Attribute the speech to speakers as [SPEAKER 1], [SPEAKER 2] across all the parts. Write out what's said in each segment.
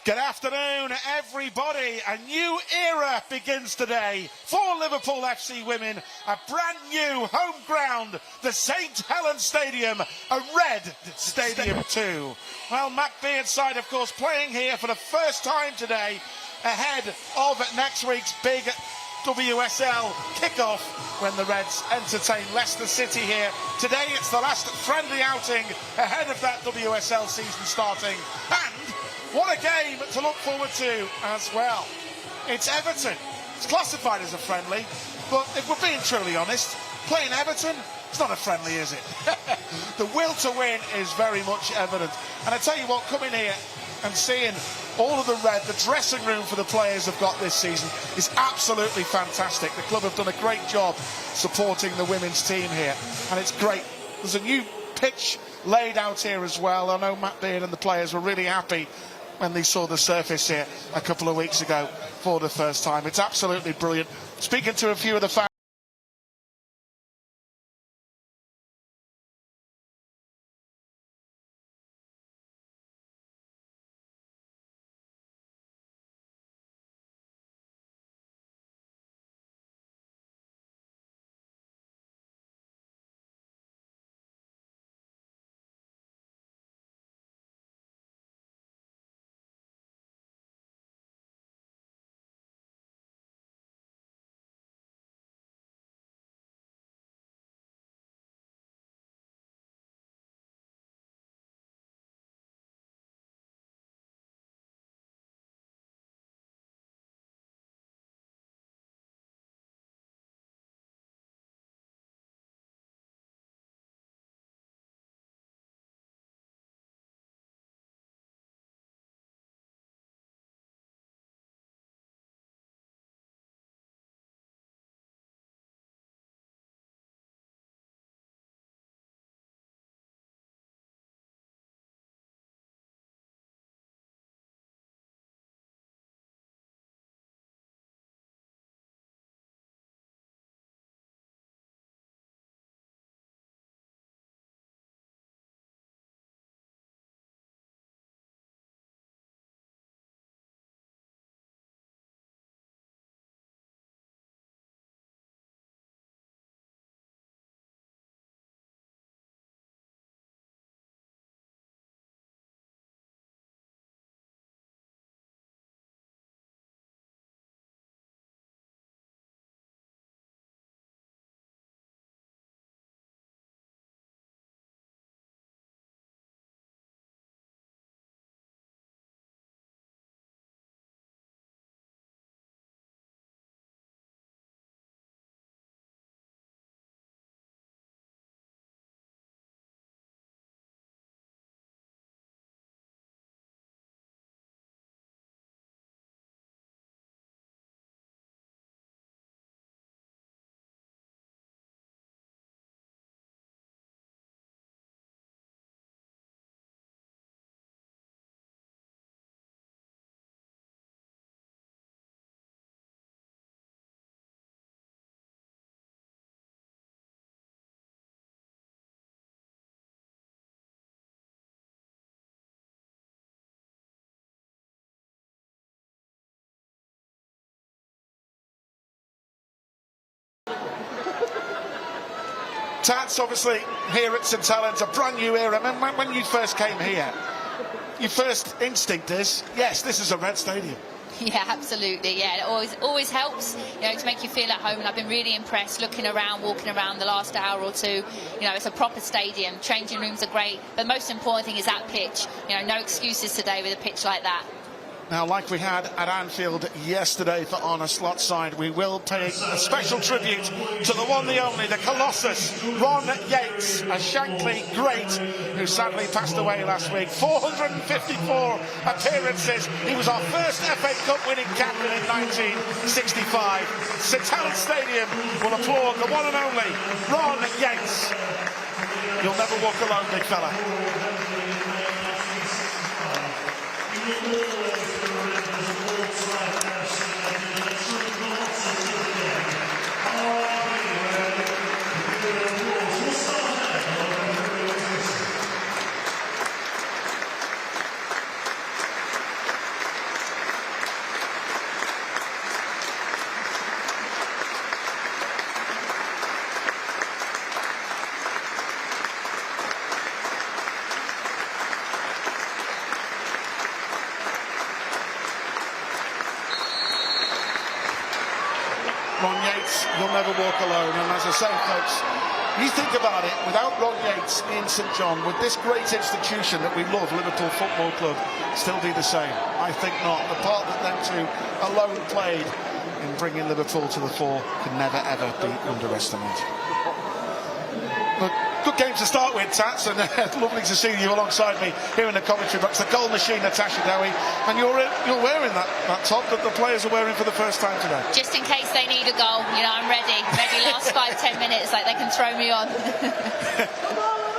[SPEAKER 1] Good afternoon, everybody. A new era begins today for Liverpool FC Women. A brand new home ground, the St Helen Stadium, a red stadium too. Well, Matt Beard's side, of course, playing here for the first time today ahead of next week's big WSL kickoff when the Reds entertain Leicester City here. Today it's the last friendly outing ahead of that WSL season starting. And what a game to look forward to as well. It's Everton. It's classified as a friendly, but if we're being truly honest, playing Everton, it's not a friendly, is it? The will to win is very much evident. And I tell you what, coming here and seeing all of the red, the dressing room for the players have got this season is absolutely fantastic. The club have done a great job supporting the women's team here, and it's great. There's a new pitch laid out here as well. I know Matt Beard and the players were really happy when they saw the surface here a couple of weeks ago for the first time. It's absolutely brilliant. Speaking to a few of the fans, Tats, obviously, here at St Helens, a brand new era. I mean, when you first came here, your first instinct is, yes, this is a red stadium.
[SPEAKER 2] Yeah, absolutely. Yeah, it always helps, to make you feel at home. And I've been really impressed walking around the last hour or two. It's a proper stadium. Changing rooms are great, but the most important thing is that pitch. No excuses today with a pitch like that.
[SPEAKER 1] Now, like we had at Anfield yesterday for Honor Slot Side, we will pay a special tribute to the one, the only, the Colossus, Ron Yates, a Shankley great who sadly passed away last week. 454 appearances. He was our first FA Cup winning captain in 1965. St Helens Stadium will applaud the one and only Ron Yates. You'll never walk alone, big fella. Ron Yates, you'll never walk alone. And as I say, folks, you think about it, without Ron Yates in St John, would this great institution that we love, Liverpool Football Club, still be the same? I think not. The part that them two alone played in bringing Liverpool to the fore can never ever be underestimated. But good game to start with, Tats, and lovely to see you alongside me here in the commentary box. The goal machine, Natasha Dowie, and you're wearing that top that the players are wearing for the first time today.
[SPEAKER 2] Just in case they need a goal, you know, I'm ready. Maybe last 5-10 minutes, like they can throw me on.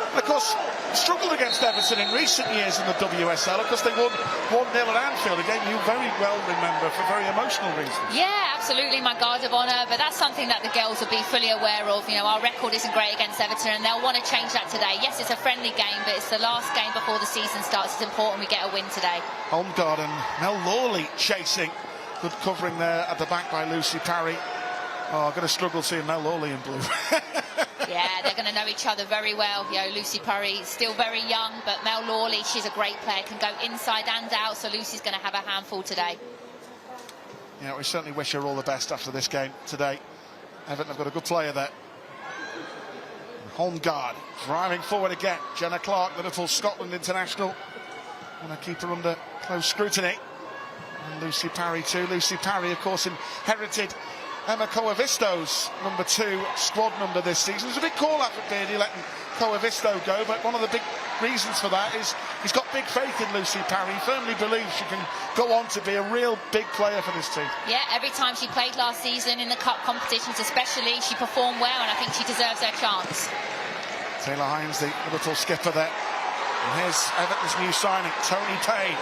[SPEAKER 1] Of course, struggled against Everton in recent years in the WSL. Of course, they won 1-0 at Anfield, a game you very well remember for very emotional reasons.
[SPEAKER 2] Yeah, absolutely, my guard of honour, but that's something that the girls will be fully aware of. You know, our record isn't great against Everton, and they'll want to change that today. Yes, it's a friendly game, but it's the last game before the season starts. It's important we get a win today. Home guard and Mel Lawley chasing. Good covering there at the back by Lucy Parry. Oh, I'm going to struggle seeing Mel Lawley in blue. Yeah, they're going to know each other very well. You know, Lucy Parry, still very young, but Mel Lawley, she's a great player, can go inside and out, so Lucy's going to have a handful today.
[SPEAKER 1] Yeah, we certainly wish her all the best after this game today. Everton have got a good player there. Home guard, driving forward again. Jenna Clark, Liverpool Scotland international. And to keep her under close scrutiny. And Lucy Parry too. Lucy Parry, of course, inherited Emma Coavisto's number 2 squad number this season. There's a big call out for Beardy letting Coavisto go, but one of the big reasons for that is he's got big faith in Lucy Parry. He firmly believes she can go on to be a real big player for this team. Yeah, every time she played last season in the cup competitions especially, she performed well, and I think she deserves her chance. Taylor Hines, the Liverpool skipper there. And here's Everton's new signing, Tony Payne,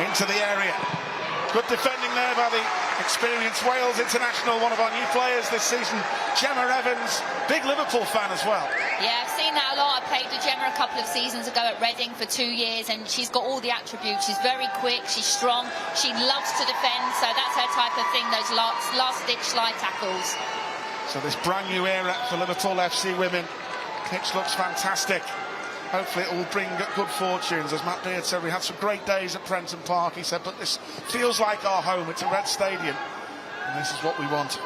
[SPEAKER 1] into the area. Good defending there by the experienced Wales international, one of our new players this season, Gemma Evans, big Liverpool fan as well. Yeah, I've seen that a lot. I played with Gemma a couple of seasons ago at Reading for 2 years, and she's got all the attributes. She's very quick, she's strong, she loves to defend, so that's her type of thing, those last-ditch slide tackles. So this brand new era for Liverpool FC Women. Pitch looks fantastic. Hopefully it will bring good fortunes. As Matt Beard said, we had some great days at Prenton Park. He said, but this feels like our home. It's a red stadium, and this is what we want.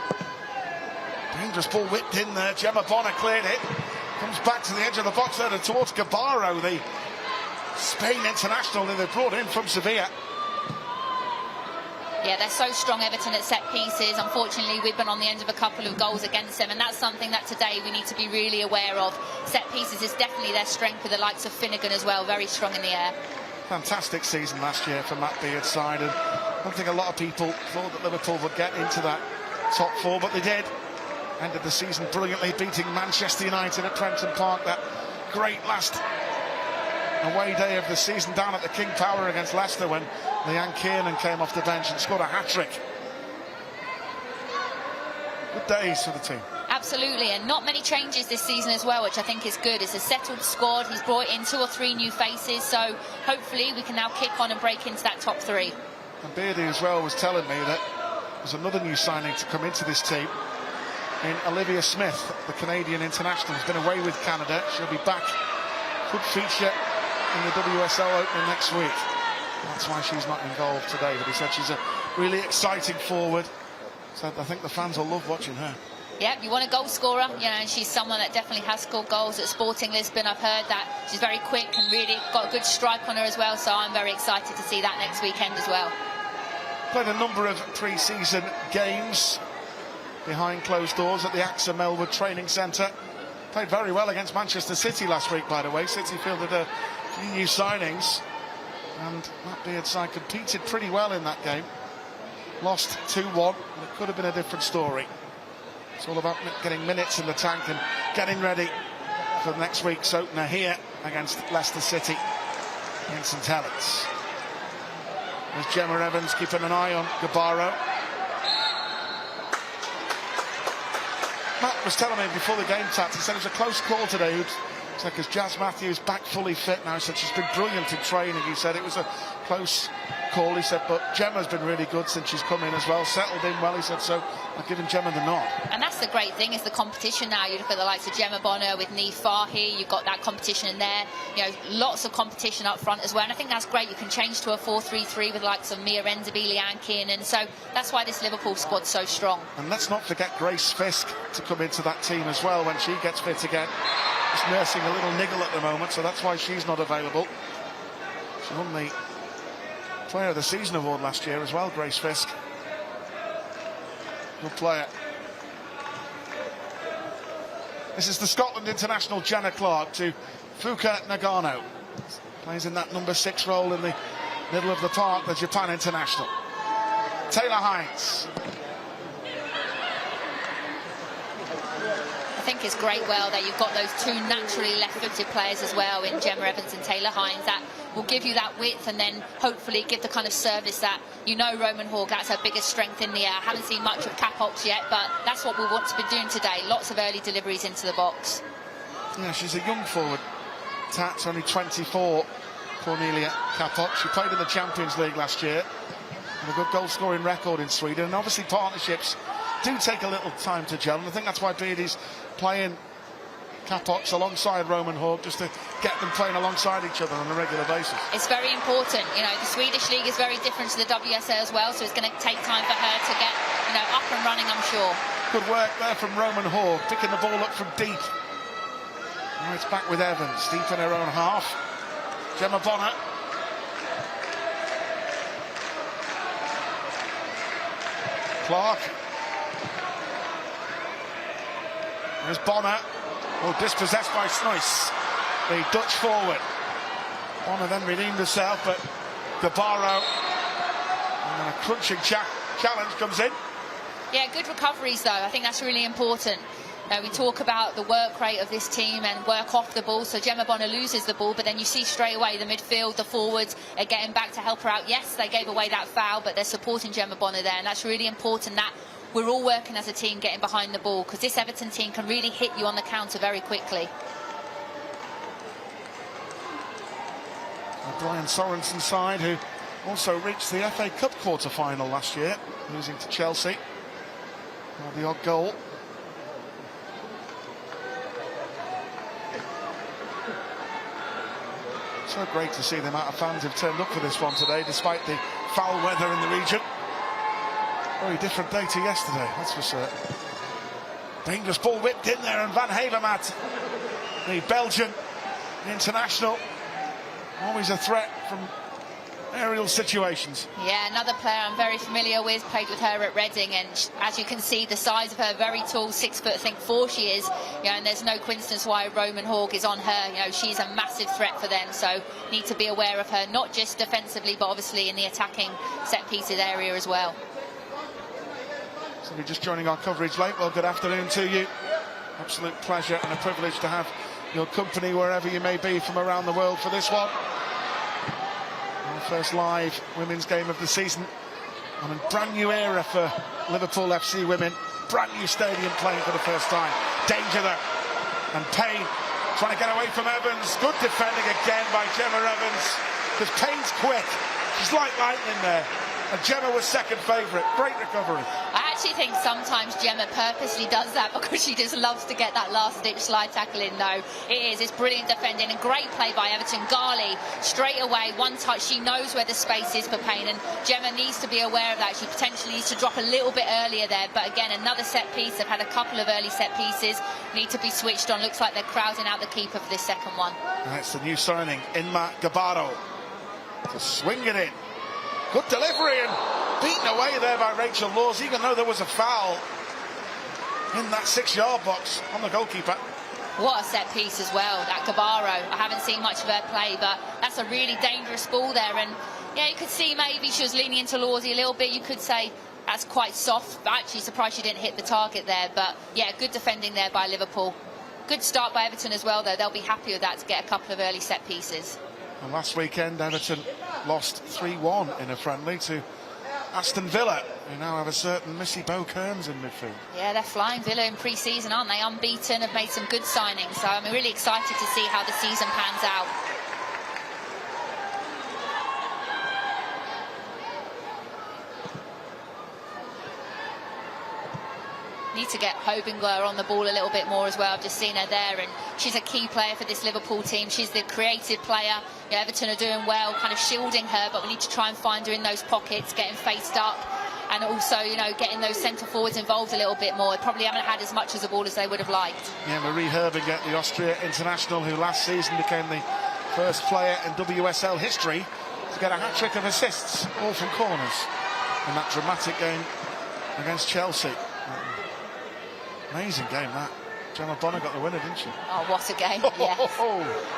[SPEAKER 1] Dangerous ball whipped in there. Gemma Bonner cleared it. Comes back to the edge of the box there towards Gabarro, the Spain international that they brought in from Sevilla. Yeah, they're so strong, Everton, at set pieces. Unfortunately, we've been on the end of a couple of goals against them, and that's something that today we need to be really aware of. Set pieces is definitely their strength, with the likes of Finnegan as well, very strong in the air. Fantastic season last year for Matt Beard's side, and I don't think a lot of people thought that Liverpool would get into that top 4, but they did. Ended the season brilliantly, beating Manchester United at Prenton Park, that great last away day of the season down at the King Power against Leicester, when Leanne Kiernan came off the bench and scored a hat-trick. Good days for the team. Absolutely, and not many changes this season as well, which I think is good. It's a settled squad. He's brought in 2 or 3 new faces, so hopefully we can now kick on and break into that top 3. And Beardy as well was telling me that there's another new signing to come into this team in Olivia Smith, the Canadian international. Has been away with Canada. She'll be back. Could feature in the WSL opening next week. That's why she's not involved today, but he said she's a really exciting forward. So I think the fans will love watching her. Yep, you want a goal scorer, you know, and she's someone that definitely has scored goals at Sporting Lisbon. I've heard that she's very quick and really got a good strike on her as well, so I'm very excited to see that next weekend as well. Played a number of pre-season games behind closed doors at the AXA Melwood Training Centre. Played very well against Manchester City last week, by the way. City fielded a few new signings, and Matt Beard's side competed pretty well in that game. Lost 2-1, and it could have been a different story. It's all about getting minutes in the tank and getting ready for next week's opener here against Leicester City in St Helens. There's Gemma Evans keeping an eye on Gabarro. Matt was telling me before the game, Tats, he said it was a close call today. So because Jazz Matthews back fully fit now, said she's been brilliant in training. He said it was a close call, he said, but Gemma's been really good since she's come in as well, settled in well, he said, so I've given Gemma the nod.
[SPEAKER 2] And that's the great thing, is the competition now. You look at the likes of Gemma Bonner with Niamh Fahy, you've got that competition in there, you know, lots of competition up front as well, and I think that's great. You can change to a 4-3-3 with the likes of Mia Enderby, Leanne Kiernan, so that's why this Liverpool squad's so strong.
[SPEAKER 1] And let's not forget Grace Fisk to come into that team as well when she gets fit again. Just nursing a little niggle at the moment, so that's why she's not available. She won the Player of the Season award last year as well, Grace Fisk. Good player. This is the Scotland international Jenna Clark to Fuka Nagano. Plays in that number 6 role in the middle of the park, the Japan international. Taylor Hines.
[SPEAKER 2] I think it's great well that you've got those two naturally left-footed players as well in Gemma Evans and Taylor Hines. That will give you that width and then hopefully give the kind of service that, you know, Roman Hawke, that's her biggest strength in the air. I haven't seen much of Capox yet, but that's what we want to be doing today. Lots of early deliveries into the box.
[SPEAKER 1] Yeah, she's a young forward. Tats only 24, Cornelia Capox. She played in the Champions League last year. And a good goal-scoring record in Sweden. And obviously partnerships do take a little time to gel, and I think that's why Beardy's playing Capox alongside Roman Hawke, just to get them playing alongside each other on a regular basis.
[SPEAKER 2] It's very important. You know, the Swedish league is very different to the WSL as well, so it's going to take time for her to get, you know, up and running, I'm sure.
[SPEAKER 1] Good work there from Roman Hawke, picking the ball up from deep. Now it's back with Evans, deep in her own half. Gemma Bonner. Clark. There's Bonner, dispossessed by Snuys, the Dutch forward. Bonner then redeemed herself, but Gabaro, and then a crunching challenge comes in.
[SPEAKER 2] Yeah, good recoveries though. I think that's really important. We talk about the work rate of this team and work off the ball, so Gemma Bonner loses the ball, but then you see straight away the midfield, the forwards are getting back to help her out. Yes, they gave away that foul, but they're supporting Gemma Bonner there, and that's really important that we're all working as a team getting behind the ball, because this Everton team can really hit you on the counter very quickly.
[SPEAKER 1] Brian Sorensen's side, who also reached the FA Cup quarter-final last year, losing to Chelsea. The odd goal. So great to see the amount of fans who've turned up for this one today, despite the foul weather in the region. Very different day to yesterday, that's for certain. Dangerous ball whipped in there, and Van Havermaet, the Belgian international, always a threat from aerial situations.
[SPEAKER 2] Yeah, another player I'm very familiar with, played with her at Reading, and as you can see, the size of her, very tall, 6 foot, I think 4 she is, you know, and there's no coincidence why Roman Hawke is on her. You know, she's a massive threat for them, so need to be aware of her, not just defensively, but obviously in the attacking set pieces area as well.
[SPEAKER 1] So if you're just joining our coverage late, well, good afternoon to you. Absolute pleasure and a privilege to have your company wherever you may be from around the world for this one. Our first live women's game of the season, and a brand new era for Liverpool FC Women. Brand new stadium playing for the first time. Danger there, and Payne trying to get away from Evans. Good defending again by Gemma Evans, because Payne's quick. She's like lightning there, and Gemma was second favourite. Great recovery.
[SPEAKER 2] I actually think sometimes Gemma purposely does that because she just loves to get that last-ditch slide tackle in. No, it's brilliant defending and great play by Everton. Garley, straight away, one touch, she knows where the space is for Payne, and Gemma needs to be aware of that. She potentially needs to drop a little bit earlier there, but again, another set piece. They've had a couple of early set pieces, need to be switched on. Looks like they're crowding out the keeper for this second one.
[SPEAKER 1] That's the new signing, Inma Gabaro, to swing it in. Good delivery, and beaten away there by Rachel Laws, even though there was a foul in that 6-yard box on the goalkeeper.
[SPEAKER 2] What a set piece as well, that Gabaro. I haven't seen much of her play, but that's a really dangerous ball there. And yeah, you could see maybe she was leaning into Lawsy a little bit. You could say that's quite soft. Actually surprised she didn't hit the target there. But yeah, good defending there by Liverpool. Good start by Everton as well, though. They'll be happy with that to get a couple of early set pieces.
[SPEAKER 1] And last weekend, Everton lost 3-1 in a friendly to Aston Villa, who now have a certain Missy Bo Kearns in midfield.
[SPEAKER 2] Yeah, they're flying, Villa, in pre-season, aren't they? Unbeaten, have made some good signings. So I'm really excited to see how the season pans out. Need to get Hobingler on the ball a little bit more as well. I've just seen her there, and she's a key player for this Liverpool team. She's the creative player. You know, Everton are doing well, kind of shielding her, but we need to try and find her in those pockets, getting faced up, and also, you know, getting those centre forwards involved a little bit more. They probably haven't had as much as a ball as they would have liked.
[SPEAKER 1] Yeah, Marie Herbinger, the Austria international, who last season became the first player in WSL history to get a hat-trick of assists, all from corners, in that dramatic game against Chelsea. Amazing game, that. Gemma Bonner got the winner, didn't she?
[SPEAKER 2] Oh, what a game, yes.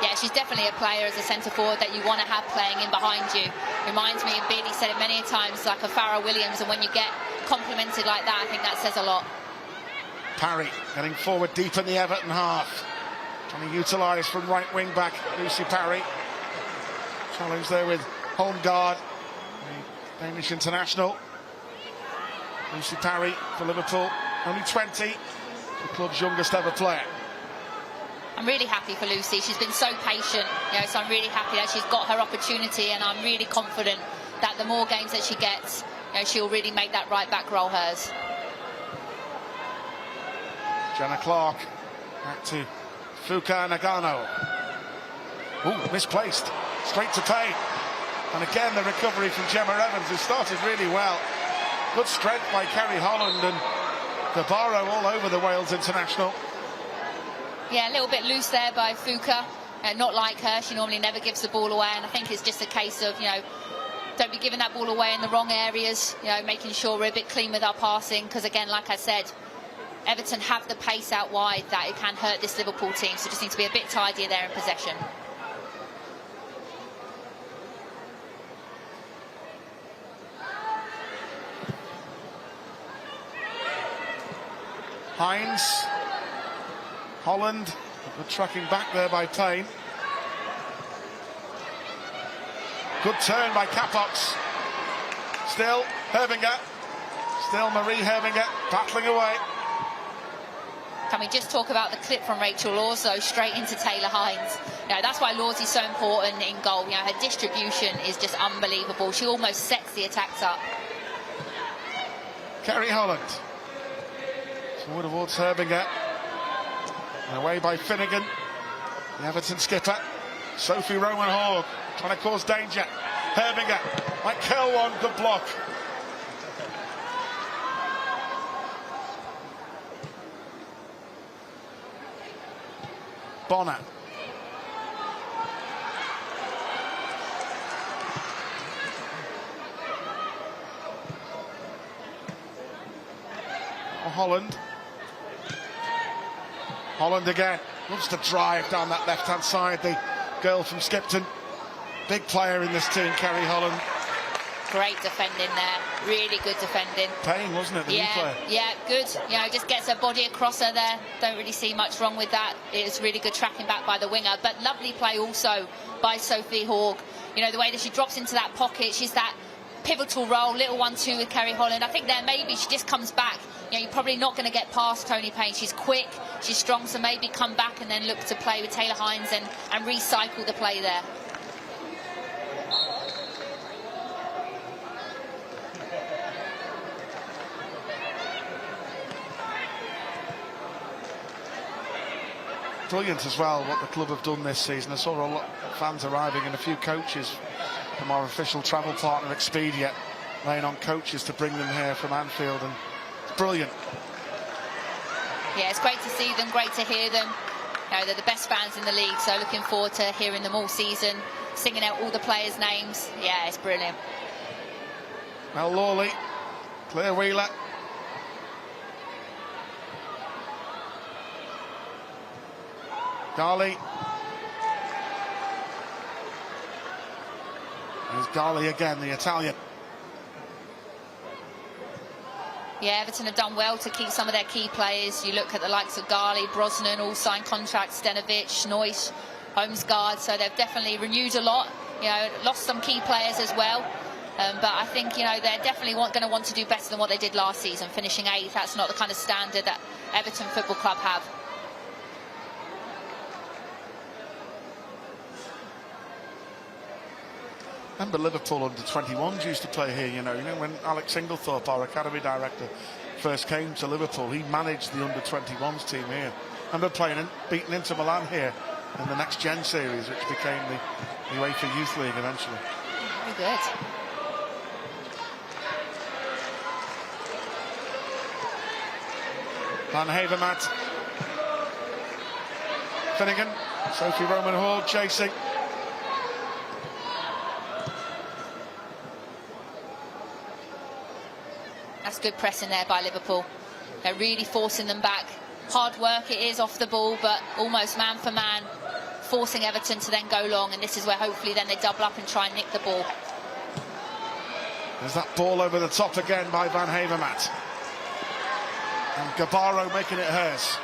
[SPEAKER 2] Yeah, she's definitely a player as a centre-forward that you want to have playing in behind you. Reminds me, and Beatty said it many times, like a Farrah Williams, and when you get complimented like that, I think that says a lot. Parry
[SPEAKER 1] getting forward deep in the Everton half. Trying to utilise from right wing-back Lucy Parry. Challenge there with Holmgaard, the Danish international. Lucy Parry for Liverpool, only 20. The club's youngest ever player.
[SPEAKER 2] I'm really happy for Lucy. She's been so patient, you know, so I'm really happy that she's got her opportunity, and I'm really confident that the more games that she gets, you know, she'll really make that right back role hers.
[SPEAKER 1] Jenna Clark back to Fuka Nagano. Ooh, misplaced, straight to Payne, and again the recovery from Gemma Evans, who started really well. Good strength by Kerry Holland, and Gabaro all over the Wales international.
[SPEAKER 2] Yeah, a little bit loose there by Fuka. Not like her, she normally never gives the ball away, and I think it's just a case of, you know, don't be giving that ball away in the wrong areas, you know, making sure we're a bit clean with our passing, because again, like I said, Everton have the pace out wide that it can hurt this Liverpool team, so just need to be a bit tidier there in possession.
[SPEAKER 1] Hines, Holland, good tracking back there by Payne. Good turn by Capox. Still Herbinger, still Marie Herbinger battling away.
[SPEAKER 2] Can we just talk about the clip from Rachel Lawso straight into Taylor Hines? You know, that's why Lawsy's so important in goal. You know, her distribution is just unbelievable. She almost sets the attacks up.
[SPEAKER 1] Kerry Holland. Forward towards Herbinger. And away by Finnegan. The Everton skipper. Sophie Roman Hogg trying to cause danger. Herbinger might curl one, good block. Bonner. Holland. Holland again. Loves to drive down that left-hand side. The girl from Skipton. Big player in this team, Kerry Holland.
[SPEAKER 2] Great defending there. Really good defending.
[SPEAKER 1] Payne, wasn't it, the new player?
[SPEAKER 2] Yeah, good. You know, just gets her body across her there. Don't really see much wrong with that. It's really good tracking back by the winger. But lovely play also by Sophie Hogg. You know, the way that she drops into that pocket. She's that pivotal role, little 1-2 with Kerry Holland. I think there maybe she just comes back. You know, you're probably not going to get past Tony Payne. She's quick, she's strong, so maybe come back and then look to play with Taylor Hines and recycle the play there.
[SPEAKER 1] Brilliant as well what the club have done this season. I saw a lot of fans arriving and a few coaches from our official travel partner Expedia laying on coaches to bring them here from Anfield, and it's brilliant.
[SPEAKER 2] Yeah, it's great to see them, great to hear them. You know, they're the best fans in the league, so looking forward to hearing them all season, singing out all the players' names. Yeah, it's brilliant.
[SPEAKER 1] Mel Lawley, Claire Wheeler. Garley. There's Garley again, the Italian.
[SPEAKER 2] Yeah, Everton have done well to keep some of their key players. You look at the likes of Garley, Brosnan, all signed contracts, Stenovic, Noyce, Holmesgaard, so they've definitely renewed a lot. You know, lost some key players as well. But I think, you know, they're definitely going to want to do better than what they did last season, finishing 8th. That's not the kind of standard that Everton Football Club have.
[SPEAKER 1] Remember Liverpool under-21s used to play here, you know when Alex Inglethorpe, our academy director, first came to Liverpool, he managed the under-21s team here. And they're beating Inter Milan here in the Next Gen series, which became the UEFA Youth League eventually.
[SPEAKER 2] Very good.
[SPEAKER 1] Van Havermaet. Finnegan. Sophie Roman Hall chasing.
[SPEAKER 2] That's good pressing there by Liverpool. They're really forcing them back. Hard work it is off the ball, but almost man for man, forcing Everton to then go long, and this is where hopefully then they double up and try and nick the ball.
[SPEAKER 1] There's that ball over the top again by Van Havermaet. And Gabaro making it hers.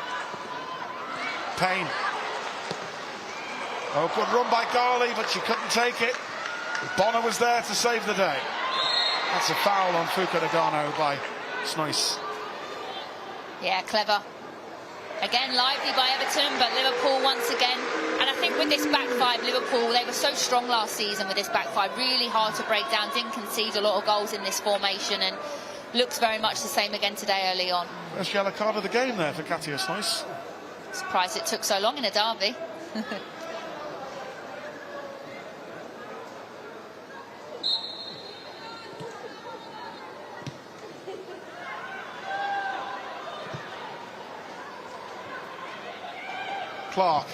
[SPEAKER 1] Payne. Oh, good run by Garley, but she couldn't take it. Bonner was there to save the day. That's a foul on Fuka Nagano by Snoyce.
[SPEAKER 2] Yeah, clever. Again, lively by Everton, but Liverpool once again. And I think with this back five, Liverpool, they were so strong last season with this back five. Really hard to break down. Didn't concede a lot of goals in this formation, and looks very much the same again today early on.
[SPEAKER 1] First yellow card of the game there for Katia Snoyce.
[SPEAKER 2] Surprised it took so long in a derby.
[SPEAKER 1] Clark.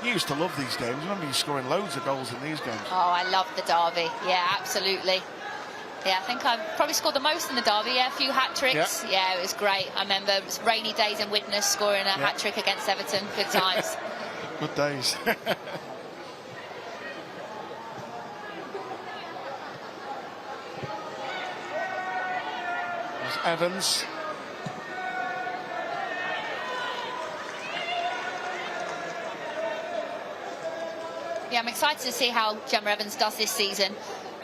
[SPEAKER 1] You used to love these games. Remember you scoring loads of goals in these games.
[SPEAKER 2] Oh, I love the derby. Yeah, absolutely. Yeah, I think I've probably scored the most in the derby. Yeah, a few hat-tricks. Yeah, it was great. I remember it was rainy days in Widnes scoring a hat-trick against Everton. Good times.
[SPEAKER 1] Good days. There's Evans.
[SPEAKER 2] Yeah, I'm excited to see how Gemma Evans does this season.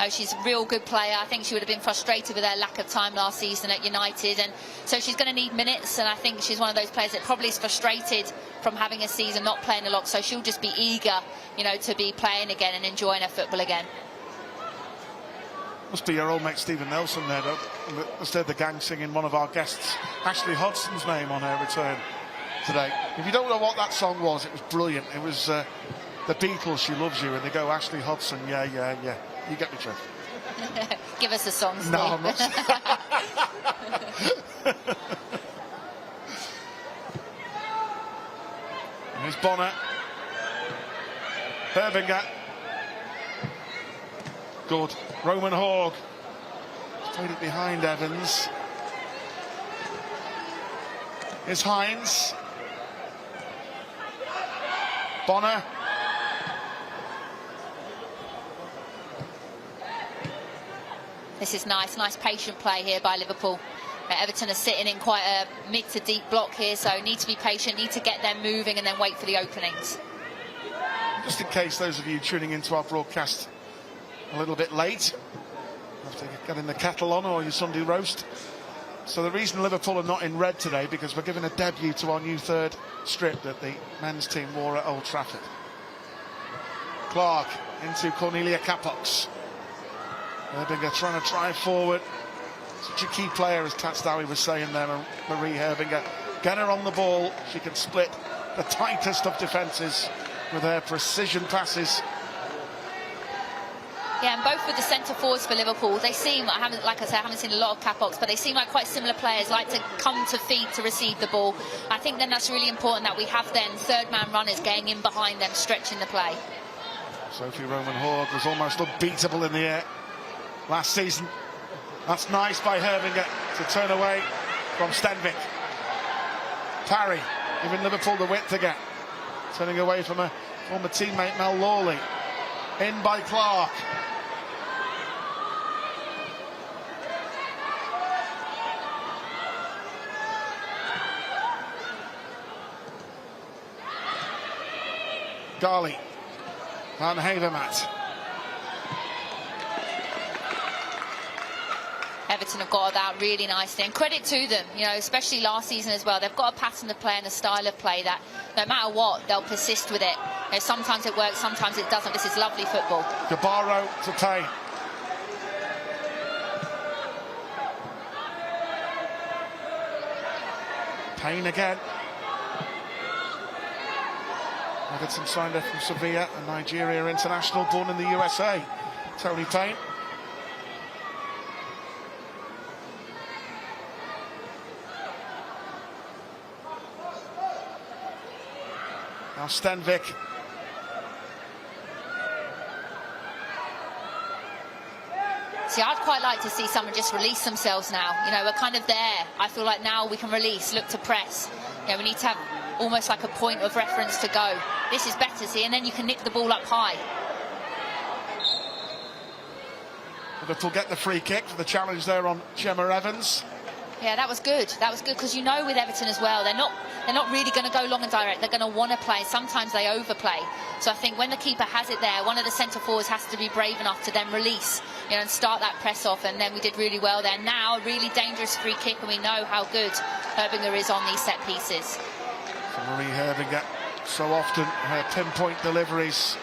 [SPEAKER 2] She's a real good player. I think she would have been frustrated with her lack of time last season at United, and so she's going to need minutes, and I think she's one of those players that probably is frustrated from having a season not playing a lot, so she'll just be eager, you know, to be playing again and enjoying her football again.
[SPEAKER 1] Must be your old mate Stephen Nelson there, though. Instead, the gang singing one of our guests, Ashley Hodgson's name on her return today. If you don't know what that song was, it was brilliant. It was the Beatles, She Loves You, and they go, Ashley Hodgson, yeah. You get me, Trev.
[SPEAKER 2] Give us a song, Steve.
[SPEAKER 1] No, I'm not. Here's Bonner. Herbinger. Good. Roman Hogg. Played it behind Evans. Here's Hines. Bonner.
[SPEAKER 2] This is nice patient play here by Liverpool. Everton are sitting in quite a mid to deep block here, so need to be patient, need to get them moving and then wait for the openings.
[SPEAKER 1] Just in case those of you tuning into our broadcast a little bit late, have to get in the kettle on or your Sunday roast. So the reason Liverpool are not in red today, because we're giving a debut to our new third strip that the men's team wore at Old Trafford. Clark into Cornelia Capox. Herbinger trying to drive forward. Such a key player, as Tats Dowie was saying there, Marie Herbinger. Get her on the ball. She can split the tightest of defences with her precision passes.
[SPEAKER 2] Yeah, and both with the centre forwards for Liverpool, they seem, like I haven't seen a lot of Capox, but they seem like quite similar players, like to come to feet to receive the ball. I think then that's really important that we have then third man runners getting in behind them, stretching the play.
[SPEAKER 1] Sophie Roman Hogg was almost unbeatable in the air last season. That's nice by Herbinger to turn away from Stenvik. Parry, giving Liverpool the width again. Turning away from a former teammate Mel Lawley. In by Clark. Garley. Van Havermaet.
[SPEAKER 2] Everton have got that really nicely, and credit to them, you know, especially last season as well. They've got a pattern of play and a style of play that no matter what, they'll persist with it. You know, sometimes it works, sometimes it doesn't. This is lovely football.
[SPEAKER 1] Gabaro to Payne. Payne again. Everton signed her from Sevilla, a Nigeria international born in the USA. Tony Payne. Now Stenvik.
[SPEAKER 2] See, I'd quite like to see someone just release themselves now. You know, we're kind of there. I feel like now we can release, look to press. You know, we need to have almost like a point of reference to go. This is better, see, and then you can nick the ball up high.
[SPEAKER 1] Liverpool get the free kick for the challenge there on Gemma Evans.
[SPEAKER 2] Yeah, that was good. That was good, because you know with Everton as well, they're not really going to go long and direct. They're going to want to play. Sometimes they overplay. So I think when the keeper has it there, one of the centre forwards has to be brave enough to then release, you know, and start that press off. And then we did really well there. Now a really dangerous free kick, and we know how good Herbinger is on these set pieces.
[SPEAKER 1] So Marie Herbinger, so often her pinpoint deliveries,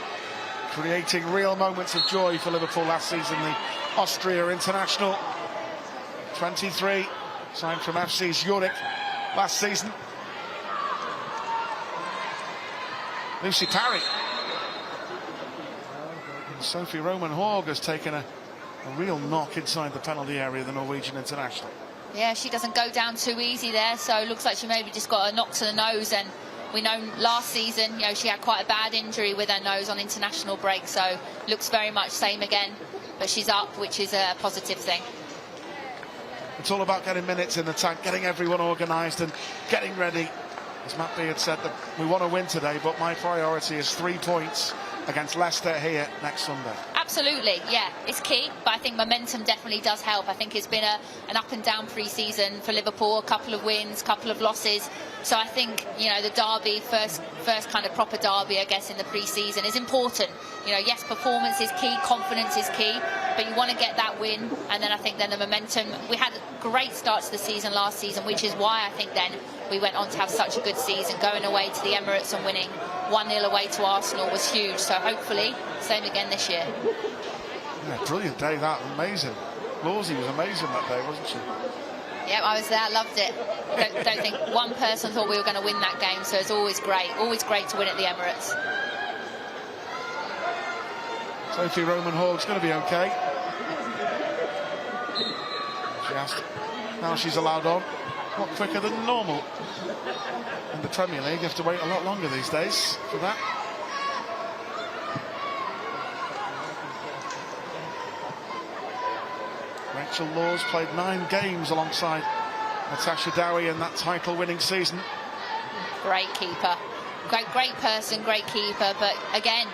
[SPEAKER 1] creating real moments of joy for Liverpool last season. The Austria international, 23, signed from FC Zurich last season. Lucy Parry. And Sophie Roman-Haug has taken a real knock inside the penalty area, the Norwegian international.
[SPEAKER 2] Yeah, she doesn't go down too easy there, so it looks like she maybe just got a knock to the nose. And we know last season, you know, she had quite a bad injury with her nose on international break, so looks very much same again. But she's up, which is a positive thing.
[SPEAKER 1] It's all about getting minutes in the tank, getting everyone organised and getting ready. As Matt Beard said, that we want to win today, but my priority is 3 points against Leicester here next Sunday.
[SPEAKER 2] Absolutely, yeah, it's key, but I think momentum definitely does help. I think it's been an up and down pre-season for Liverpool, a couple of wins, couple of losses. So I think, you know, the derby, first kind of proper derby, I guess, in the pre-season is important. You know, yes, performance is key, confidence is key, but you want to get that win, and then I think then the momentum. We had a great start to the season last season, which is why I think then we went on to have such a good season. Going away to the Emirates and winning 1-0 away to Arsenal was huge, so hopefully same again this year.
[SPEAKER 1] Yeah, brilliant day that, amazing. Lawsy was amazing that day, wasn't she?
[SPEAKER 2] Yep, I was there, loved it. Don't think one person thought we were going to win that game, so it's always great to win at the Emirates.
[SPEAKER 1] Sophie Roman-Haug's going to be okay. She asked, now she's allowed on. A lot quicker than normal. In the Premier League, you have to wait a lot longer these days for that. Rachel Laws played 9 games alongside Natasha Dowie in that title-winning season.
[SPEAKER 2] Great keeper, great person, great keeper. But again,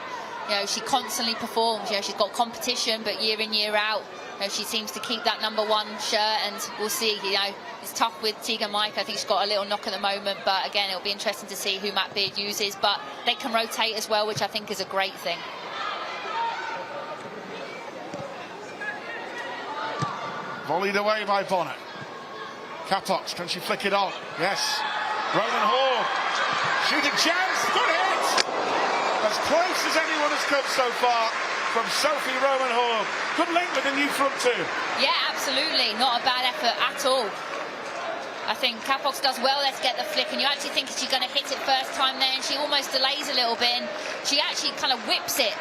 [SPEAKER 2] you know, she constantly performs. You know, she's got competition, but year in, year out, you know, she seems to keep that #1 shirt. And we'll see. You know, it's tough with Tegan Mike. I think she's got a little knock at the moment. But again, it'll be interesting to see who Matt Beard uses. But they can rotate as well, which I think is a great thing.
[SPEAKER 1] Volleyed away by Bonner. Capox, can she flick it on? Yes. Roman-Haug. Shooting chance. Good hit. As close as anyone has come so far from Sophie Roman-Haug. Good link with the new front two. Yeah,
[SPEAKER 2] absolutely. Not a bad effort at all. I think Capox does well. Let's get the flick. And you actually think she's going to hit it first time there, and she almost delays a little bit. And she actually kind of whips it.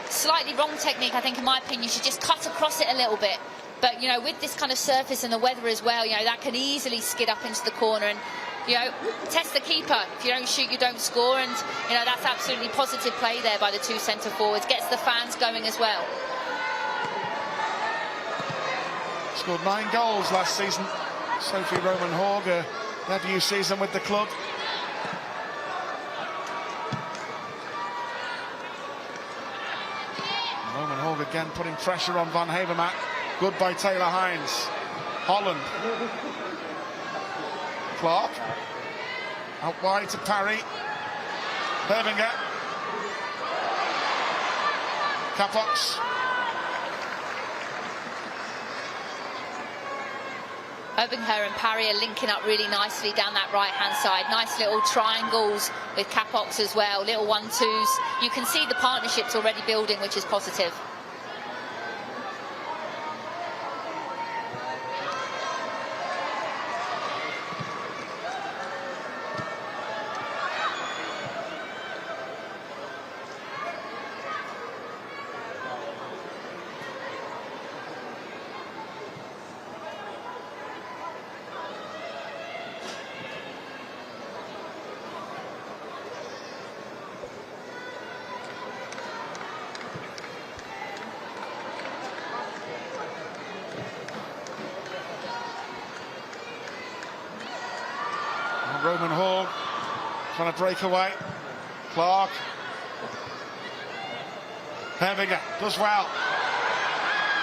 [SPEAKER 2] Slightly wrong technique, I think, in my opinion. She just cut across it a little bit. But, you know, with this kind of surface and the weather as well, you know, that can easily skid up into the corner. And, you know, test the keeper. If you don't shoot, you don't score. And, you know, that's absolutely positive play there by the 2 centre forwards. Gets the fans going as well.
[SPEAKER 1] Scored 9 goals last season. Sophie Roman-Haug, her debut season with the club. Roman-Haug again putting pressure on Van Havermaet. Good by Taylor Hines. Holland. Clark. Out wide to Parry. Herbinger. Capox.
[SPEAKER 2] Her and Parry are linking up really nicely down that right-hand side. Nice little triangles with Capox as well, little 1-2s. You can see the partnerships already building, which is positive.
[SPEAKER 1] Roman Hall trying to break away. Clark. Herbinger does well.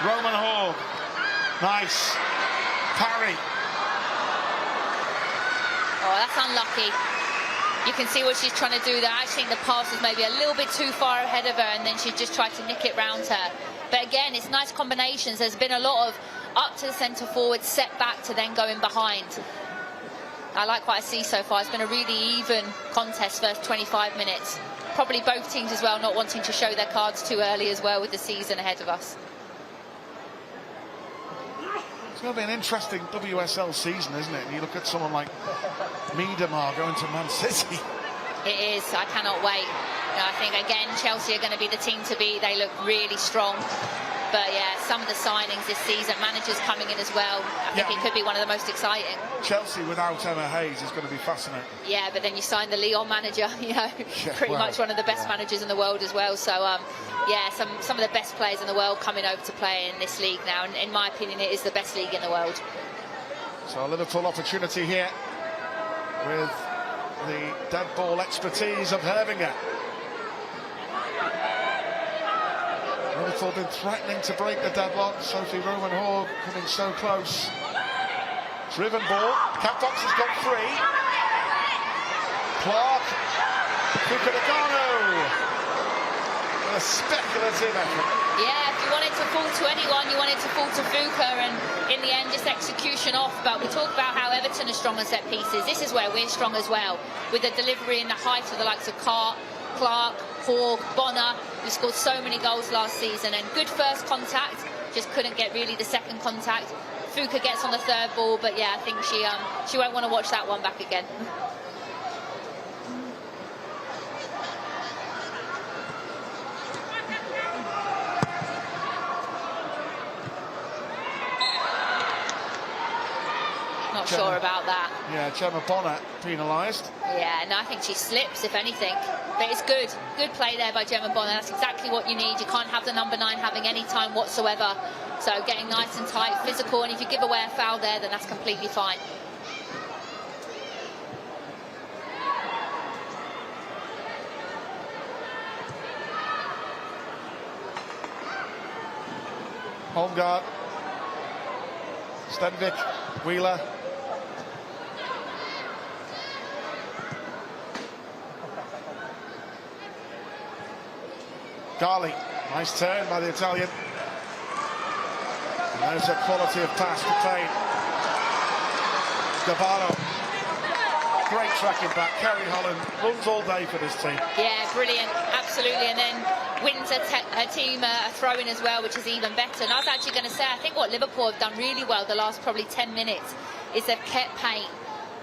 [SPEAKER 1] Roman Hall. Nice. Parry.
[SPEAKER 2] Oh, that's unlucky. You can see what she's trying to do there. I think the pass was maybe a little bit too far ahead of her, and then she just tried to nick it round her. But again, it's nice combinations. There's been a lot of up to the centre forward, set back to then going behind. I like what I see so far. It's been a really even contest first 25 minutes. Probably both teams as well not wanting to show their cards too early as well with the season ahead of us.
[SPEAKER 1] It's going to be an interesting WSL season, isn't it? And you look at someone like Miedemar going to Man City.
[SPEAKER 2] It is. I cannot wait. I think, again, Chelsea are going to be the team to beat. They look really strong. But, yeah, some of the signings this season, managers coming in as well, I think it could be one of the most exciting.
[SPEAKER 1] Chelsea without Emma Hayes is going to be fascinating.
[SPEAKER 2] Yeah, but then you sign the Lyon manager, pretty much one of the best managers in the world as well. So, yeah, some of the best players in the world coming over to play in this league now. And in my opinion, it is the best league in the world. So
[SPEAKER 1] a Liverpool opportunity here with the dead ball expertise of Herbinger. Liverpool been threatening to break the deadlock. Sophie Roman Hall coming so close. Driven ball. Capox has got free. Clark. Fukunakono. A speculative effort.
[SPEAKER 2] Yeah, if you wanted to fall to anyone, you wanted to fall to Fuka, and in the end, just execution off. But we talk about how Everton are strong on set pieces. This is where we're strong as well, with the delivery and the height of the likes of Clark, Hogg, Bonner, who scored so many goals last season, and good first contact, just couldn't get really the second contact. Fuka gets on the third ball, but yeah, I think she won't want to watch that one back again. Not sure about that.
[SPEAKER 1] Yeah, Gemma Bonner penalised.
[SPEAKER 2] Yeah, no, I think she slips, if anything. But it's good. Good play there by Gemma Bonner. That's exactly what you need. You can't have the number 9 having any time whatsoever. So getting nice and tight, physical, and if you give away a foul there, then that's completely fine.
[SPEAKER 1] Holmgaard. Stenvik. Wheeler. Garley, nice turn by the Italian. And there's a quality of pass to Payne. Gavarro, great tracking back. Kerry Holland runs all day for this team.
[SPEAKER 2] Yeah, brilliant, absolutely. And then wins her team a throw-in as well, which is even better. And I was actually going to say, I think what Liverpool have done really well the last probably 10 minutes is they've kept Payne.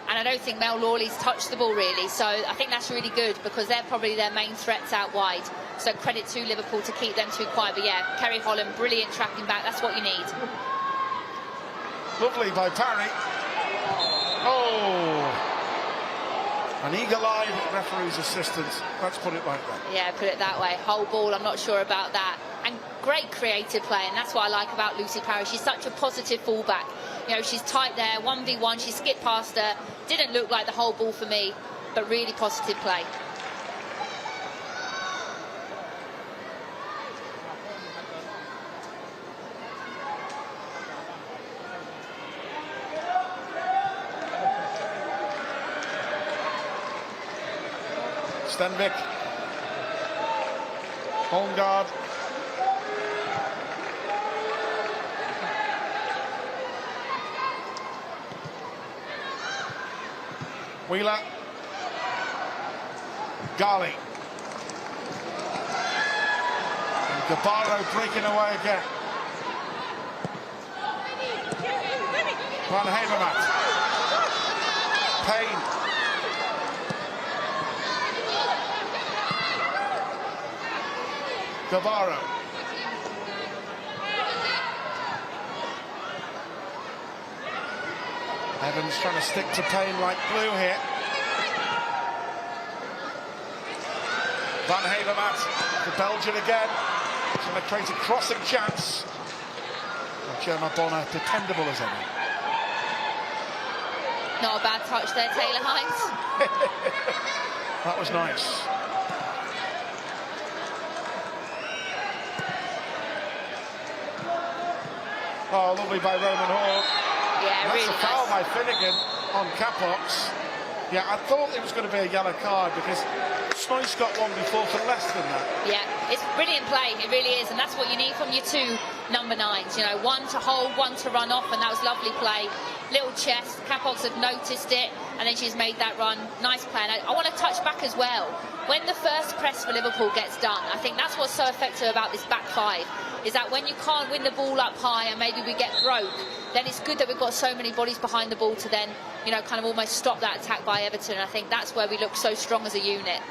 [SPEAKER 2] And I don't think Mel Lawley's touched the ball really, so I think that's really good because they're probably their main threats out wide. So credit to Liverpool to keep them too quiet. But yeah, Kerry Holland, brilliant tracking back. That's what you need.
[SPEAKER 1] Lovely by Parry. Oh! An eagle-eyed referee's assistance. Let's put it like that.
[SPEAKER 2] Yeah, put it that way. Whole ball, I'm not sure about that. And great creative play, and that's what I like about Lucy Parry. She's such a positive fullback. You know, she's tight there, 1v1, she skipped past her. Didn't look like the whole ball for me, but really positive play.
[SPEAKER 1] Stenvik. Holmgaard. Wheeler. Gali. And Gabaro breaking away again. Van Havermaet. Payne. Gabaro. Evans trying to stick to Payne like glue here. Van Havermaet for Belgium again. Trying to create a crossing chance. And Gemma Bonner dependable as any.
[SPEAKER 2] Not a bad touch there, Taylor Hines.
[SPEAKER 1] That was nice. Oh, lovely by Roman Hall.
[SPEAKER 2] Yeah,
[SPEAKER 1] That's
[SPEAKER 2] really
[SPEAKER 1] a foul
[SPEAKER 2] nice.
[SPEAKER 1] by Finnegan on Capox. Yeah, I thought it was going to be a yellow card because Snoyce got one before for less than that.
[SPEAKER 2] Yeah, it's brilliant play, it really is, and that's what you need from your two number 9s. You know, one to hold, one to run off, and that was lovely play. Little chest, Capox had noticed it, and then she's made that run. Nice play. And I want to touch back as well. When the first press for Liverpool gets done, I think that's what's so effective about this back 5, is that when you can't win the ball up high and maybe we get broke, then it's good that we've got so many bodies behind the ball to then, you know, kind of almost stop that attack by Everton. And I think that's where we look so strong as a unit.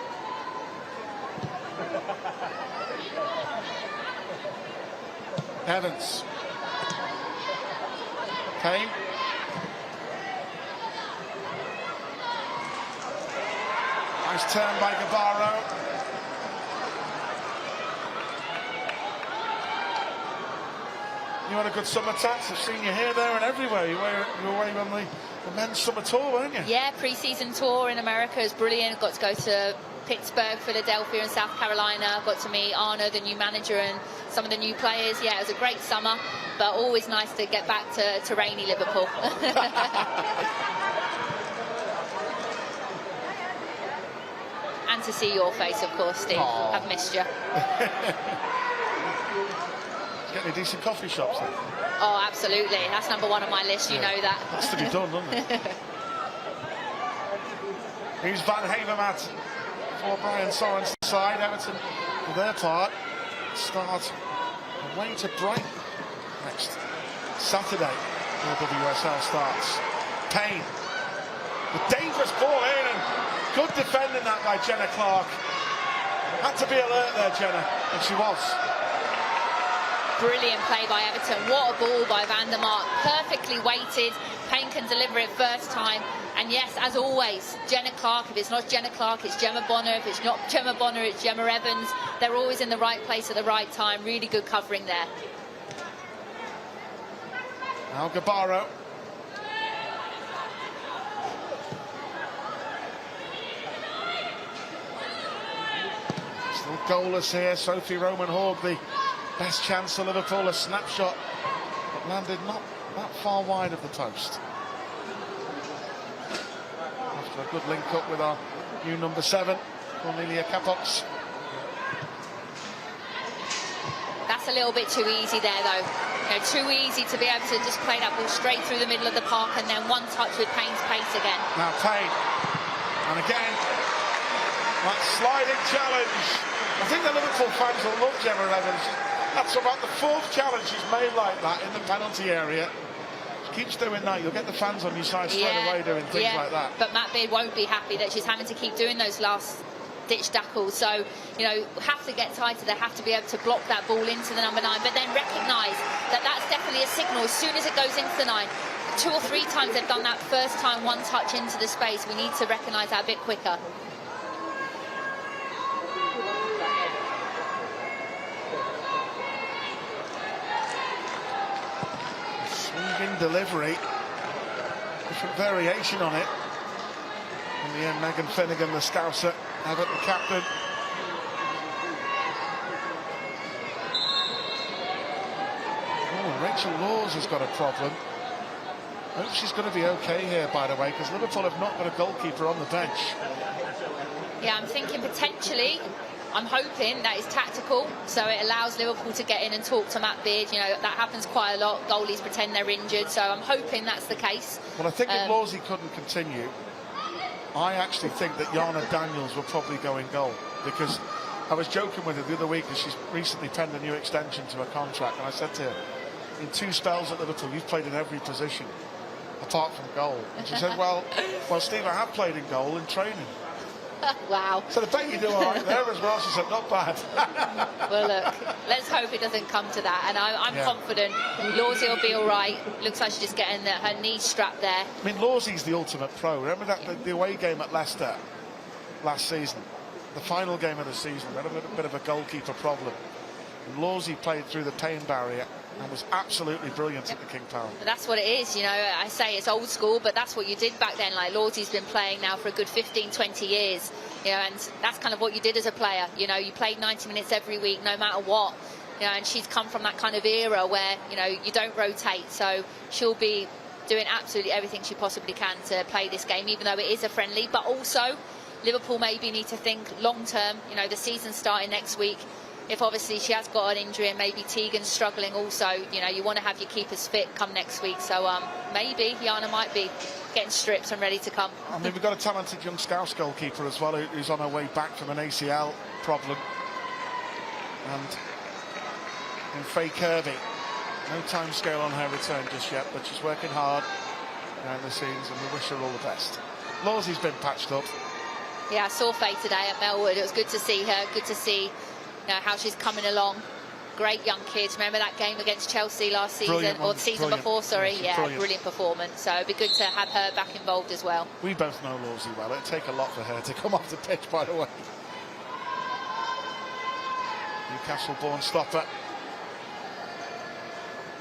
[SPEAKER 1] Evans. Kane. Nice turn by Gabaro. You had a good summer tax. I've seen you here, there and everywhere. You were away on the men's summer tour, weren't you?
[SPEAKER 2] Yeah, pre-season tour in America is brilliant. Got to go to Pittsburgh, Philadelphia and South Carolina. Got to meet Arno, the new manager, and some of the new players. Yeah, it was a great summer, but always nice to get back to rainy Liverpool. And to see your face, of course, Steve.
[SPEAKER 1] Aww.
[SPEAKER 2] I've missed you.
[SPEAKER 1] Get any decent coffee shops then?
[SPEAKER 2] Oh, absolutely. That's number 1 on my list. You know that.
[SPEAKER 1] Has to be done, doesn't it? Here's Van Havermaet for Brian Sorensen's side. Everton, for their part, start away to Brighton next Saturday. The WSL starts. Payne, the dangerous ball in, and good defending that by Jenna Clark. Had to be alert there, Jenna, and she was.
[SPEAKER 2] Brilliant play by Everton. What a ball by Van der Mark. Perfectly weighted. Payne can deliver it first time. And yes, as always, Jenna Clark. If it's not Jenna Clark, it's Gemma Bonner. If it's not Gemma Bonner, it's Gemma Evans. They're always in the right place at the right time. Really good covering there.
[SPEAKER 1] Now Gabaro. Still goalless here. Sophie Roman Hogg, the best chance for Liverpool, a snapshot, but landed not that far wide of the post. After a good link up with our new number 7, Cornelia Capox.
[SPEAKER 2] That's a little bit too easy there, though. You know, too easy to be able to just play that ball straight through the middle of the park and then one touch with Payne's pace again.
[SPEAKER 1] Now Payne, and again, that sliding challenge. I think the Liverpool fans will love Gemma Evans. That's about the 4th challenge she's made like that in the penalty area. She keeps doing that. You'll get the fans on your side straight away doing things like that.
[SPEAKER 2] But Matt Beard won't be happy that she's having to keep doing those last-ditch tackles. So, you know, have to get tighter. They have to be able to block that ball into the number 9, but then recognise that that's definitely a signal. As soon as it goes into the 9, 2 or 3 times they've done that first time, one touch into the space. We need to recognise that a bit quicker.
[SPEAKER 1] Swinging delivery, different variation on it. In the end, Megan Finnegan, the Scouser, Everton captain. Oh, Rachel Laws has got a problem. I hope she's going to be okay here, by the way, because Liverpool have not got a goalkeeper on the bench.
[SPEAKER 2] Yeah, I'm thinking potentially, I'm hoping that is tactical, so it allows Liverpool to get in and talk to Matt Beard. You know, that happens quite a lot. Goalies pretend they're injured, so I'm hoping that's the case.
[SPEAKER 1] Well, I think if Lawsy couldn't continue, I actually think that Yana Daniels will probably go in goal, because I was joking with her the other week because she's recently penned a new extension to her contract, and I said to her, in 2 spells at Liverpool, you've played in every position apart from goal. And she said, well, Steve, I have played in goal in training.
[SPEAKER 2] Wow.
[SPEAKER 1] So I bet you do all right there as well. She said, not bad.
[SPEAKER 2] Well, look, let's hope it doesn't come to that. And I'm confident Lawsy will be all right. Looks like she's just getting her knee strapped there.
[SPEAKER 1] I mean, Lawsy's the ultimate pro. Remember that the away game at Leicester last season? The final game of the season, they had a bit of a goalkeeper problem. And Lawsy played through the pain barrier and was absolutely brilliant at the King Power.
[SPEAKER 2] That's what it is, you know. I say it's old school, but that's what you did back then. Like, Lawsy's been playing now for a good 15, 20 years, you know, and that's kind of what you did as a player. You know, you played 90 minutes every week, no matter what. You know, and she's come from that kind of era where, you know, you don't rotate, so she'll be doing absolutely everything she possibly can to play this game, even though it is a friendly. But also, Liverpool maybe need to think long term. You know, the season's starting next week. If obviously she has got an injury and maybe Tegan's struggling also, you know, you want to have your keepers fit come next week. So maybe Yana might be getting strips and ready to come.
[SPEAKER 1] I mean, we've got a talented young Scouse goalkeeper as well, who's on her way back from an ACL problem. And in Faye Kirby, no time scale on her return just yet, but she's working hard behind the scenes, and we wish her all the best. Lawsy's been patched up.
[SPEAKER 2] Yeah, I saw Faye today at Melwood. It was good to see her, good to see, you know, how she's coming along. Great young kids. Remember that game against Chelsea last season, or the season before, sorry? Yeah, brilliant performance. So it'd be good to have her back involved as well.
[SPEAKER 1] We both know Lawsy well. It'd take a lot for her to come off the pitch, by the way. Newcastle-born stopper.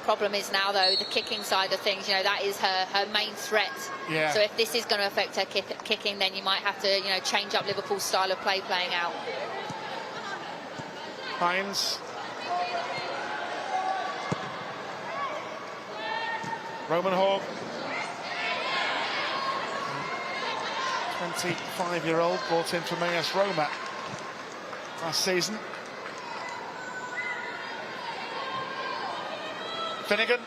[SPEAKER 2] Problem is now, though, the kicking side of things, you know, that is her main threat.
[SPEAKER 1] Yeah.
[SPEAKER 2] So if this is going to affect her kicking, then you might have to, you know, change up Liverpool's style of play playing out.
[SPEAKER 1] Hines. Roman Hogg. 25-year-old, brought in from AS Roma last season. Finnegan.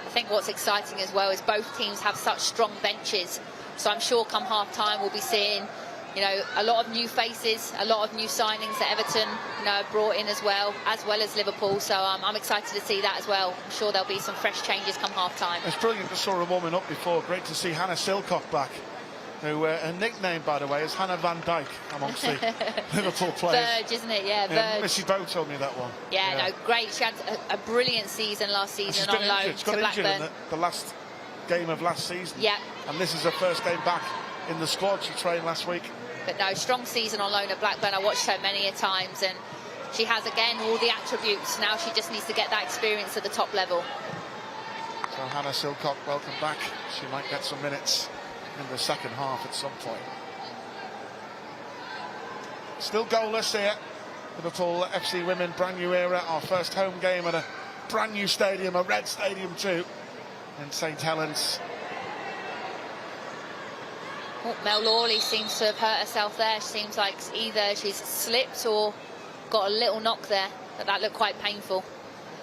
[SPEAKER 2] I think what's exciting as well is both teams have such strong benches. So I'm sure come half-time we'll be seeing, you know, a lot of new faces, a lot of new signings that Everton, you know, brought in as well as Liverpool. So I'm excited to see that as well. I'm sure there'll be some fresh changes come half-time.
[SPEAKER 1] It's brilliant to saw her warming up before. Great to see Hannah Silcock back, who her nickname, by the way, is Hannah Van Dijk amongst the Liverpool players.
[SPEAKER 2] Verge, isn't it? Yeah, Verge.
[SPEAKER 1] Missy Bow told me that one.
[SPEAKER 2] Yeah, no, great. She had a brilliant season last season on loan to Blackburn.
[SPEAKER 1] Injured in the last game of last season.
[SPEAKER 2] Yeah.
[SPEAKER 1] And this is her first game back in the squad. She trained last week.
[SPEAKER 2] But no, strong season on loan at Blackburn. I watched her many a times, and she has, again, all the attributes. Now she just needs to get that experience at the top level.
[SPEAKER 1] So Hannah Silcock, welcome back. She might get some minutes in the second half at some point. Still goalless here. Liverpool FC Women, brand new era. Our first home game at a brand new stadium, a red stadium too, in St Helens.
[SPEAKER 2] Oh, Mel Lawley seems to have hurt herself there. Seems like either she's slipped or got a little knock there, but that looked quite painful.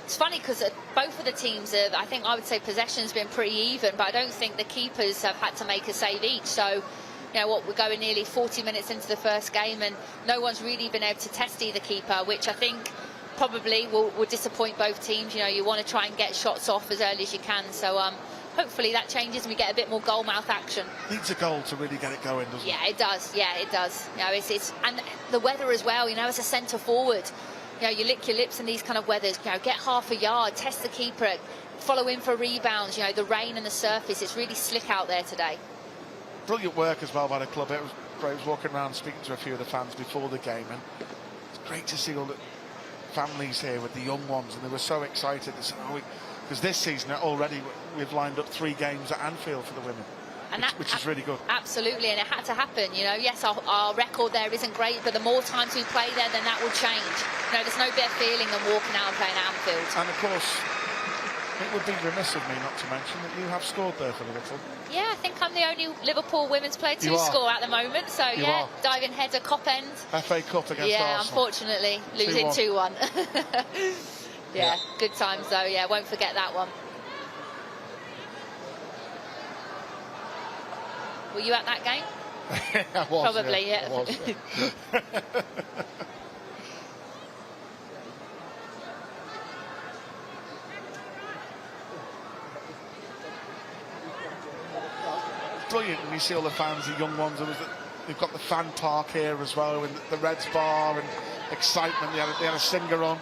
[SPEAKER 2] It's funny because both of the teams have, I think I would say possession's been pretty even, but I don't think the keepers have had to make a save each. So, you know what, we're going nearly 40 minutes into the first game and no one's really been able to test either keeper, which I think probably will disappoint both teams. You know, you want to try and get shots off as early as you can. So hopefully that changes and we get a bit more goal mouth action.
[SPEAKER 1] Needs a goal to really get it going, doesn't it?
[SPEAKER 2] Yeah, it does. Yeah, it does. You know, it's and the weather as well. You know, as a centre forward, you know, you lick your lips in these kind of weathers. You know, get half a yard, test the keeper, follow in for rebounds. You know, the rain and the surface. It's really slick out there today.
[SPEAKER 1] Brilliant work as well by the club. It was great. I was walking around speaking to a few of the fans before the game, and it's great to see all the families here with the young ones, and they were so excited. They said, because this season already we've lined up 3 games at Anfield for the women, and which is really good.
[SPEAKER 2] Absolutely, and it had to happen. You know, yes, our record there isn't great, but the more times we play there, then that will change. You know, there's no better feeling than walking out and playing at Anfield.
[SPEAKER 1] And of course, it would be remiss of me not to mention that you have scored there for Liverpool.
[SPEAKER 2] Yeah, I think I'm the only Liverpool women's player to score at the moment. So yeah, diving header, Cop End.
[SPEAKER 1] FA Cup against Arsenal.
[SPEAKER 2] Yeah, unfortunately losing 2-1. Yeah, good times though. Yeah, won't forget that one. Were you at that game?
[SPEAKER 1] I was,
[SPEAKER 2] Probably, yeah.
[SPEAKER 1] I was, brilliant when you see all the fans, the young ones. They've got the fan park here as well, and the Reds bar and excitement. They had a singer on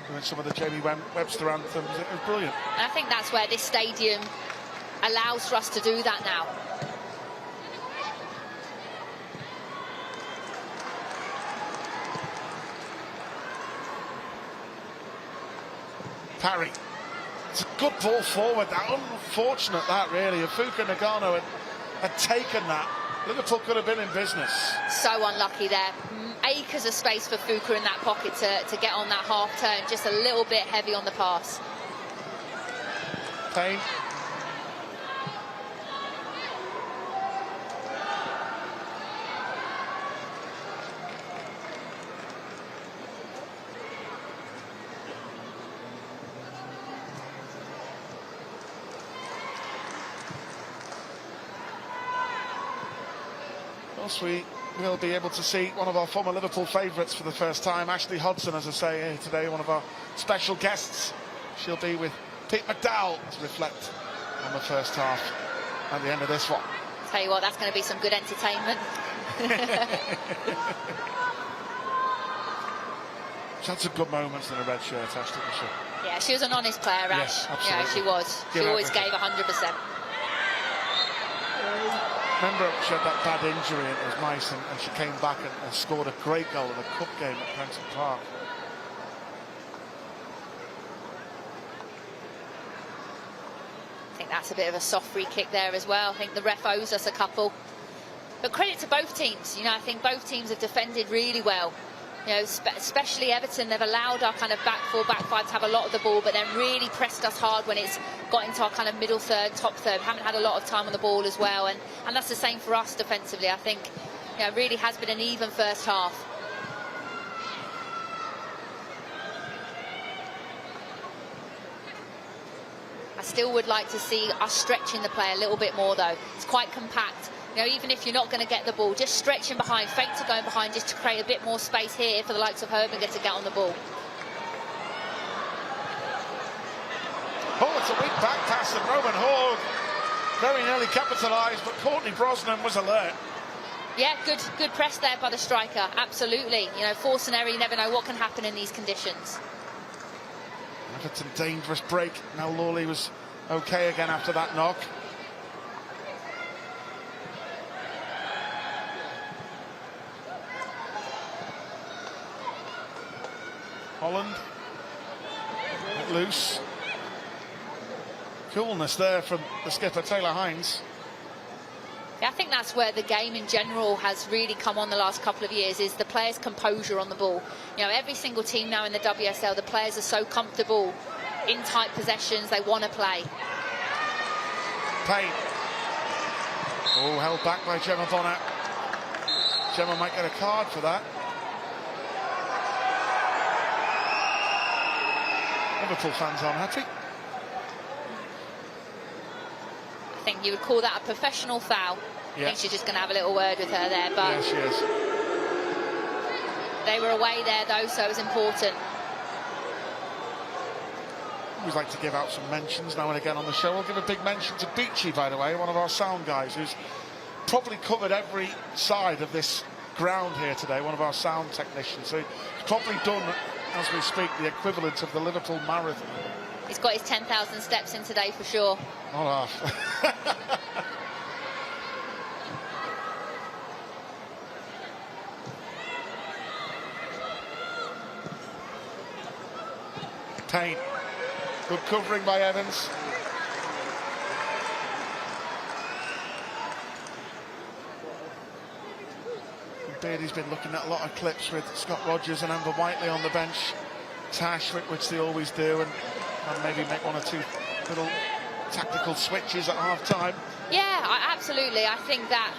[SPEAKER 1] doing some of the Jamie Webster anthems. It was brilliant.
[SPEAKER 2] And I think that's where this stadium allows for us to do that now.
[SPEAKER 1] Parry. It's a good ball forward. That unfortunate, that really. If Fuka Nagano had taken that, Liverpool could have been in business.
[SPEAKER 2] So unlucky there. Acres of space for Fuka in that pocket to get on that half turn. Just a little bit heavy on the pass.
[SPEAKER 1] Payne. We will be able to see one of our former Liverpool favourites for the first time, Ashley Hodson, as I say here today, one of our special guests. She'll be with Pete McDowell to reflect on the first half at the end of this one.
[SPEAKER 2] Tell you what, that's going to be some good entertainment.
[SPEAKER 1] She had some good moments in a red shirt, Ashley, didn't she?
[SPEAKER 2] Yeah, she was an honest player, Ash.
[SPEAKER 1] Yes, absolutely.
[SPEAKER 2] Yeah, she was. She always gave 100%.
[SPEAKER 1] Remember, she had that bad injury and it was nice, and she came back and scored a great goal in the cup game at Prenton Park.
[SPEAKER 2] I think that's a bit of a soft free kick there as well. I think the ref owes us a couple. But credit to both teams. You know, I think both teams have defended really well. You know, especially Everton, they've allowed our kind of back four, back five to have a lot of the ball, but then really pressed us hard when it's got into our kind of middle third, top third. We haven't had a lot of time on the ball as well, and that's the same for us defensively. I think, you know, it really has been an even first half. I still would like to see us stretching the play a little bit more though. It's quite compact. You know, even if you're not going to get the ball, just stretching behind, fake to going behind, just to create a bit more space here for the likes of Herbinger to get on the ball.
[SPEAKER 1] Oh, it's a weak back pass, and Roman Hall very nearly capitalised, but Courtney Brosnan was alert.
[SPEAKER 2] Yeah, good press there by the striker, absolutely. You know, force an error, you never know what can happen in these conditions.
[SPEAKER 1] Everton dangerous break. Now Lawley was okay again after that knock. Holland, loose. Coolness there from the skipper, Taylor Hines.
[SPEAKER 2] Yeah, I think that's where the game in general has really come on the last couple of years, is the players' composure on the ball. You know, every single team now in the WSL, the players are so comfortable in tight possessions, they want to play.
[SPEAKER 1] Payne. Oh, held back by Gemma Bonner. Gemma might get a card for that. Liverpool fans aren't happy.
[SPEAKER 2] I think you would call that a professional foul.
[SPEAKER 1] Yeah.
[SPEAKER 2] I think she's just going to have a little word with her there, but
[SPEAKER 1] yeah, she is.
[SPEAKER 2] They were away there though, so it was important.
[SPEAKER 1] We'd like to give out some mentions now and again on the show. We'll give a big mention to Beachy, by the way, one of our sound guys, who's probably covered every side of this ground here today, one of our sound technicians. So he's probably done, as we speak, the equivalent of the Liverpool Marathon.
[SPEAKER 2] He's got his 10,000 steps in today for sure.
[SPEAKER 1] Not half. Payne. Good covering by Evans. Beardy's been looking at a lot of clips with Scott Rogers and Amber Whiteley on the bench. Tash, which they always do, and maybe make one or two little tactical switches at half-time.
[SPEAKER 2] Yeah, absolutely. I think that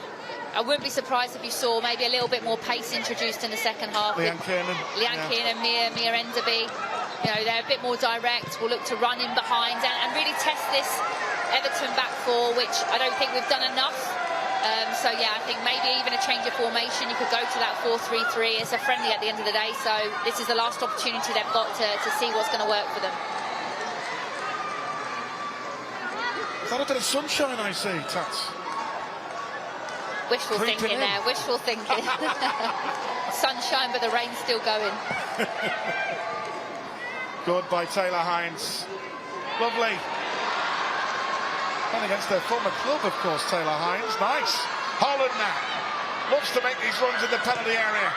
[SPEAKER 2] I wouldn't be surprised if you saw maybe a little bit more pace introduced in the second half.
[SPEAKER 1] Leanne Kiernan.
[SPEAKER 2] Leanne Kiernan, Mia Enderby. You know, they're a bit more direct. We'll look to run in behind and really test this Everton back four, which I don't think we've done enough. So yeah, I think maybe even a change of formation. You could go to that 4-3-3. It's a friendly at the end of the day, so this is the last opportunity they've got to see what's going to work for them.
[SPEAKER 1] Is that a bit of sunshine I see, Tats?
[SPEAKER 2] Wishful thinking there, wishful thinking. Sunshine, but the rain's still going.
[SPEAKER 1] Good by Taylor Hines. Lovely. And against their former club, of course, Taylor Hines. Nice. Holland now. Loves to make these runs in the penalty area.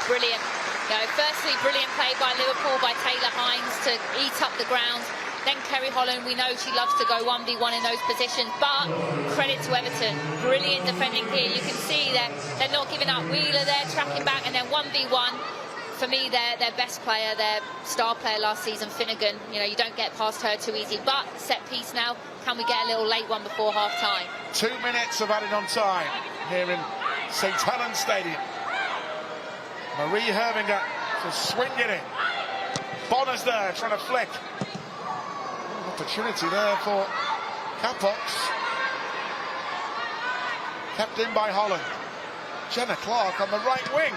[SPEAKER 2] Brilliant. You know, firstly, brilliant play by Liverpool, by Taylor Hines to eat up the ground. Then Kerry Holland, we know she loves to go 1v1 in those positions, but credit to Everton. Brilliant defending here. You can see they're not giving up. Wheeler there, tracking back, and then 1v1. For me, their best player, their star player last season, Finnegan. You know, you don't get past her too easy, but set piece now. Can we get a little late one before half-time?
[SPEAKER 1] 2 minutes of added on time here in St Helens Stadium. Marie Herbinger to swing it in. Bonner's there, trying to flick. Opportunity there for Capox. Kept in by Holland. Jenna Clark on the right wing.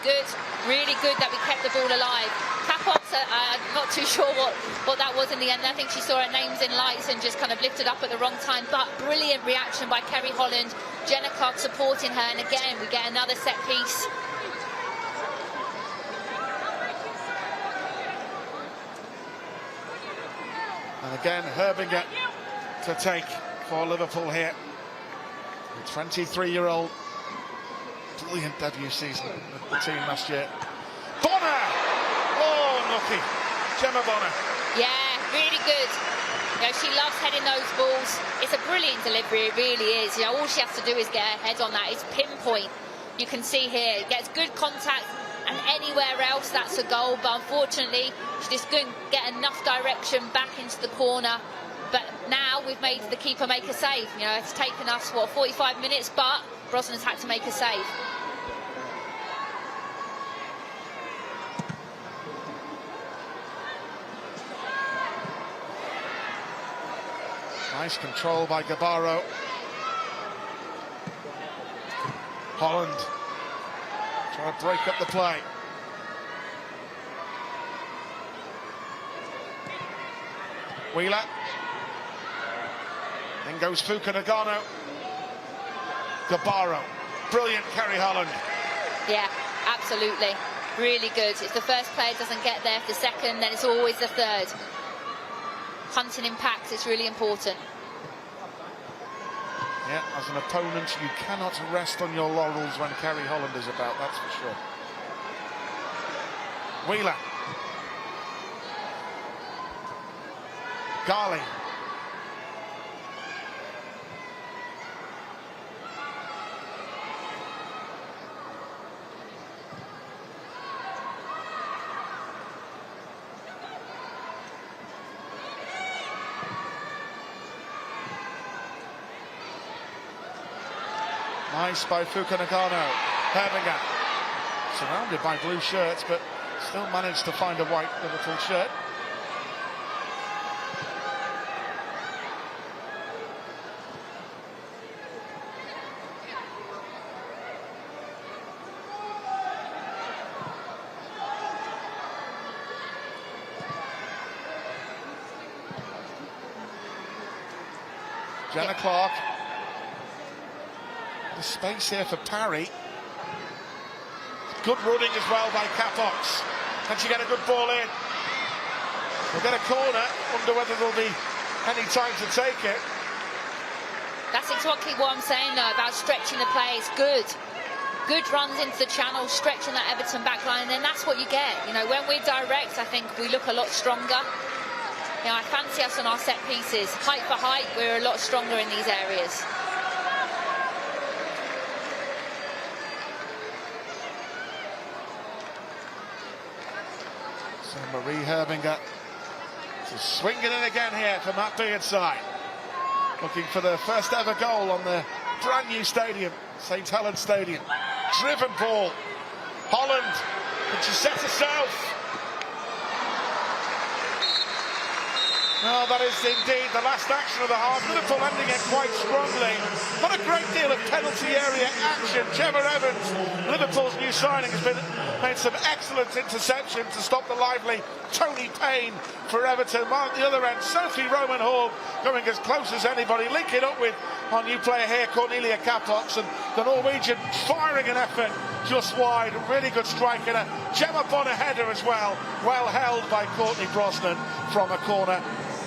[SPEAKER 2] Good, really good that we kept the ball alive. Capox, not too sure what that was in the end. I think she saw her names in lights and just kind of lifted up at the wrong time, but brilliant reaction by Kerry Holland. Jenna Clark supporting her, and again we get another set piece.
[SPEAKER 1] And again, Herbinger to take for Liverpool here. The 23-year-old, brilliant debut season with the team last year. Bonner! Oh, unlucky. Gemma Bonner.
[SPEAKER 2] Yeah, really good. You know, she loves heading those balls. It's a brilliant delivery, it really is. You know, all she has to do is get her head on that. It's pinpoint. You can see here, it gets good contact, and anywhere else that's a goal, but unfortunately she just couldn't get enough direction back into the corner. But now we've made the keeper make a save. You know, it's taken us, what, 45 minutes, but Brosnan's had to make a save.
[SPEAKER 1] Nice control by Gabaro. Holland trying to break up the play. Wheeler. Then goes Fuka Nagano. Gabaro. Brilliant Kerry Holland.
[SPEAKER 2] Yeah, absolutely. Really good. If the first player doesn't get there, the second, then it's always the third. Hunting impact is really important.
[SPEAKER 1] Yeah, as an opponent, you cannot rest on your laurels when Kerry Holland is about, that's for sure. Wheeler. Garley. Nice by Fuka Nagano. Herbinger. Surrounded by blue shirts, but still managed to find a white Liverpool shirt. Jenna Clark. The space here for Parry. Good running as well by Capox. Can she get a good ball in? We'll get a corner. Wonder whether there'll be any time to take it.
[SPEAKER 2] That's exactly what I'm saying though, about stretching the play. It's good. Good runs into the channel, stretching that Everton back line, and then that's what you get. You know, when we're direct, I think we look a lot stronger. You know, I fancy us on our set pieces. Height for height, we're a lot stronger in these areas.
[SPEAKER 1] So Marie Herbinger to swing it in again here for Matt Beardside. Looking for the first ever goal on the brand new stadium, St Helens Stadium. Driven ball. Holland, can she set herself? Well, that is indeed the last action of the half. Liverpool ending it quite strongly. Not a great deal of penalty area action. Gemma Evans, Liverpool's new signing, has made some excellent interceptions to stop the lively Tony Payne for Everton. While at the other end, Sophie Roman Hall going as close as anybody, linking up with our new player here, Cornelia Capox, and the Norwegian firing an effort just wide. Really good strike, and a Gemma Bonner header as well, well held by Courtney Brosnan from a corner.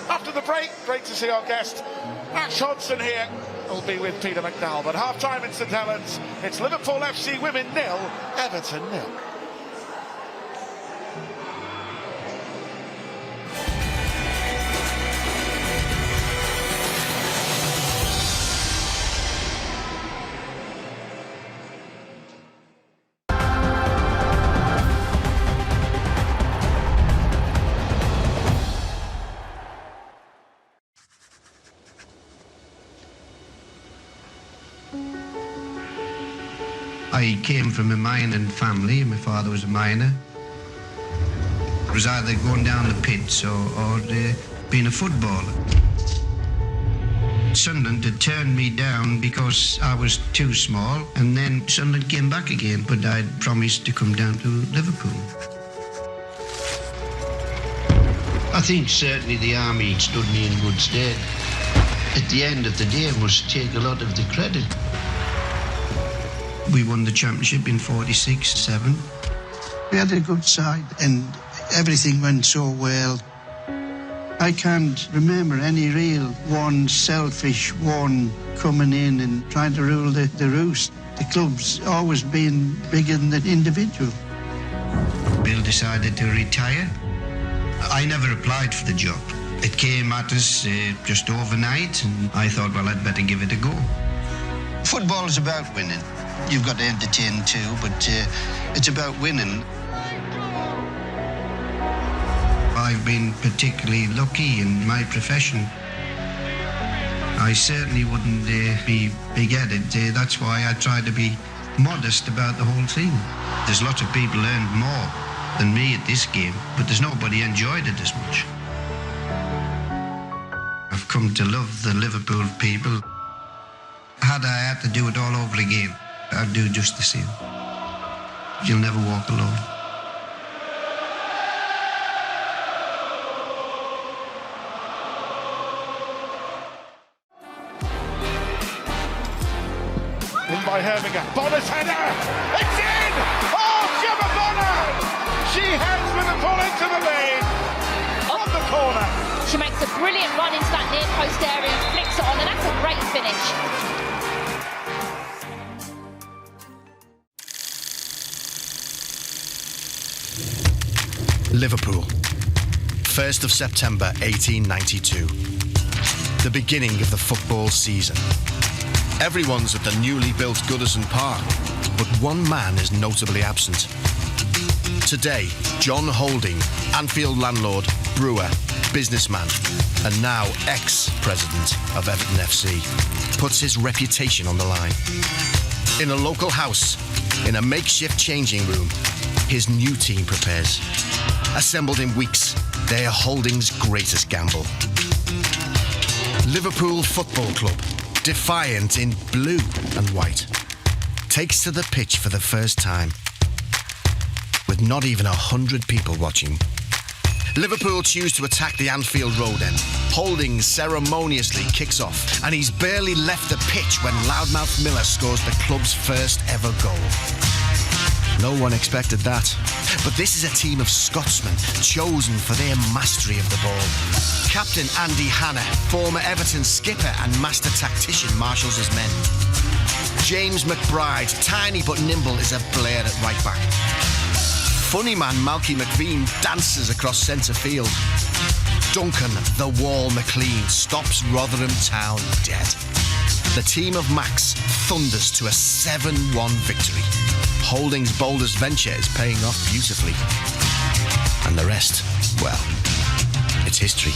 [SPEAKER 1] After the break, great to see our guest Ash Hodson here. Will be with Peter McDowell. But half-time in St Helens, it's Liverpool FC Women 0, Everton 0.
[SPEAKER 3] I came from a mining family. My father was a miner. It was either going down the pits or being a footballer. Sunderland had turned me down because I was too small, and then Sunderland came back again, but I'd promised to come down to Liverpool. I think certainly the army stood me in good stead. At the end of the day, I must take a lot of the credit. We won the championship in 46-7. We had a good side and everything went so well. I can't remember any real one selfish one coming in and trying to rule the roost. The club's always been bigger than the individual. Bill decided to retire. I never applied for the job. It came at us just overnight, and I thought, well, I'd better give it a go. Football is about winning. You've got to entertain too, but it's about winning. I've been particularly lucky in my profession. I certainly wouldn't be big-headed. That's why I try to be modest about the whole thing. There's lots of people earned more than me at this game, but there's nobody enjoyed it as much. I've come to love the Liverpool people. Had I had to do it all over again, I'd do just the same. You'll never walk alone.
[SPEAKER 1] In by Herminger. Bonner's header! It's in! Oh, Gemma Bonner! She heads Liverpool into the lead from the corner.
[SPEAKER 2] She makes a brilliant run into that near post area and flicks it on, and that's a great finish.
[SPEAKER 4] Liverpool, 1st of September 1892. The beginning of the football season. Everyone's at the newly built Goodison Park, but one man is notably absent. Today, John Holding, Anfield landlord, brewer, businessman, and now ex-president of Everton FC, puts his reputation on the line. In a local house, in a makeshift changing room, his new team prepares. Assembled in weeks, they are Holding's greatest gamble. Liverpool Football Club, defiant in blue and white, takes to the pitch for the first time, with not even 100 people watching. Liverpool choose to attack the Anfield Road end. Holding ceremoniously kicks off, and he's barely left the pitch when Loudmouth Miller scores the club's first ever goal. No one expected that, but this is a team of Scotsmen chosen for their mastery of the ball. Captain Andy Hanna, former Everton skipper and master tactician, marshals his men. James McBride, tiny but nimble, is a Blair at right back. Funny man Malky McVean dances across centre field. Duncan, the Wall McLean, stops Rotherham Town dead. The team of Max thunders to a 7-1 victory. Holding's boldest venture is paying off beautifully. And the rest, well, it's history.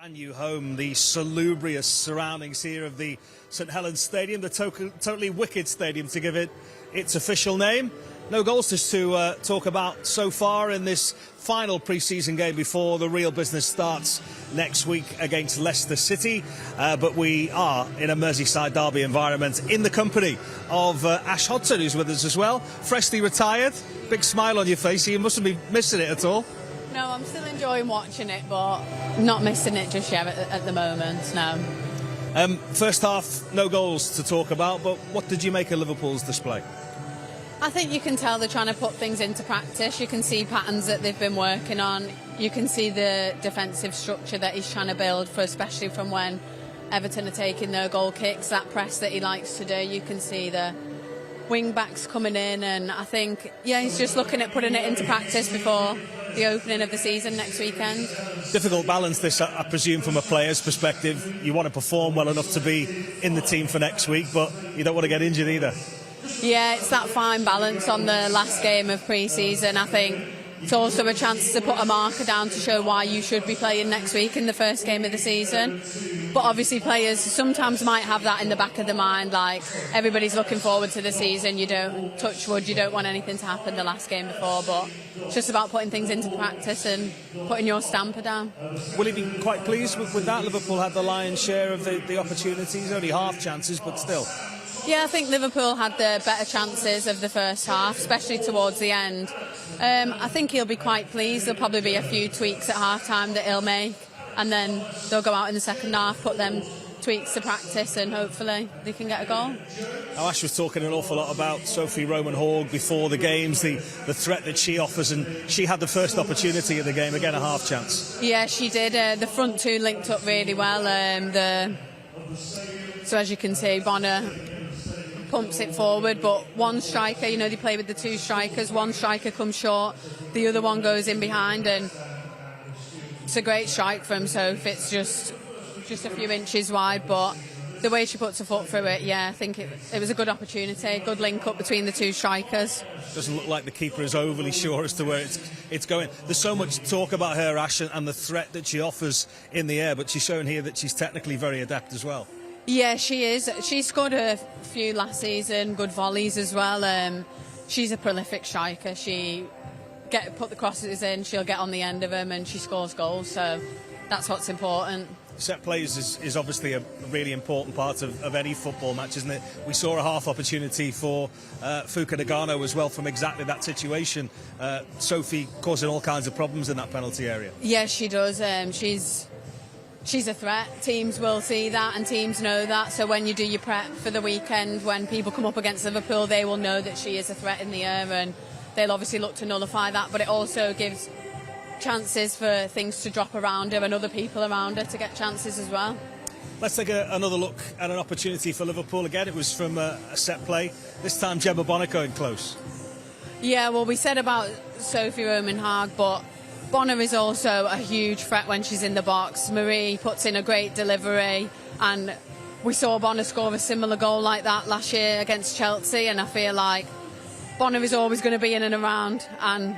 [SPEAKER 5] Brand new home, the salubrious surroundings here of the St Helens Stadium, the totally wicked stadium to give it its official name. No goals just to talk about so far in this final pre-season game before the real business starts next week against Leicester City. But we are in a Merseyside derby environment in the company of Ash Hodson, who's with us as well. Freshly retired, big smile on your face, so you mustn't be missing it at all.
[SPEAKER 6] No, I'm still enjoying watching it, but not missing it just yet at the moment, no.
[SPEAKER 5] First half, no goals to talk about, but what did you make of Liverpool's display?
[SPEAKER 6] I think you can tell they're trying to put things into practice. You can see patterns that they've been working on. You can see the defensive structure that he's trying to build, for especially from when Everton are taking their goal kicks, that press that he likes to do. You can see the wing backs coming in, and I think, yeah, he's just looking at putting it into practice before the opening of the season next weekend.
[SPEAKER 5] Difficult balance this, I presume, from a player's perspective. You want to perform well enough to be in the team for next week, but you don't want to get injured either.
[SPEAKER 6] Yeah, it's that fine balance on the last game of pre-season. I think it's also a chance to put a marker down to show why you should be playing next week in the first game of the season. But obviously players sometimes might have that in the back of their mind, like everybody's looking forward to the season, you don't touch wood, you don't want anything to happen the last game before, but it's just about putting things into practice and putting your stamper down.
[SPEAKER 5] Will he be quite pleased with that? Liverpool had the lion's share of the opportunities, only half chances, but still.
[SPEAKER 6] Yeah, I think Liverpool had the better chances of the first half, especially towards the end. I think he'll be quite pleased. There'll probably be a few tweaks at half-time that he'll make, and then they'll go out in the second half, put them tweaks to practice, and hopefully they can get a goal.
[SPEAKER 5] Now, Ash was talking an awful lot about Sophie Roman-Hogg before the games, the threat that she offers, and she had the first opportunity of the game, again a half chance. Yeah,
[SPEAKER 6] she did. The front two linked up really well. So as you can see, Bonner pumps it forward, but one striker, you know, they play with the two strikers, one striker comes short, the other one goes in behind, and it's a great strike from Sophie. It's just a few inches wide, but the way she puts her foot through it, yeah, I think it was a good opportunity, good link up between the two strikers.
[SPEAKER 5] Doesn't look like the keeper is overly sure as to where it's going. There's so much talk about her, Ash, and the threat that she offers in the air, but she's shown here that she's technically very adept as well.
[SPEAKER 6] Yeah, she is. She scored a few last season, good volleys as well. She's a prolific striker. She put the crosses in, she'll get on the end of them, and she scores goals, so that's what's important.
[SPEAKER 5] Set plays is obviously a really important part of any football match, isn't it? We saw a half opportunity for Fuka Nagano as well from exactly that situation. Sophie causing all kinds of problems in that penalty area.
[SPEAKER 6] Yeah, she does. She's a threat. Teams will see that and teams know that. So when you do your prep for the weekend, when people come up against Liverpool, they will know that she is a threat in the air, and they'll obviously look to nullify that. But it also gives chances for things to drop around her and other people around her to get chances as well.
[SPEAKER 5] Let's take another look at an opportunity for Liverpool. Again, it was from a set play. This time Gemma Bonner going close.
[SPEAKER 6] Yeah, well, we said about Sophie Roman-Hogg, but Bonner is also a huge threat when she's in the box. Marie puts in a great delivery, and we saw Bonner score a similar goal like that last year against Chelsea, and I feel like Bonner is always going to be in and around, and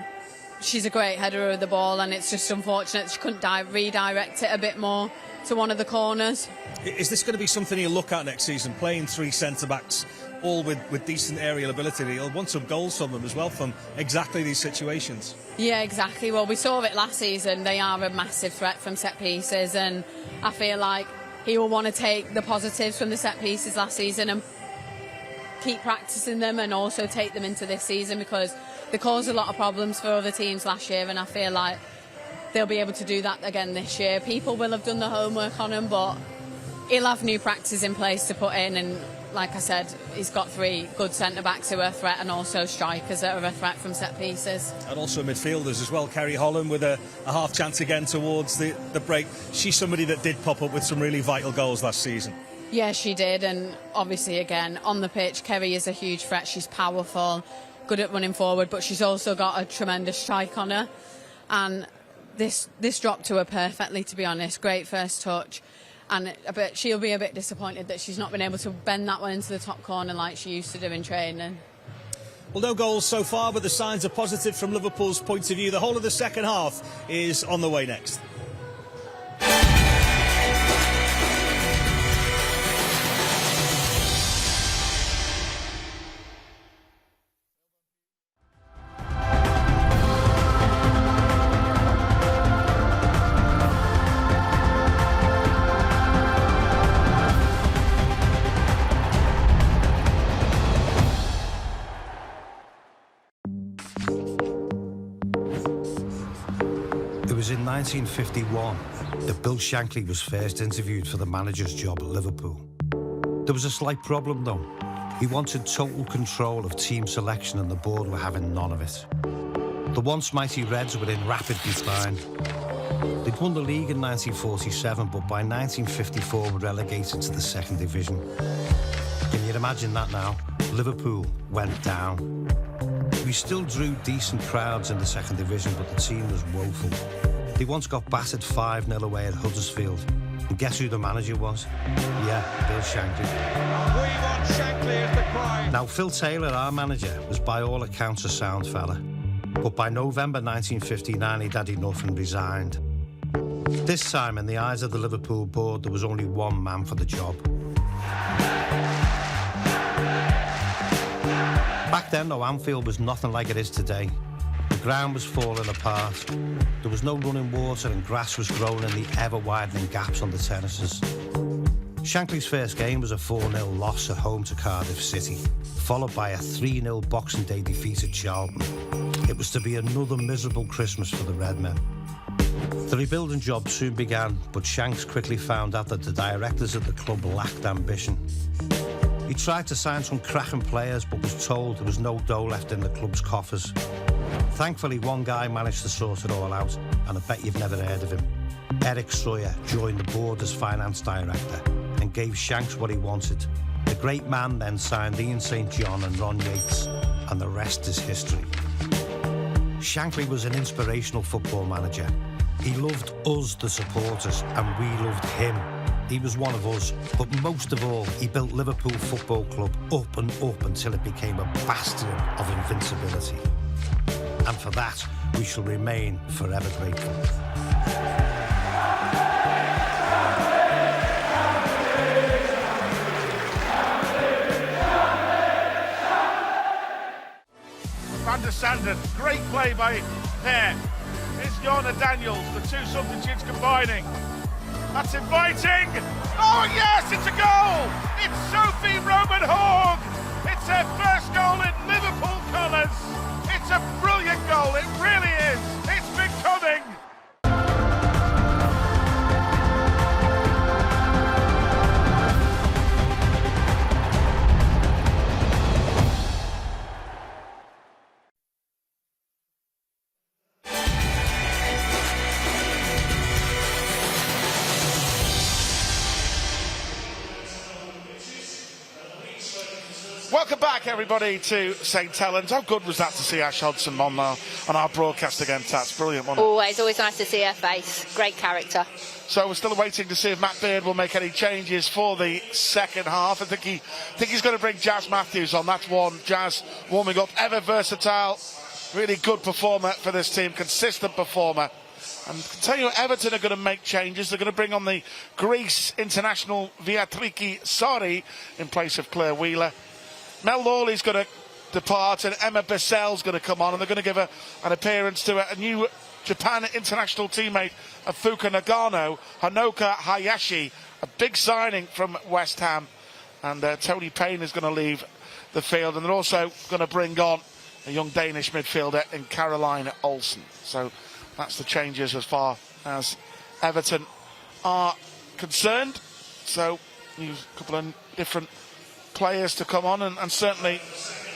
[SPEAKER 6] she's a great header of the ball, and it's just unfortunate she couldn't redirect it a bit more to one of the corners.
[SPEAKER 5] Is this going to be something you'll look at next season, playing three centre-backs, all with decent aerial ability? You'll want some goals from them as well from exactly these situations. Yeah,
[SPEAKER 6] exactly. Well, we saw it last season. They are a massive threat from set pieces, and I feel like he will want to take the positives from the set pieces last season and keep practicing them, and also take them into this season, because they caused a lot of problems for other teams last year, and I feel like they'll be able to do that again this year. People will have done the homework on him, but he'll have new practices in place to put in, and like I said, he's got three good centre-backs who are a threat, and also strikers that are a threat from set pieces.
[SPEAKER 5] And also midfielders as well. Kerry Holland with a half chance again towards the break. She's somebody that did pop up with some really vital goals last season.
[SPEAKER 6] Yeah, she did, and obviously again, on the pitch, Kerry is a huge threat. She's powerful, good at running forward, but she's also got a tremendous strike on her, and this dropped to her perfectly, to be honest. Great first touch. And she'll be a bit disappointed that she's not been able to bend that one into the top corner like she used to do in training.
[SPEAKER 5] Well, no goals so far, but the signs are positive from Liverpool's point of view. The whole of the second half is on the way next.
[SPEAKER 7] was in 1951 that Bill Shankley was first interviewed for the manager's job at Liverpool. There was a slight problem though. He wanted total control of team selection and the board were having none of it. The once mighty Reds were in rapid decline. They'd won the league in 1947, but by 1954 were relegated to the second division. Can you imagine that now? Liverpool went down. We still drew decent crowds in the second division, but the team was woeful. They once got battered 5-0 away at Huddersfield. And guess who the manager was? Yeah, Bill Shankley.
[SPEAKER 1] We want Shankley as the cry.
[SPEAKER 7] Now, Phil Taylor, our manager, was by all accounts a sound fella. But by November 1959, he'd had enough and resigned. This time, in the eyes of the Liverpool board, there was only one man for the job. Back then, though, Anfield was nothing like it is today. The ground was falling apart. There was no running water and grass was growing in the ever-widening gaps on the terraces. Shankley's first game was a 4-0 loss at home to Cardiff City, followed by a 3-0 Boxing Day defeat at Charlton. It was to be another miserable Christmas for the Redmen. The rebuilding job soon began, but Shanks quickly found out that the directors at the club lacked ambition. He tried to sign some cracking players, but was told there was no dough left in the club's coffers. Thankfully, one guy managed to sort it all out, and I bet you've never heard of him. Eric Sawyer joined the board as finance director and gave Shanks what he wanted. The great man then signed Ian St John and Ron Yates, and the rest is history. Shankley was an inspirational football manager. He loved us, the supporters, and we loved him. He was one of us, but most of all, he built Liverpool Football Club up and up until it became a bastion of invincibility. And for that, we shall remain forever grateful.
[SPEAKER 1] Van der Sanden, great play by Hare. It's Jonna Daniels, the two substitutes combining. That's inviting. Oh yes, it's a goal. It's Sophie Roman Hogg. It's her first goal in Liverpool colours. It's a brilliant goal, it really is. It's been coming. Welcome back, everybody, to St Helens. How good was that to see Ash Hodson on our broadcast again, Tats? Brilliant, wasn't it?
[SPEAKER 2] Always nice to see her face. Great character.
[SPEAKER 1] So we're still waiting to see if Matt Beard will make any changes for the second half. I think he's going to bring Jazz Matthews on. That's one. Jazz warming up, ever versatile, really good performer for this team, consistent performer. And I can tell you, Everton are going to make changes. They're going to bring on the Greece international Viatriki Sori in place of Claire Wheeler. Mel Lawley's going to depart and Emma Bissell's going to come on, and they're going to give an appearance to a new Japan international teammate of Fuka Nagano, Hanoka Hayashi, a big signing from West Ham. And Tony Payne is going to leave the field, and they're also going to bring on a young Danish midfielder in Caroline Olsen. So that's the changes as far as Everton are concerned. So a couple of different players to come on, and certainly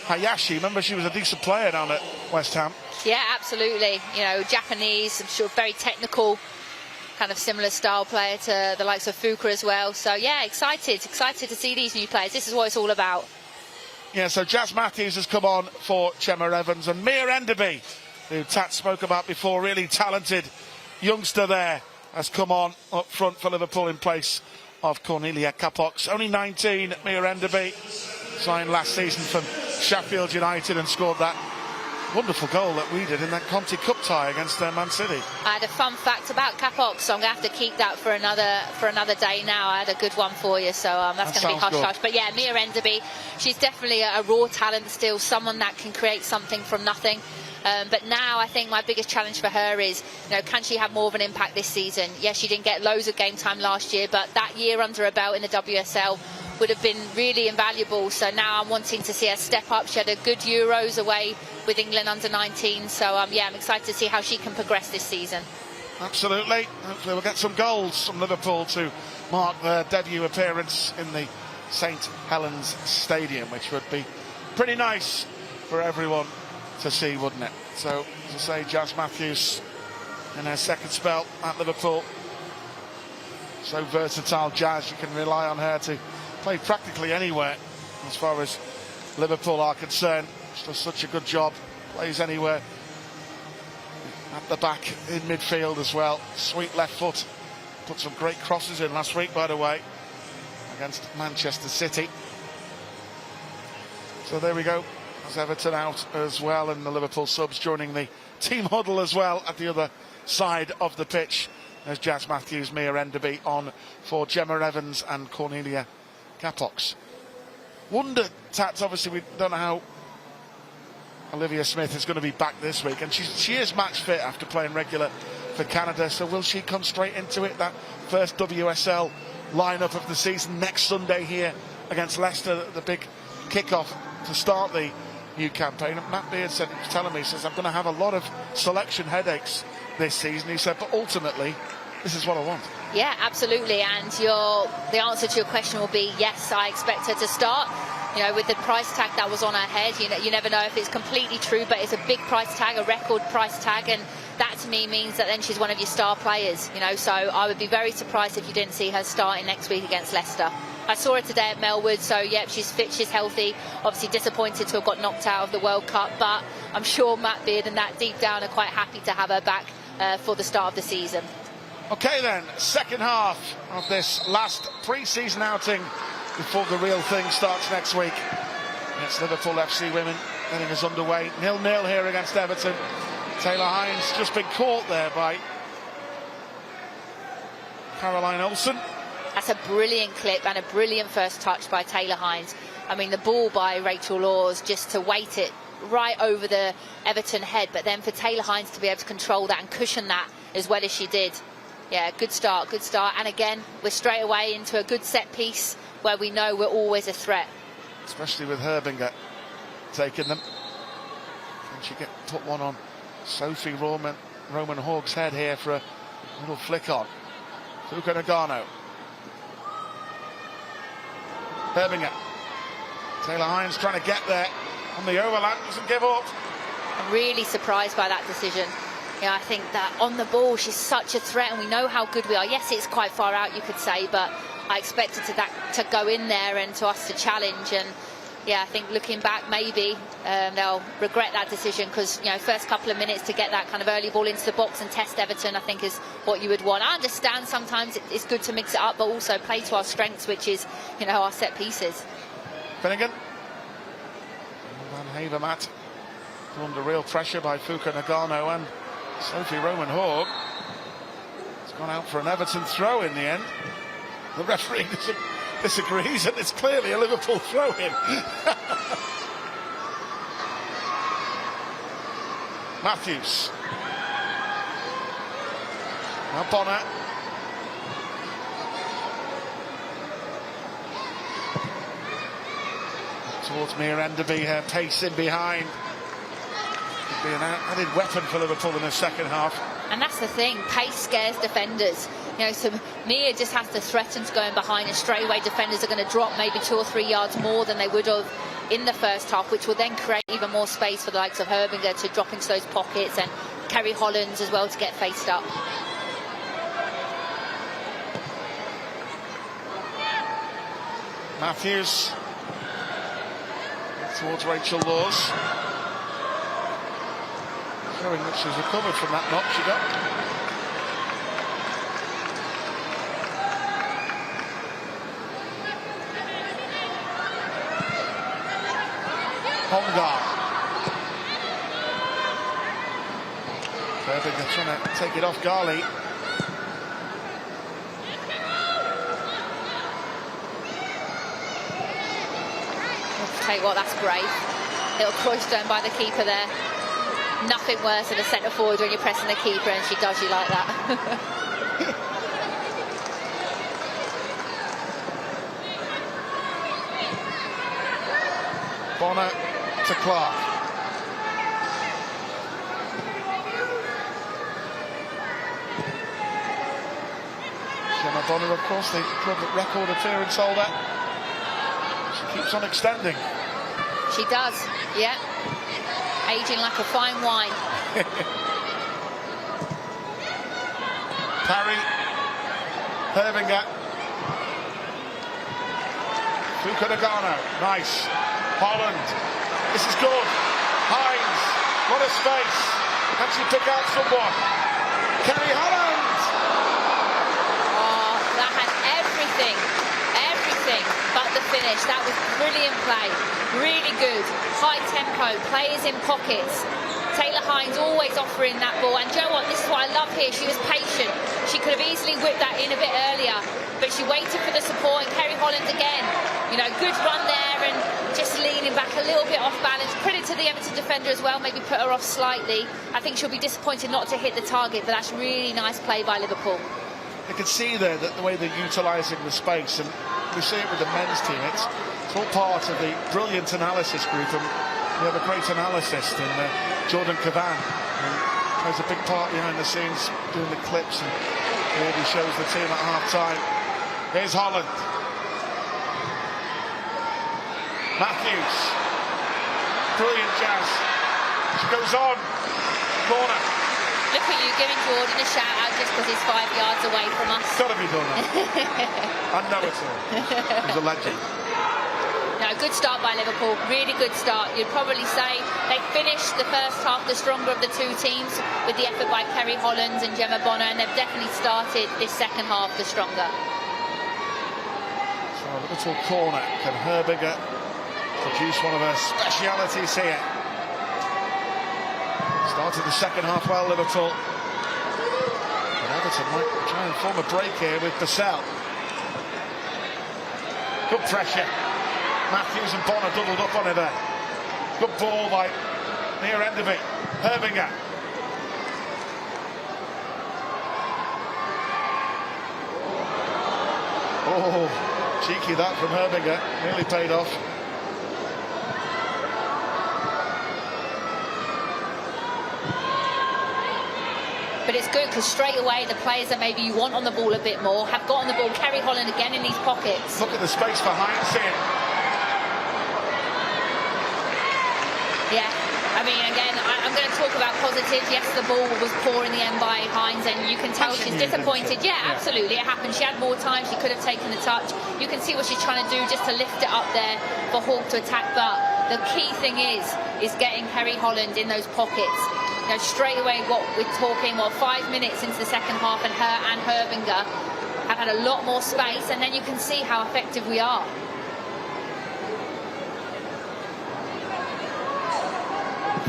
[SPEAKER 1] Hayashi, remember she was a decent player down at West Ham.
[SPEAKER 2] Yeah, absolutely. You know, Japanese, I'm sure, very technical, kind of similar style player to the likes of Fuka as well. So yeah, excited to see these new players. This is what it's all about.
[SPEAKER 1] Yeah, so Jazz Matthews has come on for Gemma Evans, and Mia Enderby, who Tat spoke about before, really talented youngster there, has come on up front for Liverpool in place of Cornelia Capox. Only 19, Mia Enderby, signed last season from Sheffield United and scored that wonderful goal that we did in that Conti Cup tie against Man City.
[SPEAKER 2] I had a fun fact about Capox, so I'm going to have to keep that for another day now. I had a good one for you, so that's going to be hush-hush. But yeah, Mia Enderby, she's definitely a raw talent still, someone that can create something from nothing. But now I think my biggest challenge for her is, can she have more of an impact this season? Yes, she didn't get loads of game time last year, but that year under her belt in the WSL would have been really invaluable. So now I'm wanting to see her step up. She had a good Euros away with England under 19. So yeah, I'm excited to see how she can progress this season.
[SPEAKER 1] absolutely. Hopefully we'll get some goals from Liverpool to mark their debut appearance in the St Helens Stadium, which would be pretty nice for everyone to see, wouldn't it? So, as I say, Jazz Matthews in her second spell at Liverpool. So versatile, Jazz, you can rely on her to play practically anywhere as far as Liverpool are concerned. She does such a good job, plays anywhere. At the back in midfield as well. Sweet left foot. Put some great crosses in last week, by the way, against Manchester City. So there we go. There's Everton out as well, and the Liverpool subs joining the team huddle as well at the other side of the pitch. There's Jazz Matthews, Mia Enderby on for Gemma Evans and Cornelia Capox. Wonder, Tats, obviously we don't know how Olivia Smith is going to be back this week, and she is match fit after playing regular for Canada, so will she come straight into it, that first WSL lineup of the season next Sunday here against Leicester, the big kickoff to start the new campaign? And Matt Beard said, he was telling me, he says, I'm going to have a lot of selection headaches this season. He said, but ultimately this is what I want.
[SPEAKER 2] Yeah, absolutely. And the answer to your question will be yes, I expect her to start. You know, with the price tag that was on her head, you never know if it's completely true, but it's a big price tag, a record price tag, and that to me means that then she's one of your star players, you know, so I would be very surprised if you didn't see her starting next week against Leicester. I saw her today at Melwood, so yep, she's fit, she's healthy. Obviously disappointed to have got knocked out of the World Cup, but I'm sure Matt Beard and that deep down are quite happy to have her back for the start of the season.
[SPEAKER 1] Okay then, second half of this last pre-season outing before the real thing starts next week. It's Liverpool FC Women getting us underway. 0-0 here against Everton. Taylor Hines just been caught there by Caroline Olsen.
[SPEAKER 2] That's a brilliant clip and a brilliant first touch by Taylor Hines. I mean, the ball by Rachel Laws just to weight it right over the Everton head, but then for Taylor Hines to be able to control that and cushion that as well as she did. Yeah, good start, good start. And again, we're straight away into a good set piece where we know we're always a threat.
[SPEAKER 1] Especially with Herbinger taking them. And she get put one on Sophie Roman Hawk's head here for a little flick on. Fuka Nagano. Herbinger. Taylor Hines trying to get there on the overlap, doesn't give up.
[SPEAKER 2] I'm really surprised by that decision. Yeah, I think that on the ball she's such a threat, and we know how good we are. Yes, it's quite far out, you could say, but I expected to go in there and to us to challenge. And yeah, I think looking back, maybe they'll regret that decision, because you know, first couple of minutes to get that kind of early ball into the box and test Everton, I think is what you would want. I understand sometimes it's good to mix it up, but also play to our strengths, which is, you know, our set pieces.
[SPEAKER 1] Finnegan. Van Havermaet under real pressure by Fuka Nagano, and Sophie Roman Hawk has gone out for an Everton throw in the end. The referee disagrees, and it's clearly a Liverpool throw-in. Matthews. Now Bonner. Towards Mia Enderby, her pace in behind. Could be an added weapon for Liverpool in the second half.
[SPEAKER 2] And that's the thing, pace scares defenders. You know, so Mia just has to threaten to go in behind, and straight away defenders are going to drop maybe 2 or 3 yards more than they would have in the first half, which will then create even more space for the likes of Herbinger to drop into those pockets, and Kerry Hollands as well to get faced up.
[SPEAKER 1] Matthews towards Rachel Laws, showing that she's recovered from that knock she got. Hongar. Herbinger trying to take it off Garley.
[SPEAKER 2] Tell you what, that's brave. Little cross done by the keeper there. Nothing worse than a centre forward when you're pressing the keeper and she does you like that.
[SPEAKER 1] Bonner to Clark. Gemma Bonner, of course, the club record appearance holder. She keeps on extending.
[SPEAKER 2] She does, yeah. Aging like a fine wine.
[SPEAKER 1] Parry, Hervinger, Fukunaga, nice. Holland, this is good. Hines, what a space. Can she pick out someone? Kerry Holland!
[SPEAKER 2] Oh, that had everything but the finish. That was brilliant play, really good. High tempo, players in pockets. Taylor Hines always offering that ball, and do you know what, this is what I love here, she was patient. She could have easily whipped that in a bit earlier, but she waited for the support, and Kerry Holland again, you know, good run there, and just leaning back a little bit off balance. Credit to the Everton defender as well, maybe put her off slightly. I think she'll be disappointed not to hit the target, but that's really nice play by Liverpool.
[SPEAKER 1] You can see there that the way they're utilising the space, and we see it with the men's team, it's all part of the brilliant analysis group, and we have a great analyst in Jordan Cavan, who plays a big part behind the scenes doing the clips, and really shows the team at half-time. Here's Holland. Matthews. Brilliant jazz. She goes on. Corner.
[SPEAKER 2] Look at you giving Jordan a shout out just because he's 5 yards away from us.
[SPEAKER 1] It's got to be done. I know it's all. He's a legend.
[SPEAKER 2] No, good start by Liverpool, really good start. You'd probably say they finished the first half the stronger of the two teams with the effort by Kerry Holland and Gemma Bonner, and they've definitely started this second half the stronger.
[SPEAKER 1] So a little corner. Can Herbiger produce one of her specialities here? Started the second half well, Liverpool. But Everton might try and form a break here with Bissell. Good pressure. Matthews and Bonner doubled up on it there. Good ball by near end of it. Herbinger. Oh, cheeky that from Herbinger. Nearly paid off.
[SPEAKER 2] But it's good because straight away the players that maybe you want on the ball a bit more have got on the ball. Kerry Holland again in these pockets.
[SPEAKER 1] Look at the space for Hines here.
[SPEAKER 2] Yeah, I mean, again, I'm going to talk about positives. Yes, the ball was poor in the end by Hines, and you can tell she's disappointed. Yeah, absolutely, it happened. She had more time, she could have taken the touch. You can see what she's trying to do just to lift it up there for Hawk to attack. But the key thing is getting Kerry Holland in those pockets. You know, straight away, what we're talking, 5 minutes into the second half, and her and Herbinger have had a lot more space, and then you can see how effective we are.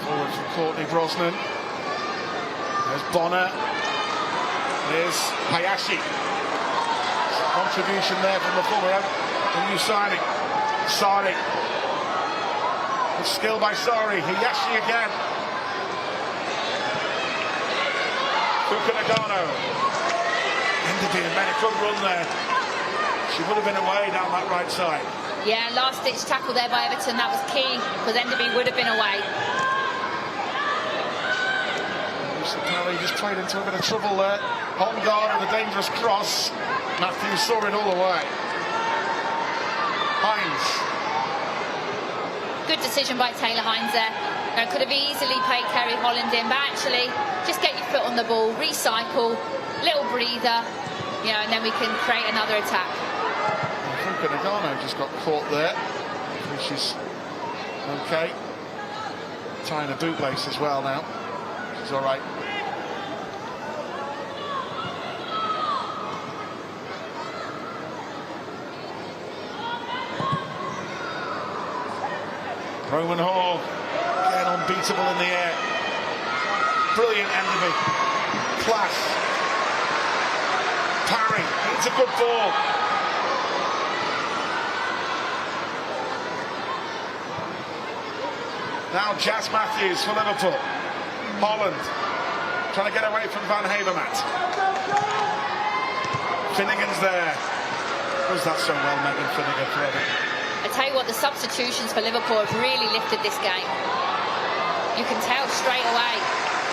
[SPEAKER 1] Forward from Courtney Brosnan. There's Bonner. There's Hayashi. Contribution there from the former, the new signing. Sari. Good skill by Sari. Hayashi again. Fukunaga. Enderby and made a good run there. She would have been away down that right side.
[SPEAKER 2] Yeah, last-ditch tackle there by Everton. That was key because Enderby would have been away.
[SPEAKER 1] Parry just played into a bit of trouble there. On guard with a dangerous cross. Matthews saw it all the way. Hines.
[SPEAKER 2] Good decision by Taylor Hines there. You know, could have easily played Kerry Holland in, but actually, just get your foot on the ball, recycle, little breather, you know, and then we can create another attack.
[SPEAKER 1] I think Nagano just got caught there. She's okay. Tying a bootlace as well now. She's all right. Roman Hall, again unbeatable in the air. Brilliant Enderby. Class. Parry, it's a good ball. Now Jazz Matthews for Liverpool. Holland, trying to get away from Van Havermaet. Finnegan's there. Was that so well, Megan Finnegan for Everton?
[SPEAKER 2] I tell you what, the substitutions for Liverpool have really lifted this game. You can tell straight away.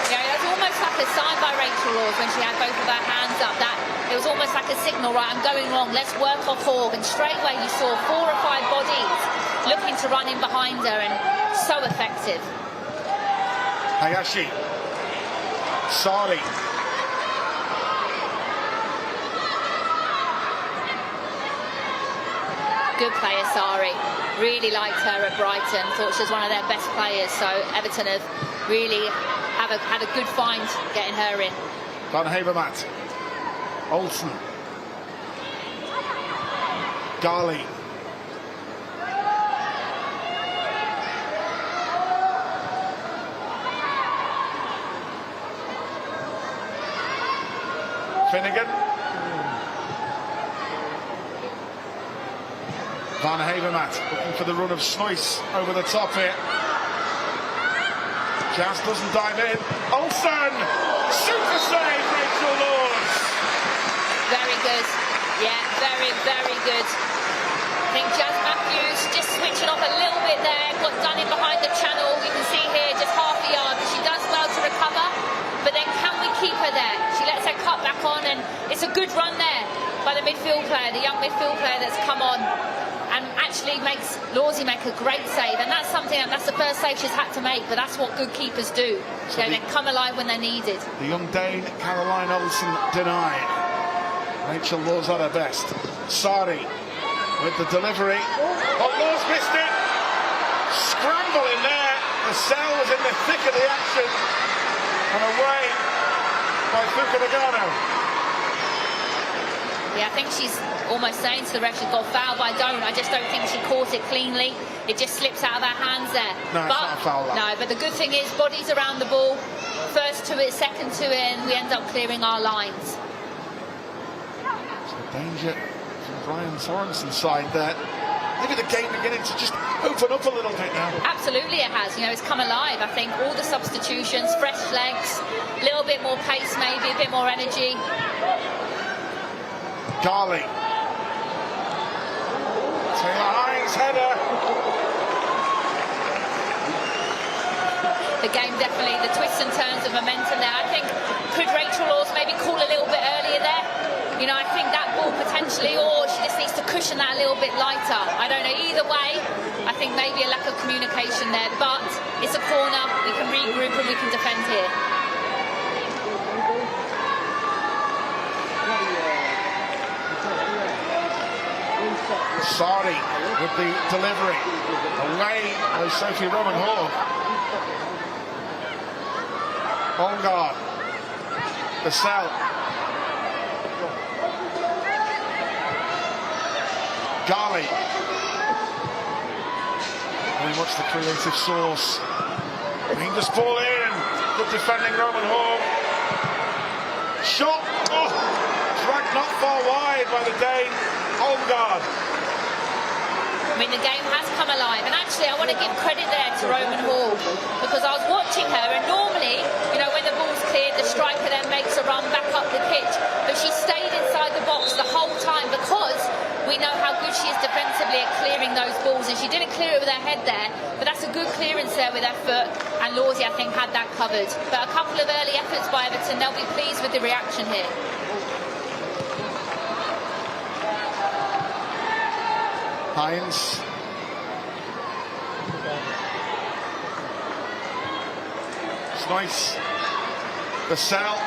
[SPEAKER 2] You know, it's almost like a was signed by Rachel Laws when she had both of her hands up. That it was almost like a signal, right, I'm going wrong, let's work off Hogg. And straight away you saw 4 or 5 bodies looking to run in behind her, and so effective.
[SPEAKER 1] Hayashi. Sari.
[SPEAKER 2] Good player, Sari. Really liked her at Brighton. Thought she was one of their best players. So Everton have really had a good find getting her in.
[SPEAKER 1] Van Havermaet. Olsen. Gali. Finnegan. Van Havermaet looking for the run of Snoyce over the top here. Jazz doesn't dive in. Olsen! Super save, Rachel Laws!
[SPEAKER 2] Very good. Yeah, very, very good. I think Jazz Matthews just switching off a little bit there. Got done in behind the channel. You can see here just half a yard, but she does well to recover. But then can we keep her there? She lets her cut back on, and it's a good run there by the midfield player, the young midfield player that's come on, and actually makes Lawsy make a great save. And that's something, that's the first save she's had to make, but that's what good keepers do. So they come alive when they're needed.
[SPEAKER 1] The young Dane, Caroline Olsen, denied. Rachel Laws at her best. Sari with the delivery. Oh, Laws missed it. Scramble in there. The cell was in the thick of the action. And away by Fukunaga.
[SPEAKER 2] Yeah, I think she's almost saying to the ref she's got fouled, but I just don't think she caught it cleanly. It just slips out of her hands there.
[SPEAKER 1] No, it's not a foul.
[SPEAKER 2] No, but the good thing is bodies around the ball. First to it, second to it, and we end up clearing our lines.
[SPEAKER 1] So danger from Brian Sorensen's side there. Maybe the game beginning to just open up a little bit now.
[SPEAKER 2] Absolutely it has. You know, it's come alive. I think all the substitutions, fresh legs, a little bit more pace maybe, a bit more energy.
[SPEAKER 1] Gali. Taylor Hines header.
[SPEAKER 2] The game definitely, the twists and turns of momentum there. I think, could Rachel Laws maybe call a little bit earlier there? You know, I think that ball potentially, or she just needs to cushion that a little bit lighter. I don't know. Either way, I think maybe a lack of communication there. But it's a corner. We can regroup and we can defend here.
[SPEAKER 1] Sari with the delivery. Away by Sophie Roman Hall. On guard. The cell. Gali. Very much the creative source. Rangers ball in. Good defending Roman Hall. Shot. Oh, dragged not far wide by the Dane. On guard.
[SPEAKER 2] I mean, the game has come alive, and actually I want to give credit there to Roman Hall, because I was watching her, and normally, you know, when the ball's cleared, the striker then makes a run back up the pitch, but she stayed inside the box the whole time, because we know how good she is defensively at clearing those balls, and she didn't clear it with her head there, but that's a good clearance there with her foot, and Lawsy, I think, had that covered. But a couple of early efforts by Everton, they'll be pleased with the reaction here.
[SPEAKER 1] Hines. It's nice. The cell.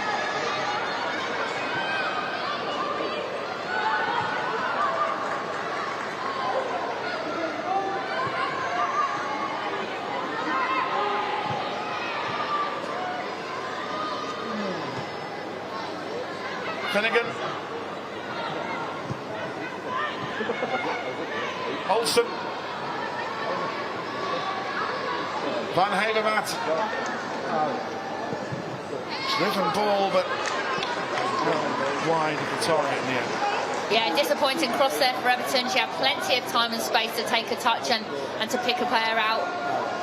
[SPEAKER 1] Finnegan. Olsen. Van Havermaet. Driven ball, but wide of the target in the end.
[SPEAKER 2] Yeah, disappointing cross there for Everton. She had plenty of time and space to take a touch and to pick a player out.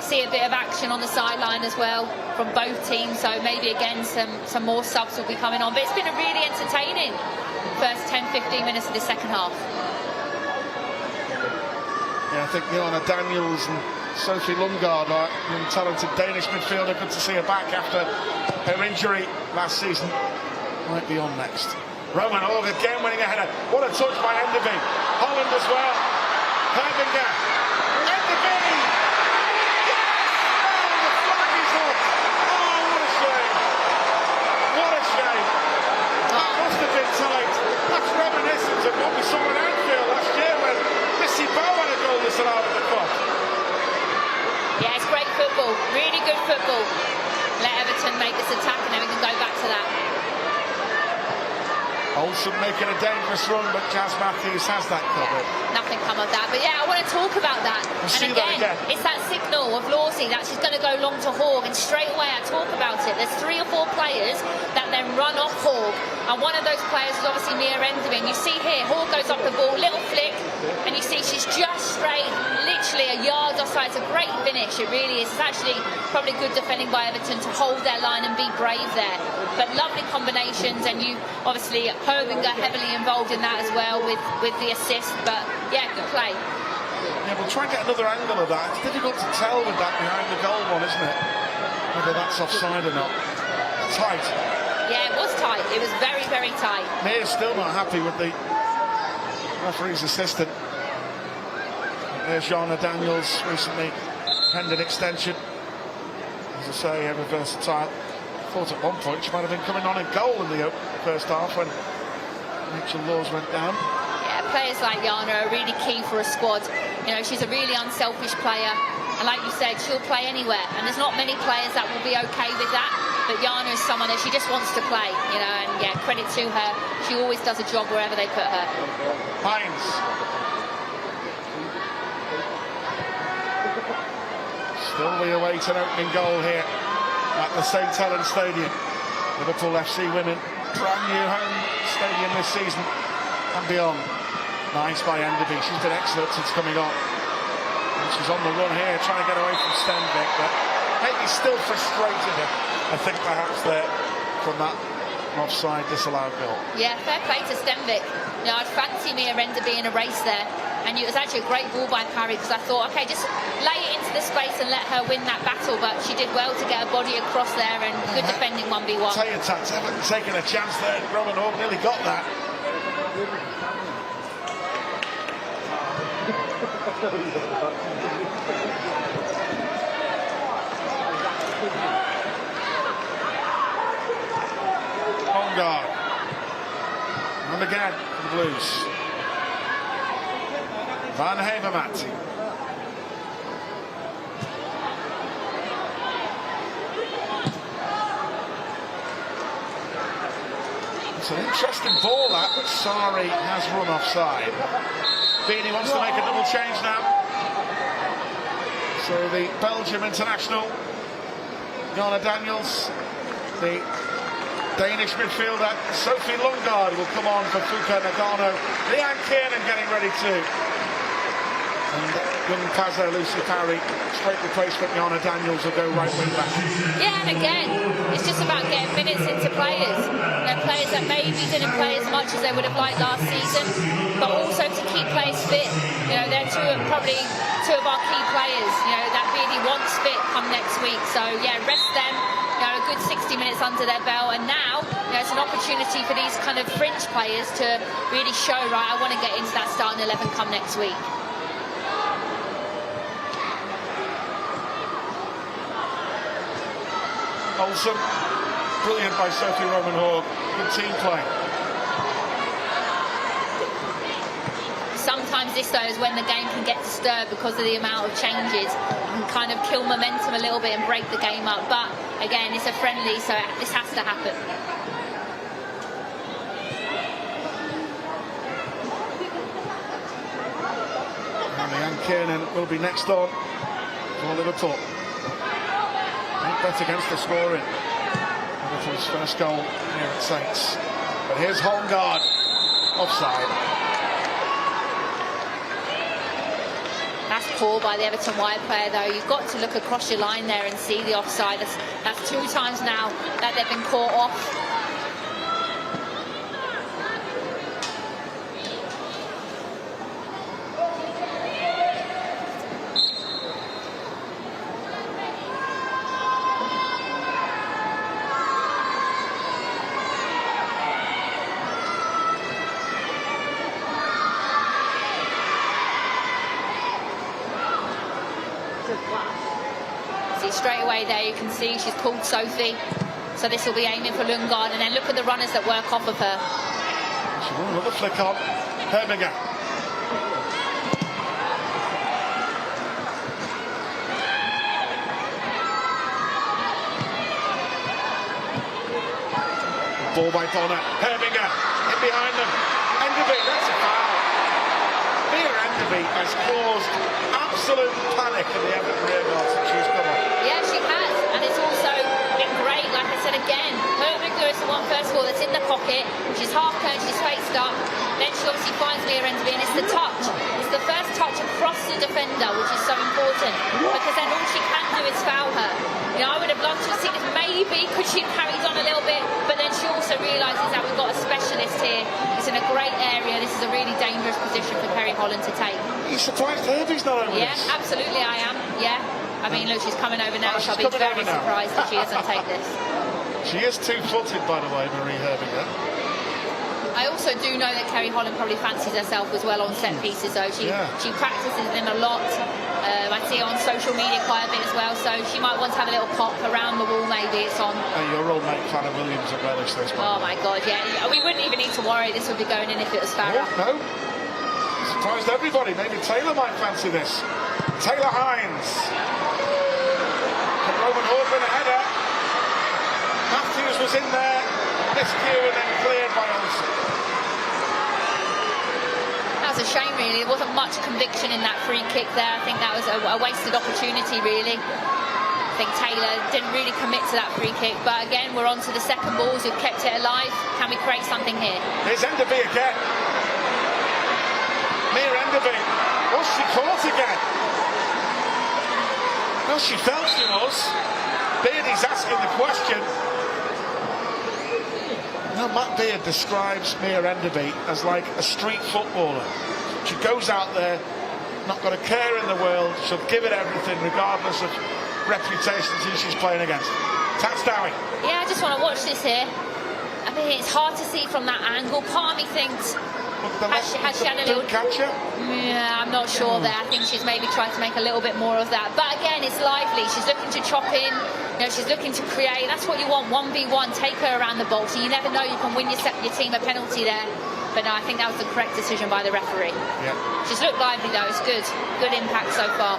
[SPEAKER 2] See a bit of action on the sideline as well from both teams, so maybe again some more subs will be coming on. But it's been a really entertaining first 10-15 minutes of the second half.
[SPEAKER 1] Yeah, I think Milana Daniels and Sophie Lundgaard, our young talented Danish midfielder. Good to see her back after her injury last season. Might be on next. Roman Hogg again winning a header. What a touch by Enderby. Holland as well. Herbinger. Enderby! Yes! Oh, the flag is up! Oh, what a shame! What a shame! That must have been tight. That's reminiscent of what we saw in Anfield last year when Missy Bow had a goal disallowed at the club.
[SPEAKER 2] Yeah, it's great football. Really good football. Let Everton make this attack and then we can go back to that.
[SPEAKER 1] Olsen making a dangerous run, but Jazz Matthews has that covered.
[SPEAKER 2] Yeah, nothing come of that. But yeah, I want to talk about that.
[SPEAKER 1] We'll
[SPEAKER 2] and again, it's that signal of Lawsey that she's going to go long to Hogg, and straight away I talk about it. There's 3 or 4 players that then run off Hogg, and one of those players is obviously Mia Enderby. And you see here, Hogg goes up the ball, little flick, and you see she's just straight, literally a yard offside. It's a great finish, it really is. It's actually probably good defending by Everton to hold their line and be brave there. But lovely combinations, and you obviously Herbinger heavily involved in that as well with the assist. But yeah, good play.
[SPEAKER 1] Yeah, we'll try and get another angle of that. It's difficult to tell with that behind the goal one, isn't it? Whether that's offside or not. Tight.
[SPEAKER 2] Yeah, it was tight. It was very, very tight.
[SPEAKER 1] Mia's still not happy with the referee's assistant. There's Jana Daniels recently penned an extension. As I say, ever versatile. I thought at one point she might have been coming on in goal in the first half when Rachel Laws went down.
[SPEAKER 2] Yeah, players like Jana are really key for a squad. You know, she's a really unselfish player, and like you said, she'll play anywhere. And there's not many players that will be okay with that. But Jana is someone that she just wants to play, you know, and yeah, credit to her. She always does a job wherever they put her.
[SPEAKER 1] Hines. Still we await an opening goal here at the St Helen Stadium. Liverpool FC Women, brand new home stadium this season and beyond. Nice by Enderby. She's been excellent since coming on. And she's on the run here, trying to get away from Stenvik, but maybe still frustrated her, I think, perhaps there from that offside disallowed goal.
[SPEAKER 2] Yeah, fair play to Stenvik. You know, I'd fancy Mia Enderby in a race there. And it was actually a great ball by Parry, because I thought, okay, just lay it into the space and let her win that battle. But she did well to get her body across there, and good defending 1v1.
[SPEAKER 1] Tell you, Tats, Everton taking a chance there. Roman Hogg nearly got that. Lundgaard. And again for the Blues. Van Havermaet. It's an interesting ball that, but Sari has run offside. Beanie wants to make a double change now. So the Belgium international, Jana Daniels, the Danish midfielder Sophie Lundgaard will come on for Fuka Nagano. Leanne Kiernan getting ready too. And young Pazza, Lucy Parry, straight replacement. Jana Daniels will go right wing back.
[SPEAKER 2] Yeah, and again, it's just about getting minutes into players. You know, players that maybe didn't play as much as they would have liked last season, but also to keep players fit. You know, they're probably two of our key players, you know, that really wants fit come next week. So yeah, rest them. You know, a good 60 minutes under their belt, and now, you know, it's an opportunity for these kind of fringe players to really show, right, I want to get into that starting 11 come next week.
[SPEAKER 1] Olsen, brilliant by Sophie Roman Hogg, good team play.
[SPEAKER 2] Sometimes this, though, is when the game can get disturbed because of the amount of changes. You can kind of kill momentum a little bit and break the game up. But, again, it's a friendly, so this has to happen.
[SPEAKER 1] And Leanne Kiernan will be next on for Liverpool. Bet against the scoring. Liverpool's first goal here at Saints. But here's Holmgaard, offside.
[SPEAKER 2] That's poor by the Everton wide player, though. You've got to look across your line there and see the offside. That's 2 times now that they've been caught off. straight away there, you can see she's called Sophie. So this will be aiming for Lundgaard, and then look at the runners that work off of her.
[SPEAKER 1] She will another flick on. Herminger. Ball by Bonner. Herminger in behind them. Enderby, that's a foul. Mia Enderby has caused absolute panic in the Everton rear guard since she's come on.
[SPEAKER 2] Yeah, she has, and it's also been great. Like I said again, Herminger is the one first of all that's in the pocket. She's half turned, she's faced up. Then she obviously finds Mia Enderby, and it's the touch. It's the first touch across the defender, which is so important, because then all she can do is foul her. You know, I would have loved to have seen it maybe because she carries on a little bit, but then she also realises that we've got a specialist here. It's in a great area. This is a really dangerous position for Kerry Holland to take.
[SPEAKER 1] Are you surprised Herbie's not over
[SPEAKER 2] Yeah,
[SPEAKER 1] this?
[SPEAKER 2] absolutely I am. Yeah. I mean, look, she's coming over now. I'll be very surprised if she doesn't take this.
[SPEAKER 1] She is two-footed, by the way, Marie Herminger.
[SPEAKER 2] I also do know that Kerry Holland probably fancies herself as well on set pieces, though. She practices them a lot. I see her on social media quite a bit as well, so she might want to have a little pop around the wall, maybe it's on.
[SPEAKER 1] And your old mate, Fana Williams, at relish this one.
[SPEAKER 2] Oh my God, yeah. We wouldn't even need to worry this would be going in if it was Farah.
[SPEAKER 1] No. Surprised everybody. Maybe Taylor might fancy this. Taylor Hines. And Roman Hall with a header. Matthews was in there. Miscue and then cleared by Olsen.
[SPEAKER 2] That was a shame, really. There wasn't much conviction in that free kick there. I think that was a wasted opportunity, really. I think Taylor didn't really commit to that free kick. But again, we're on to the second balls. We've kept it alive. Can we create something here?
[SPEAKER 1] Here's Enderby again. Mia Enderby. Was she caught again? Well, she felt she was. Beardy's asking the question. Now, Matt Beard describes Mia Enderby as like a street footballer. She goes out there, not got a care in the world, she'll give it everything regardless of reputations who she's playing against. Tats Dowie.
[SPEAKER 2] Yeah, I just want to watch this here. I mean, it's hard to see from that angle. Part of me thinks, has she had a little
[SPEAKER 1] catcher?
[SPEAKER 2] Yeah, I'm not sure there. I think she's maybe trying to make a little bit more of that. But again, it's lively. She's looking to chop in. You know, she's looking to create. That's what you want. 1v1. Take her around the box. You never know. You can win your team a penalty there. But no, I think that was the correct decision by the referee. Yeah. She's looked lively though. It's good. Good impact so far.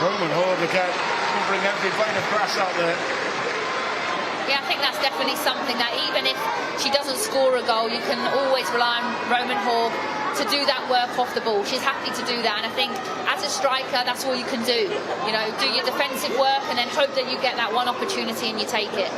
[SPEAKER 1] Roman Horde again. Covering every blade of grass out there.
[SPEAKER 2] Yeah, I think that's definitely something that even if she doesn't score a goal, you can always rely on Roman Hall to do that work off the ball. She's happy to do that, and I think as a striker, that's all you can do. You know, do your defensive work and then hope that you get that one opportunity and you take it.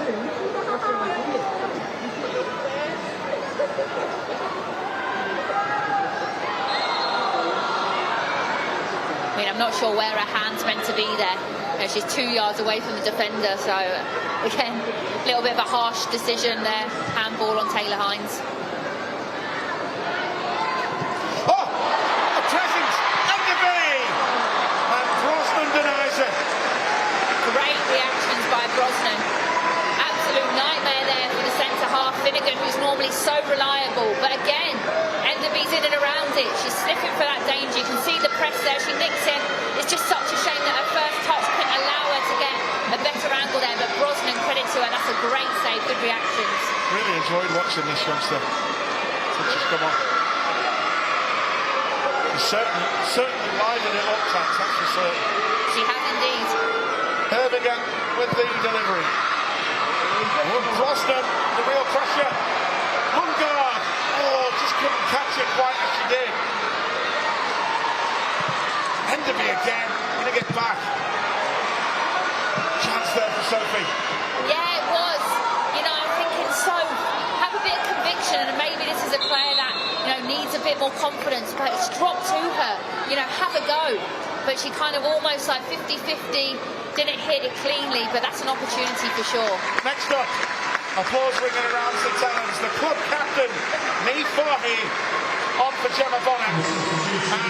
[SPEAKER 2] I mean, I'm not sure where her hand's meant to be there. You know, she's 2 yards away from the defender, so again, a little bit of a harsh decision there. Handball on Taylor Hines.
[SPEAKER 1] Oh, a present, Enderby! And Brosnan denies it.
[SPEAKER 2] Great reactions by Brosnan. Absolute nightmare there for the centre half. Finnegan, who's normally so reliable, but again, Enderby's in and around it. She's sniffing for that danger. You can see the press there. She nicks it. It's just such a shame that her first touch couldn't allow her to get a better angle there, but Brosnan, credit to her, that's a great save, good reactions.
[SPEAKER 1] Really enjoyed watching this youngster since she's come on. She's certainly livened it up, that's for certain.
[SPEAKER 2] She has indeed.
[SPEAKER 1] Herminger with the delivery. Brosnan, the real pressure. Lundgaard, oh, just couldn't catch it quite as she did. Enderby again, gonna get back. Chance there for Sophie.
[SPEAKER 2] Yeah, it was. You know, I'm thinking have a bit of conviction, and maybe this is a player that, you know, needs a bit more confidence, but it's dropped to her. You know, have a go. But she kind of almost like 50-50, didn't hit it cleanly, but that's an opportunity for sure.
[SPEAKER 1] Next up, applause ringing around St Helens. The club captain, Niamh Fahey, on for Gemma Bonner. And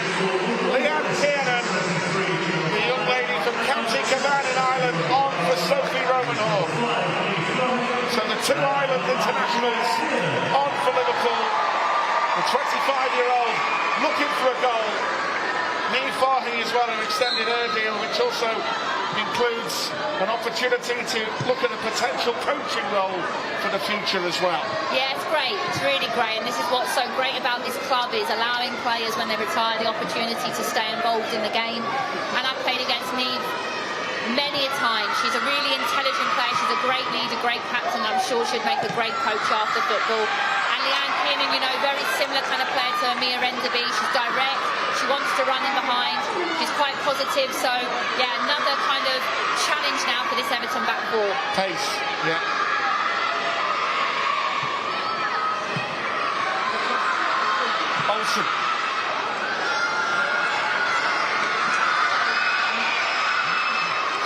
[SPEAKER 1] Leanne Kiernan, the young lady from County Cavan in Ireland, on for Sophie Roman Hall. So the two Ireland internationals on for Liverpool. The 25-year-old looking for a goal. Niamh Fahey as well, who extended her deal, which also includes an opportunity to look at a potential coaching role for the future as well.
[SPEAKER 2] Yeah, it's great. It's really great. And this is what's so great about this club, is allowing players when they retire the opportunity to stay involved in the game. And I've played against Niamh many a time. She's a really intelligent player. She's a great leader, great captain. I'm sure she'd make a great coach after football. And Leanne Kiernan, you know, very similar kind of player to Mia Enderby. She's direct. She wants to run in behind. She's quite positive. So, yeah, another kind of challenge now for this Everton back four.
[SPEAKER 1] Pace, yeah. Olsen.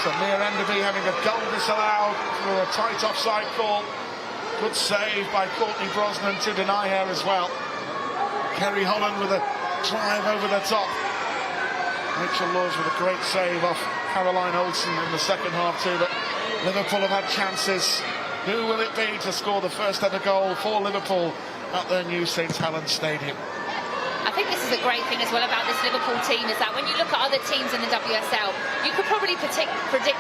[SPEAKER 1] So Mia Enderby having a goal disallowed for a tight offside call. Good save by Courtney Brosnan to deny her as well. Kerry Holland with a drive over the top. Rachel Laws with a great save off Caroline Olsen in the second half too. But Liverpool have had chances. Who will it be to score the first ever goal for Liverpool at their new St Helens Stadium?
[SPEAKER 2] I think this is a great thing as well about this Liverpool team, is that when you look at other teams in the WSL, you could probably predict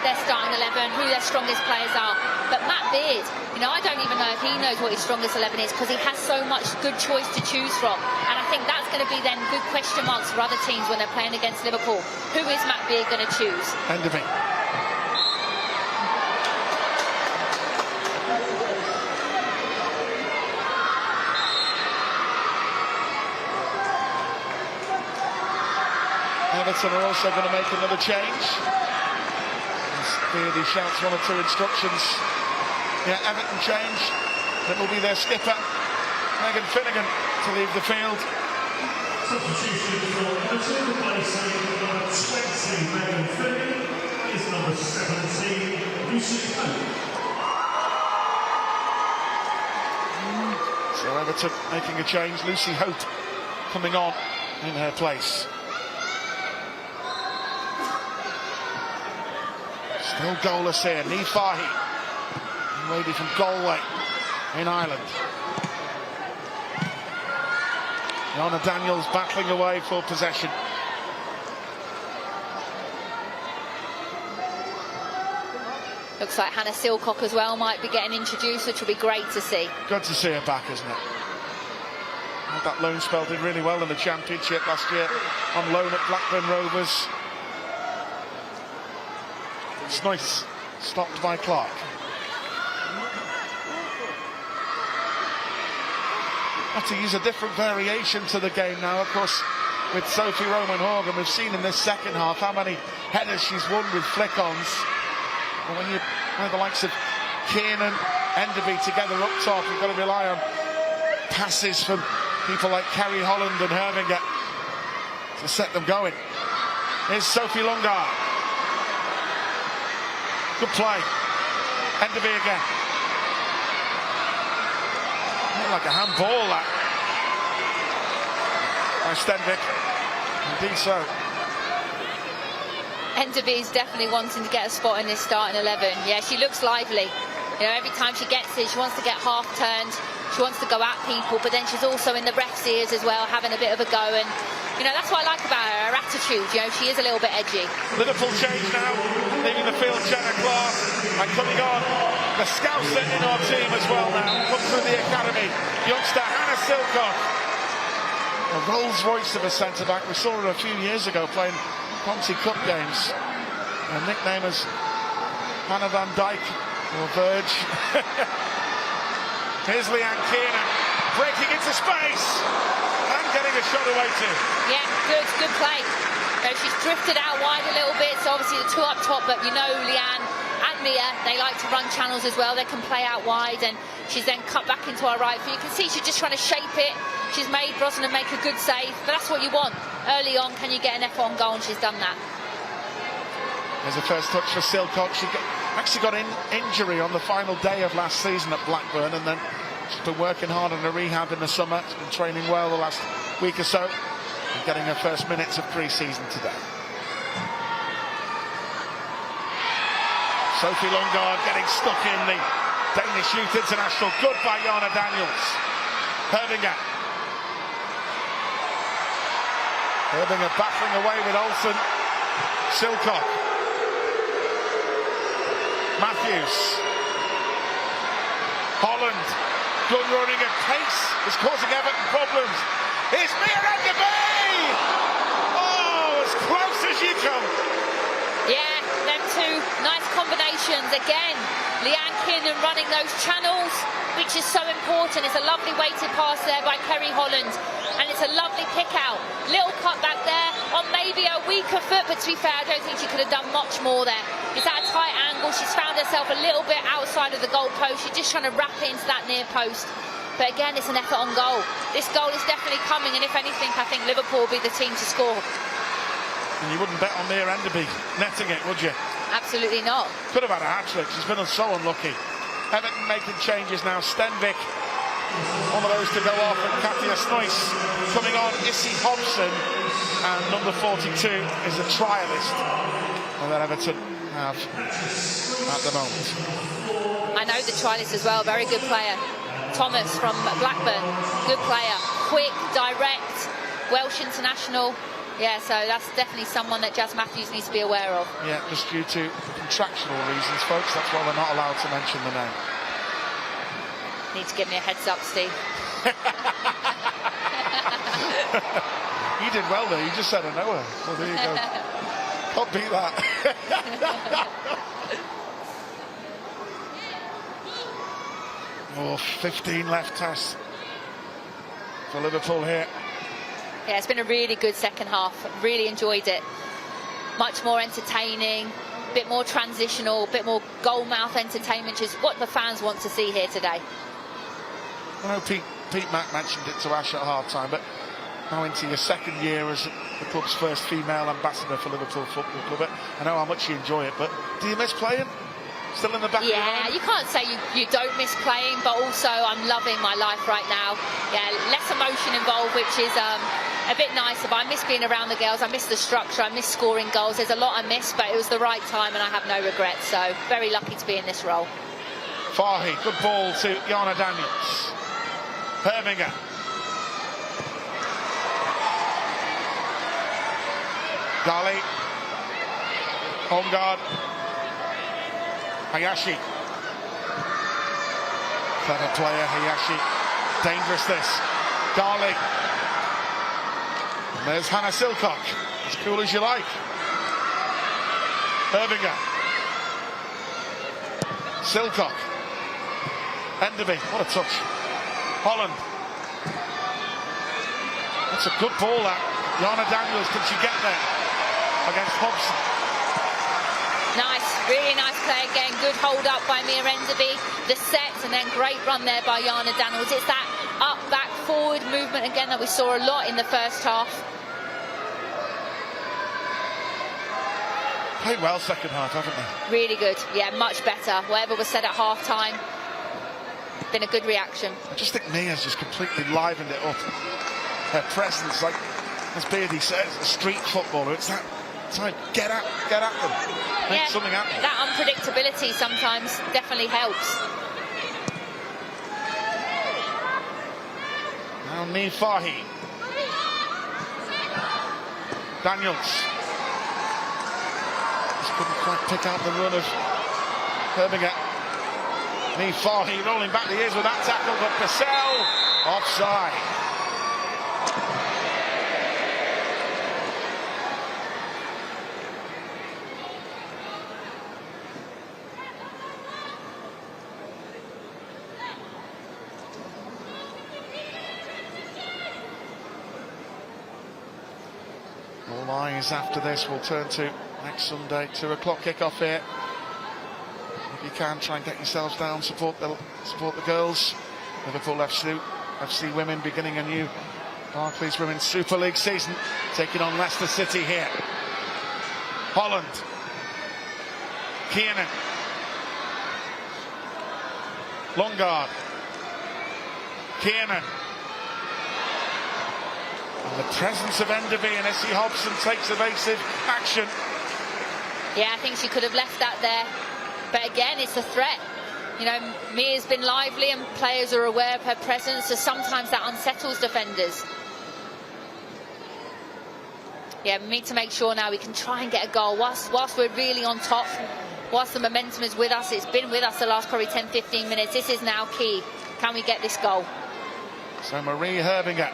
[SPEAKER 2] their starting 11, who their strongest players are. But Matt Beard, you know, I don't even know if he knows what his strongest 11 is, because he has so much good choice to choose from. And I think that's going to be then good question marks for other teams when they're playing against Liverpool. Who is Matt Beard going to choose?
[SPEAKER 1] Enderby. Everton are also going to make another change. Beardy shouts one or two instructions. Yeah, Everton change. It will be their skipper, Megan Finnegan, to leave the field.
[SPEAKER 8] Substitution for Everton, replacing number 20, Megan Finnegan, is number 17, Lucy Hope.
[SPEAKER 1] So Everton making a change. Lucy Hope coming on in her place. Still goalless here. Niamh Fahey, lady from Galway in Ireland. Yana Daniels battling away for possession.
[SPEAKER 2] Looks like Hannah Silcock as well might be getting introduced, which will be great to see.
[SPEAKER 1] Good to see her back, isn't it? Had that loan spell, did really well in the Championship last year on loan at Blackburn Rovers. It's nice, stopped by Clark. Have to use a different variation to the game now, of course, with Sophie Roman Horgan. We've seen in this second half how many headers she's won with flick-ons. And when you have the likes of Kiernan, Enderby together up top, you've got to rely on passes from people like Kerry Holland and Herminger to set them going. Here's Sophie Lungard. Good play. Enderby again. Like a handball, that. By Stenvik. Indeed so.
[SPEAKER 2] Enderby is definitely wanting to get a spot in this starting 11. Yeah, she looks lively. You know, every time she gets it, she wants to get half turned. She wants to go at people, but then she's also in the ref's ears as well, having a bit of a go. And, you know, that's what I like about her attitude. You know, she is a little bit edgy.
[SPEAKER 1] Liverpool change now. Leaving the field, Jenna Clark. And coming on, the Scouser in our team as well now. Come through the academy. Youngster Hannah Silcock. A Rolls Royce of a centre-back. We saw her a few years ago playing Ponty Cup games. Her nickname is Hannah Van Dyke, or Verge. Here's Leanne Kiernan, breaking into space and getting a shot away too.
[SPEAKER 2] Yeah, good play. You know, she's drifted out wide a little bit, so obviously the two up top, but you know Leanne and Mia, they like to run channels as well. They can play out wide, and she's then cut back into our right foot. You can see she's just trying to shape it. She's made Brosnan make a good save, but that's what you want. Early on, can you get an F1 goal? And she's done that.
[SPEAKER 1] There's a first touch for Silcock. She actually got injury on the final day of last season at Blackburn, and then she's been working hard on her rehab in the summer. She's been training well the last week or so, and getting her first minutes of pre-season today. Sophie Lungard getting stuck in the Danish Youth International. Good by Yana Daniels. Herminger. Irving battling away with Olsen. Silcock. Matthews. Holland. Good running at pace. Is causing Everton problems. It's Mia Enderby! Oh, as close as you come.
[SPEAKER 2] Yeah, them two nice combinations again. Leanne Kiernan running those channels, which is so important. It's a lovely weighted pass there by Kerry Holland, and it's a lovely pick out. Little cut back there on maybe a weaker foot, but to be fair, I don't think she could have done much more there. It's at a tight angle. She's found herself a little bit outside of the goal post. She's just trying to wrap it into that near post. But again, it's an effort on goal. This goal is definitely coming, and if anything, I think Liverpool will be the team to score.
[SPEAKER 1] And you wouldn't bet on Mia Enderby netting it, would you?
[SPEAKER 2] Absolutely not.
[SPEAKER 1] Could have had a hat-trick. She's been so unlucky. Everton making changes now. Stenvik, one of those to go off, and Katia Snoyce coming on. Issy Hobson, and number 42 is a trialist that Everton have at the moment.
[SPEAKER 2] I know the trialist as well. Very good player. Thomas from Blackburn, good player, quick, direct, Welsh international. Yeah, so that's definitely someone that Jazz Matthews needs to be aware of.
[SPEAKER 1] Yeah, just due to contractual reasons, folks. That's why we're not allowed to mention the name.
[SPEAKER 2] Need to give me a heads up, Steve.
[SPEAKER 1] You did well there. You just said a no. So there you go. Can't beat that. Oh, 15 left tests for Liverpool here.
[SPEAKER 2] Yeah, it's been a really good second half. Really enjoyed it. Much more entertaining, a bit more transitional, a bit more goal mouth entertainment, which is what the fans want to see here today.
[SPEAKER 1] I know Pete Mack mentioned it to Ash at half-time, but now into your second year as the club's first female ambassador for Liverpool Football Club. I know how much you enjoy it, but do you miss playing? Still in the back of your mind?
[SPEAKER 2] You can't say you don't miss playing, but also I'm loving my life right now. Yeah, less emotion involved, which is a bit nicer, but I miss being around the girls. I miss the structure, I miss scoring goals. There's a lot I miss, but it was the right time and I have no regrets, so very lucky to be in this role.
[SPEAKER 1] Fahy, good ball to Jana Daniels. Herminger. Gali. Home guard. Hayashi. Clever player, Hayashi. Dangerous this. Darling. And there's Hannah Silcock. As cool as you like. Herminger. Silcock. Enderby. What a touch. Holland. That's a good ball, that. Jana Daniels, can she get there? Against Hobson.
[SPEAKER 2] Nice, really nice play again. Good hold up by Mia Enderby. The set, and then great run there by Jana Daniels. It's that up, back, forward movement again that we saw a lot in the first half.
[SPEAKER 1] Played well second half, haven't they?
[SPEAKER 2] Really good, yeah, much better. Whatever was said at half time, been a good reaction.
[SPEAKER 1] I just think Mia's just completely livened it up. Her presence, like as Beardy says, a street footballer. It's that time, get at them, make something happen.
[SPEAKER 2] That unpredictability sometimes definitely helps.
[SPEAKER 1] Now Niamh Fahy. Daniels. Just couldn't quite pick out the run of Herminger. Niamh Fahy rolling back the ears with that tackle, but Purcell offside. All eyes after this will turn to next Sunday, 2 o'clock kickoff here. If you can, try and get yourselves down, support the girls. Liverpool FC Women beginning a new Barclays Women's Super League season, taking on Leicester City here. Holland. Kiernan. Longard. Kiernan. And the presence of Enderby and Issy Hobson takes evasive action.
[SPEAKER 2] Yeah, I think she could have left that there. But again, it's a threat. You know, Mia's been lively and players are aware of her presence, so sometimes that unsettles defenders. yeah, we need to make sure now we can try and get a goal whilst we're really on top, whilst the momentum is with us. It's been with us the last probably 10-15 minutes. This is now key. Can we get this goal?
[SPEAKER 1] So Marie Herbinger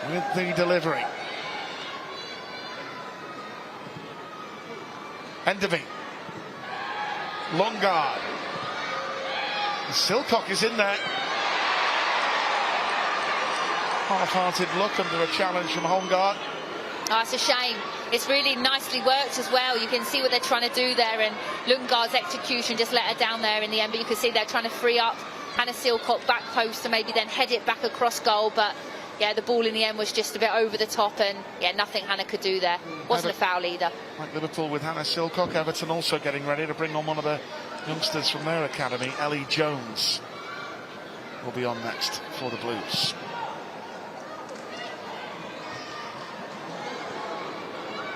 [SPEAKER 1] with the delivery. Enderby. Longard. Silcock is in there. Half-hearted look under a challenge from Holmgard.
[SPEAKER 2] Oh, it's a shame. It's really nicely worked as well. You can see what they're trying to do there, and Lundgaard's execution just let her down there in the end. But you can see they're trying to free up Hannah Silcock back post and maybe then head it back across goal. But yeah, the ball in the end was just a bit over the top, and yeah, nothing Hannah could do there. Wasn't a foul either.
[SPEAKER 1] Like Liverpool with Hannah Silcock, Everton also getting ready to bring on one of the youngsters from their academy. Ellie Jones will be on next for the Blues.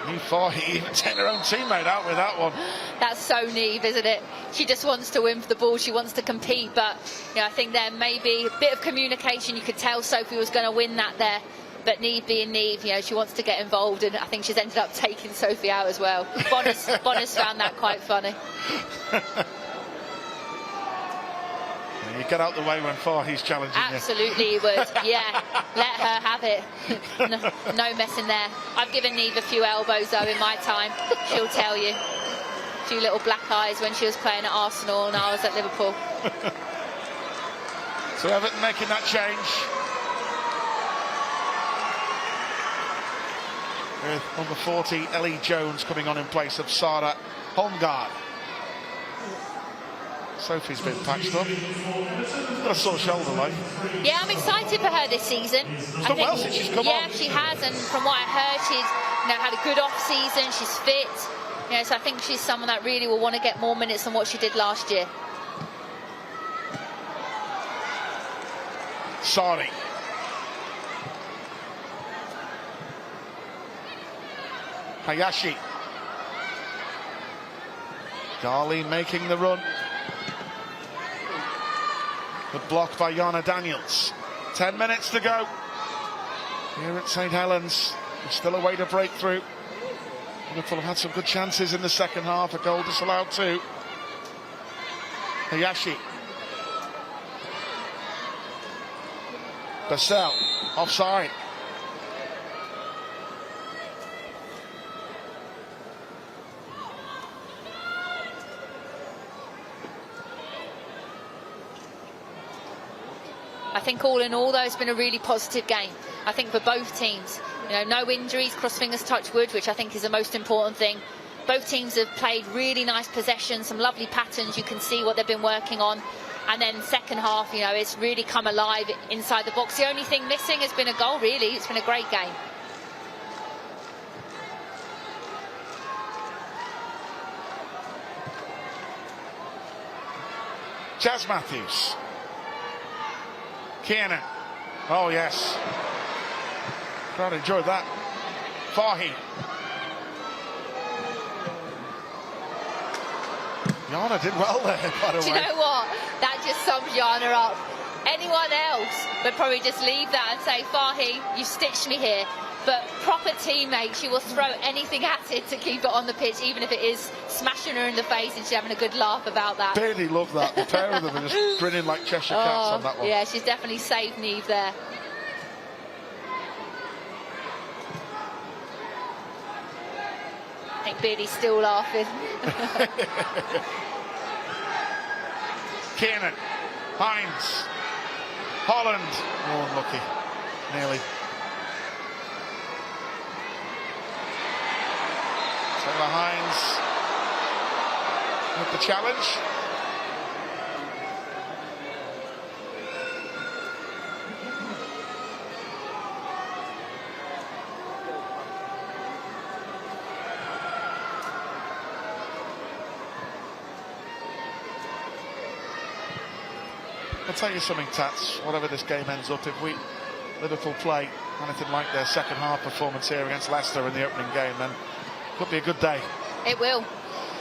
[SPEAKER 1] Niamh Fahey even taking her own teammate out with that one.
[SPEAKER 2] That's so Niamh, isn't it? She just wants to win for the ball. She wants to compete. But you know, I think there may be a bit of communication. You could tell Sophie was going to win that there. But Niamh being Niamh, you know, she wants to get involved, and I think she's ended up taking Sophie out as well. Bonner's found that quite funny.
[SPEAKER 1] You get out the way when Fahey's challenging you.
[SPEAKER 2] Absolutely, he would. Yeah, let her have it. No messing there. I've given Niamh a few elbows though in my time. She'll tell you. A few little black eyes when she was playing at Arsenal and I was at Liverpool.
[SPEAKER 1] So Everton making that change. With number 40, Ellie Jones, coming on in place of Sarah Holmgard. Sophie's been patched up. Got a sore shoulder, like.
[SPEAKER 2] Yeah, I'm excited for her this season.
[SPEAKER 1] She's done well since she's come on.
[SPEAKER 2] Yeah, she has, and from what I heard, she's had a good off-season. She's fit. So I think she's someone that really will want to get more minutes than what she did last year.
[SPEAKER 1] Sari. Hayashi. Darlene making the run. Good block by Jana Daniels. 10 minutes to go. Here at St Helens. There's still a way to break through. Liverpool have had some good chances in the second half. A goal disallowed too. Hayashi. Bassell. Offside.
[SPEAKER 2] I think all in all, though, it's been a really positive game. I think for both teams, no injuries, cross fingers, touch wood, which I think is the most important thing. Both teams have played really nice possession, some lovely patterns. You can see what they've been working on. And then second half, it's really come alive inside the box. The only thing missing has been a goal, really. It's been a great game.
[SPEAKER 1] Jazz Matthews. Kiernan. Oh, yes. Crowd enjoyed that. Fahey. Jana did well there, by the way.
[SPEAKER 2] Do you know what? That just sums Jana up. Anyone else would probably just leave that and say, Fahey, you stitched me here. But proper teammate, she will throw anything at it to keep it on the pitch, even if it is smashing her in the face, and she's having a good laugh about that.
[SPEAKER 1] Beardy loved that. The pair of them are just grinning like Cheshire Cats on that one.
[SPEAKER 2] Yeah, she's definitely saved Niamh there. I think Beardy's still laughing.
[SPEAKER 1] Kiernan. Hines. Holland. Oh, unlucky. Nearly. Taylor Hines with the challenge. I'll tell you something, Tats, whatever this game ends up, if Liverpool play anything like their second half performance here against Leicester in the opening game, then could be a good day.
[SPEAKER 2] It will.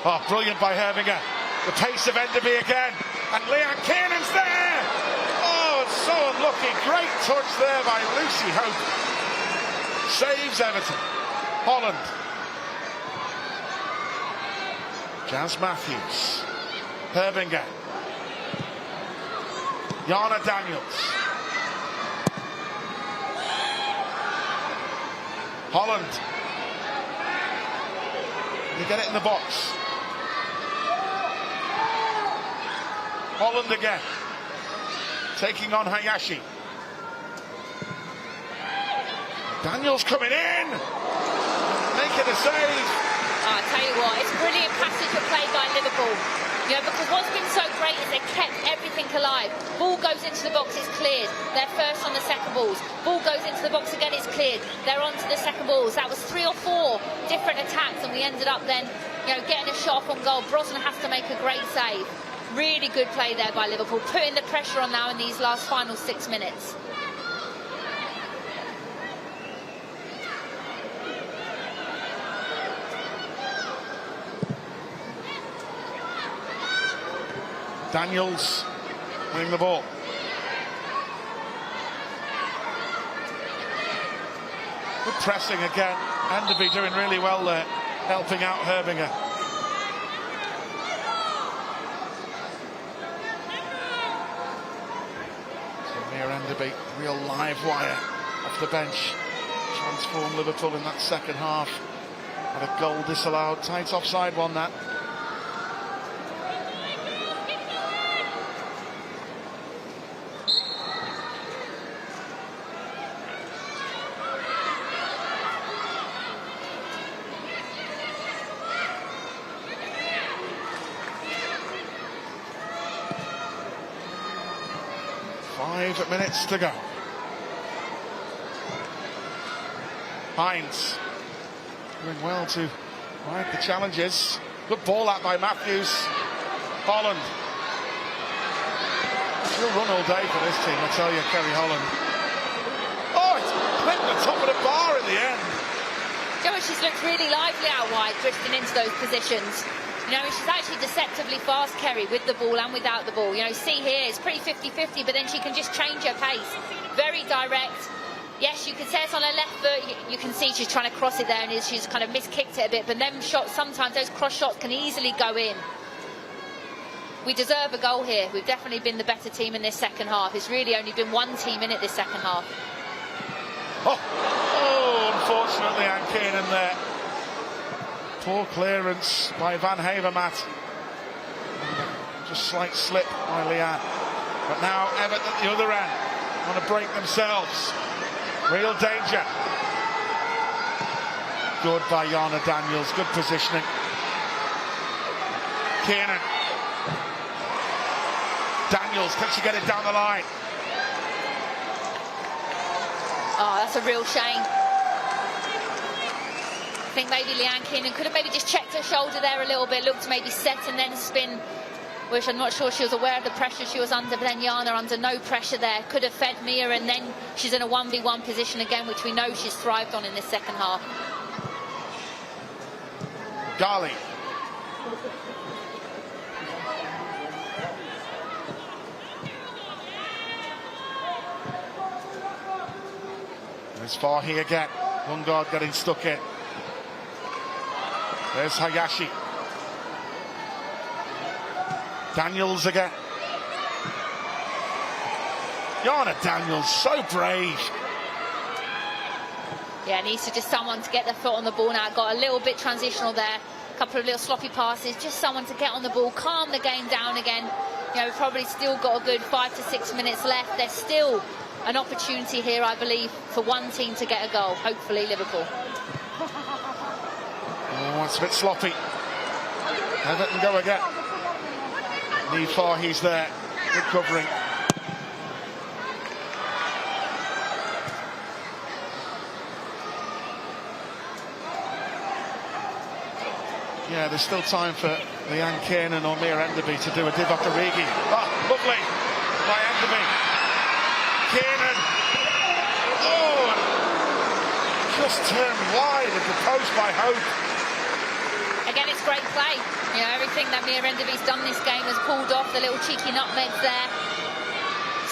[SPEAKER 1] Oh, brilliant by Herbinger. The pace of Enderby again. And Leanne Kiernan's there. Oh, it's so unlucky. Great touch there by Lucy Hope. saves Everton. Holland. Jazz Matthews. Herbinger. Yana Daniels. Holland. They get it in the box. Holland again. Taking on Hayashi. Daniels coming in. Making a save.
[SPEAKER 2] I tell you what, it's brilliant passage of play by Liverpool. You know, because what's been so great is they kept everything alive. Ball goes into the box, it's cleared. They're first on the second balls. Ball goes into the box again, it's cleared. They're on to the second balls. That was 3 or 4 different attacks, and we ended up then, you know, getting a shot on goal. Brosnan has to make a great save. Really good play there by Liverpool, putting the pressure on now in these last final 6 minutes.
[SPEAKER 1] Daniels winning the ball. Good pressing again. Enderby doing really well there, helping out Herbinger. Samir Enderby, real live wire off the bench. Transformed Liverpool in that second half. Had a goal disallowed. Tight offside one, that. Minutes to go. Hines doing well to ride the challenges. Good ball out by Matthews. Holland. She'll run all day for this team, I tell you, Kerry Holland. Oh, it's clipped the top of the bar in the end.
[SPEAKER 2] You know, she's looked really lively out wide, drifting into those positions. You know, she's actually deceptively fast, Kerry, with the ball and without the ball. You know, see here, it's pretty 50-50, but then she can just change her pace. Very direct. Yes, you can say it's on her left foot. You can see she's trying to cross it there, and she's kind of miskicked it a bit. But them shots, sometimes those cross shots can easily go in. We deserve a goal here. We've definitely been the better team in this second half. It's really only been one team in it this second half.
[SPEAKER 1] Oh, unfortunately, Ann Kiernan there. Poor clearance by Van Havermaet. Just slight slip by Leanne. But now Everton at the other end want to break themselves. Real danger. Good by Yana Daniels. Good positioning. Kiernan. Daniels, can she get it down the line?
[SPEAKER 2] Oh, that's a real shame. I think maybe Leanne Kiernan could have maybe just checked her shoulder there a little bit, looked to maybe set and then spin, which I'm not sure she was aware of the pressure she was under, but then Yana under no pressure there, could have fed Mia, and then she's in a 1v1 position again, which we know she's thrived on in this second half.
[SPEAKER 1] Ghali. There's Fahy again. Lundgaard getting stuck in. There's Hayashi. Daniels again. Yana Daniels, so brave.
[SPEAKER 2] Yeah, needs to just someone to get their foot on the ball now. Got a little bit transitional there. A couple of little sloppy passes. Just someone to get on the ball, calm the game down again. You know, we've probably still got a good 5 to 6 minutes left. There's still an opportunity here, I believe, for one team to get a goal. Hopefully, Liverpool.
[SPEAKER 1] Oh, it's a bit sloppy. Everton go again. Need Fahy's there. Good covering. Yeah, there's still time for Leanne Kiernan or Mia Enderby to do a Divock Origi. Ah, lovely by Enderby. Kiernan. Oh, just turned wide at the post by Hope.
[SPEAKER 2] Again, it's great play. You know, everything that Mia Enderby's done this game has pulled off. The little cheeky nutmegs there.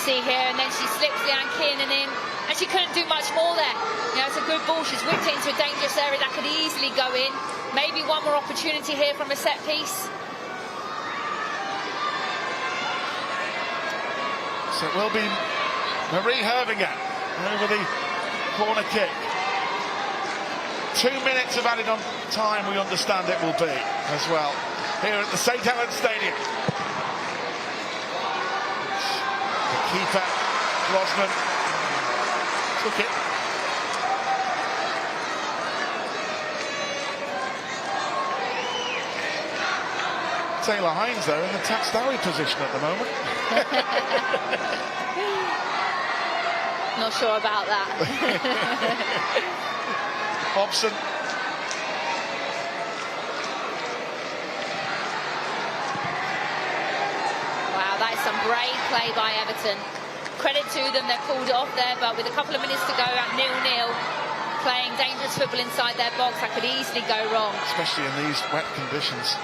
[SPEAKER 2] See here, and then she slips Leanne Kiernan in. and she couldn't do much more there. You know, it's a good ball. She's whipped it into a dangerous area that could easily go in. Maybe one more opportunity here from a set piece.
[SPEAKER 1] So it will be Marie Hervinger over the corner kick. 2 minutes of added on time, we understand it will be as well here at the St Helens Stadium. The keeper, Brosnan, took it. Taylor Hines though in the Taxdawi position at the moment.
[SPEAKER 2] Not sure about that.
[SPEAKER 1] Hobson.
[SPEAKER 2] Wow, that is some brave play by Everton. Credit to them, they've pulled it off there, but with a couple of minutes to go at 0-0, playing dangerous football inside their box, that could easily go wrong.
[SPEAKER 1] Especially in these wet conditions.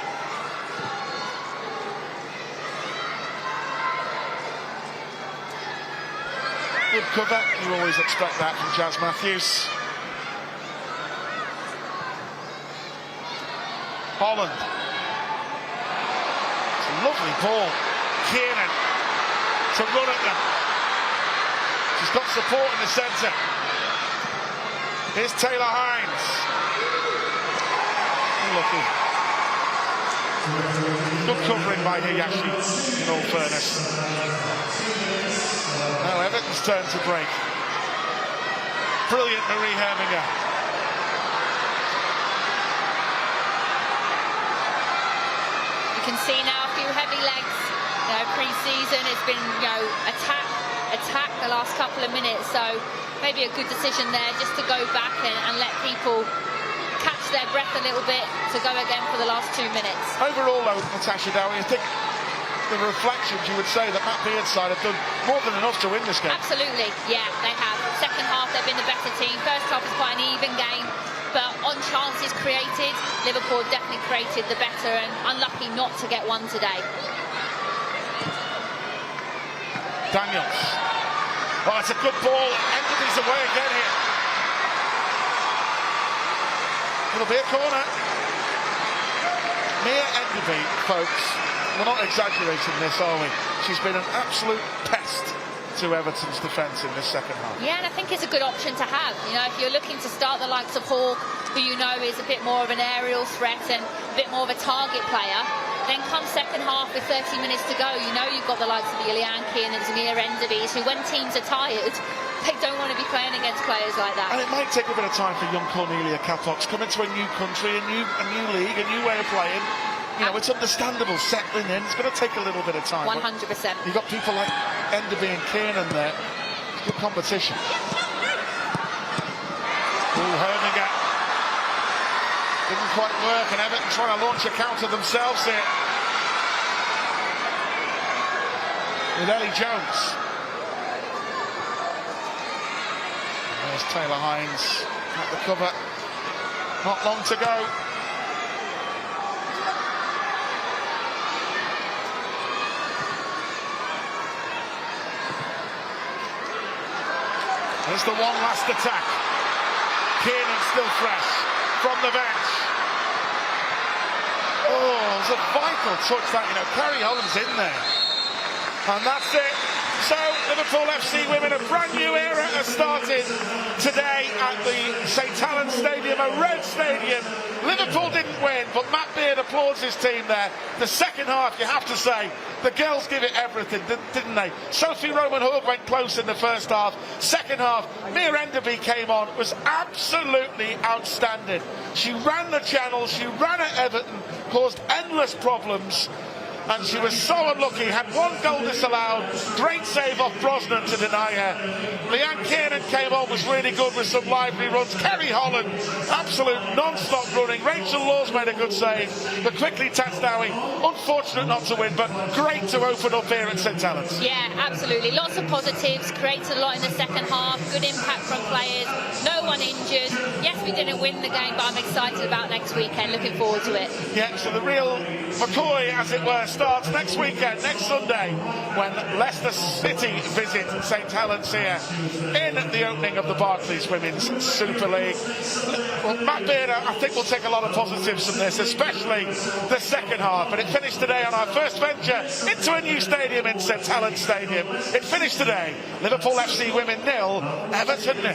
[SPEAKER 1] Good cover, you always expect that from Jazz Matthews. Holland. It's a lovely ball. Kiernan to run at them. She's got support in the centre. Here's Taylor Hines. Lucky. Good covering by Hiyashi, in all fairness. Now Everton's turn to break. Brilliant Marie Hervinger.
[SPEAKER 2] You can see now a few heavy legs. You know, pre-season it's been, you know, attack the last couple of minutes. So maybe a good decision there just to go back and let people catch their breath a little bit to go again for the last 2 minutes.
[SPEAKER 1] Overall though, Natasha Dowie, I think the reflections, you would say that Matt Beard's side have done more than enough to win this game.
[SPEAKER 2] Absolutely, yeah, they have. Second half, they've been the better team. First half was quite an even game, but on chances created, Liverpool definitely created the better and unlucky not to get one today.
[SPEAKER 1] Daniels. Oh, it's a good ball. Enderby's away again here. It'll be a corner. Mia Enderby, folks. We're not exaggerating this, are we? She's been an absolute pest to Everton's defence in this second half.
[SPEAKER 2] Yeah, and I think it's a good option to have. You know, if you're looking to start the likes of Hawke, who you know is a bit more of an aerial threat and a bit more of a target player, then come second half with 30 minutes to go, you know you've got the likes of Ilian Keane and Mia Enderby, who when teams are tired, they don't want to be playing against players like that.
[SPEAKER 1] And it might take a bit of time for young Cornelia Capox coming to a new country, a new league, a new way of playing. You know, it's understandable settling in. It's going to take a little bit of time.
[SPEAKER 2] 100%.
[SPEAKER 1] You've got people like Enderby and Kiernan there. It's good competition. Ooh, Hervinger. Didn't quite work, and Everton trying to launch a counter themselves here. With Ellie Jones. There's Taylor Hines at the cover. Not long to go. Here's the one last attack. Kiernan still fresh from the bench. Oh, it's a vital touch that, you know, Carrie Holland's in there. And that's it. So, Liverpool FC Women, a brand new era has started today at the St Helens Stadium, a red stadium. Liverpool didn't win, but Matt Beard applauds his team there. The second half, you have to say, the girls give it everything, didn't they? Sophie Roman-Hug went close in the first half. Second half, Mia Enderby came on, was absolutely outstanding. She ran the channel, she ran at Everton, caused endless problems. And she was so unlucky, had one goal disallowed, great save off Brosnan to deny her. Leanne Kiernan came on, was really good with some lively runs. Kerry Holland, absolute non-stop running. Rachel Laws made a good save, but quickly Taxdawi, unfortunate not to win, but great to open up here at St Helens.
[SPEAKER 2] Yeah, absolutely. Lots of positives, created a lot in the second half, good impact from players, no one injured. Yes, we didn't win the game, but I'm excited about next weekend, looking forward to it.
[SPEAKER 1] Yeah, so the real McCoy, as it were, starts next weekend, next Sunday, when Leicester City visit St Helens here in the opening of the Barclays Women's Super League. Well, Matt Beard, I think we'll take a lot of positives from this, especially the second half. And it finished today on our first venture into a new stadium in St Helens Stadium. It finished today, Liverpool FC Women 0, Everton 0.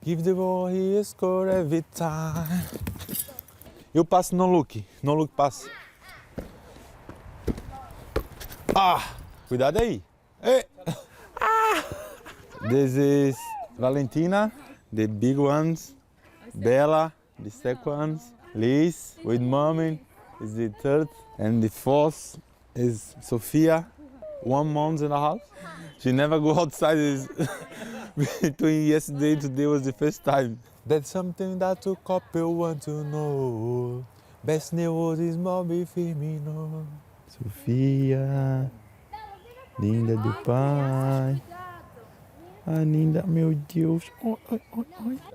[SPEAKER 9] Give the ball, he score every time. Eu passo, não look passe. Cuidado aí. This is Valentina, the big ones. Bella, the second ones. Liz with mommy is the third. And the fourth is Sophia, 1 month and a half. She never go outside. Between yesterday and today was the first time. That's something that a couple want to know. Best news is Bobby Firmino. Sofia, linda do pai. Linda, meu Deus.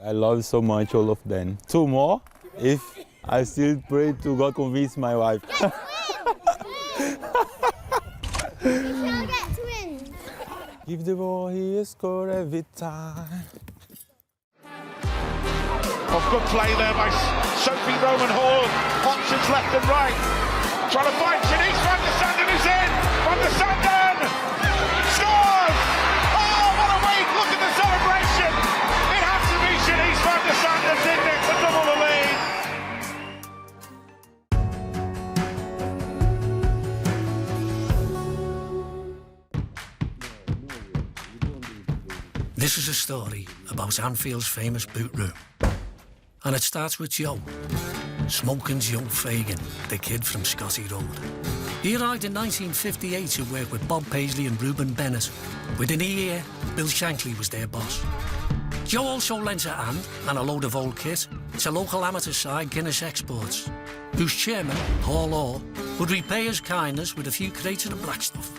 [SPEAKER 9] I love so much all of them. 2 more if I still pray to God convince my wife. Give the ball, he score every time.
[SPEAKER 1] Oh, good play there by Sophie Roman Hall. Options left and right. Trying to find Shanice Van der Sanden, who's in. Van der Sanden scores! Oh, what a way! Look at the celebration. It has to be Shanice Van der Sanden, didn't it, to double the lead.
[SPEAKER 10] This is a story about Anfield's famous boot room. And it starts with Joe, smoking Joe Fagan, the kid from Scotty Road. He arrived in 1958 to work with Bob Paisley and Reuben Bennett. Within a year, Bill Shankley was their boss. Joe also lent a hand and a load of old kit to local amateur side Guinness Exports, whose chairman, Paul Orr, would repay his kindness with a few crates of the black stuff.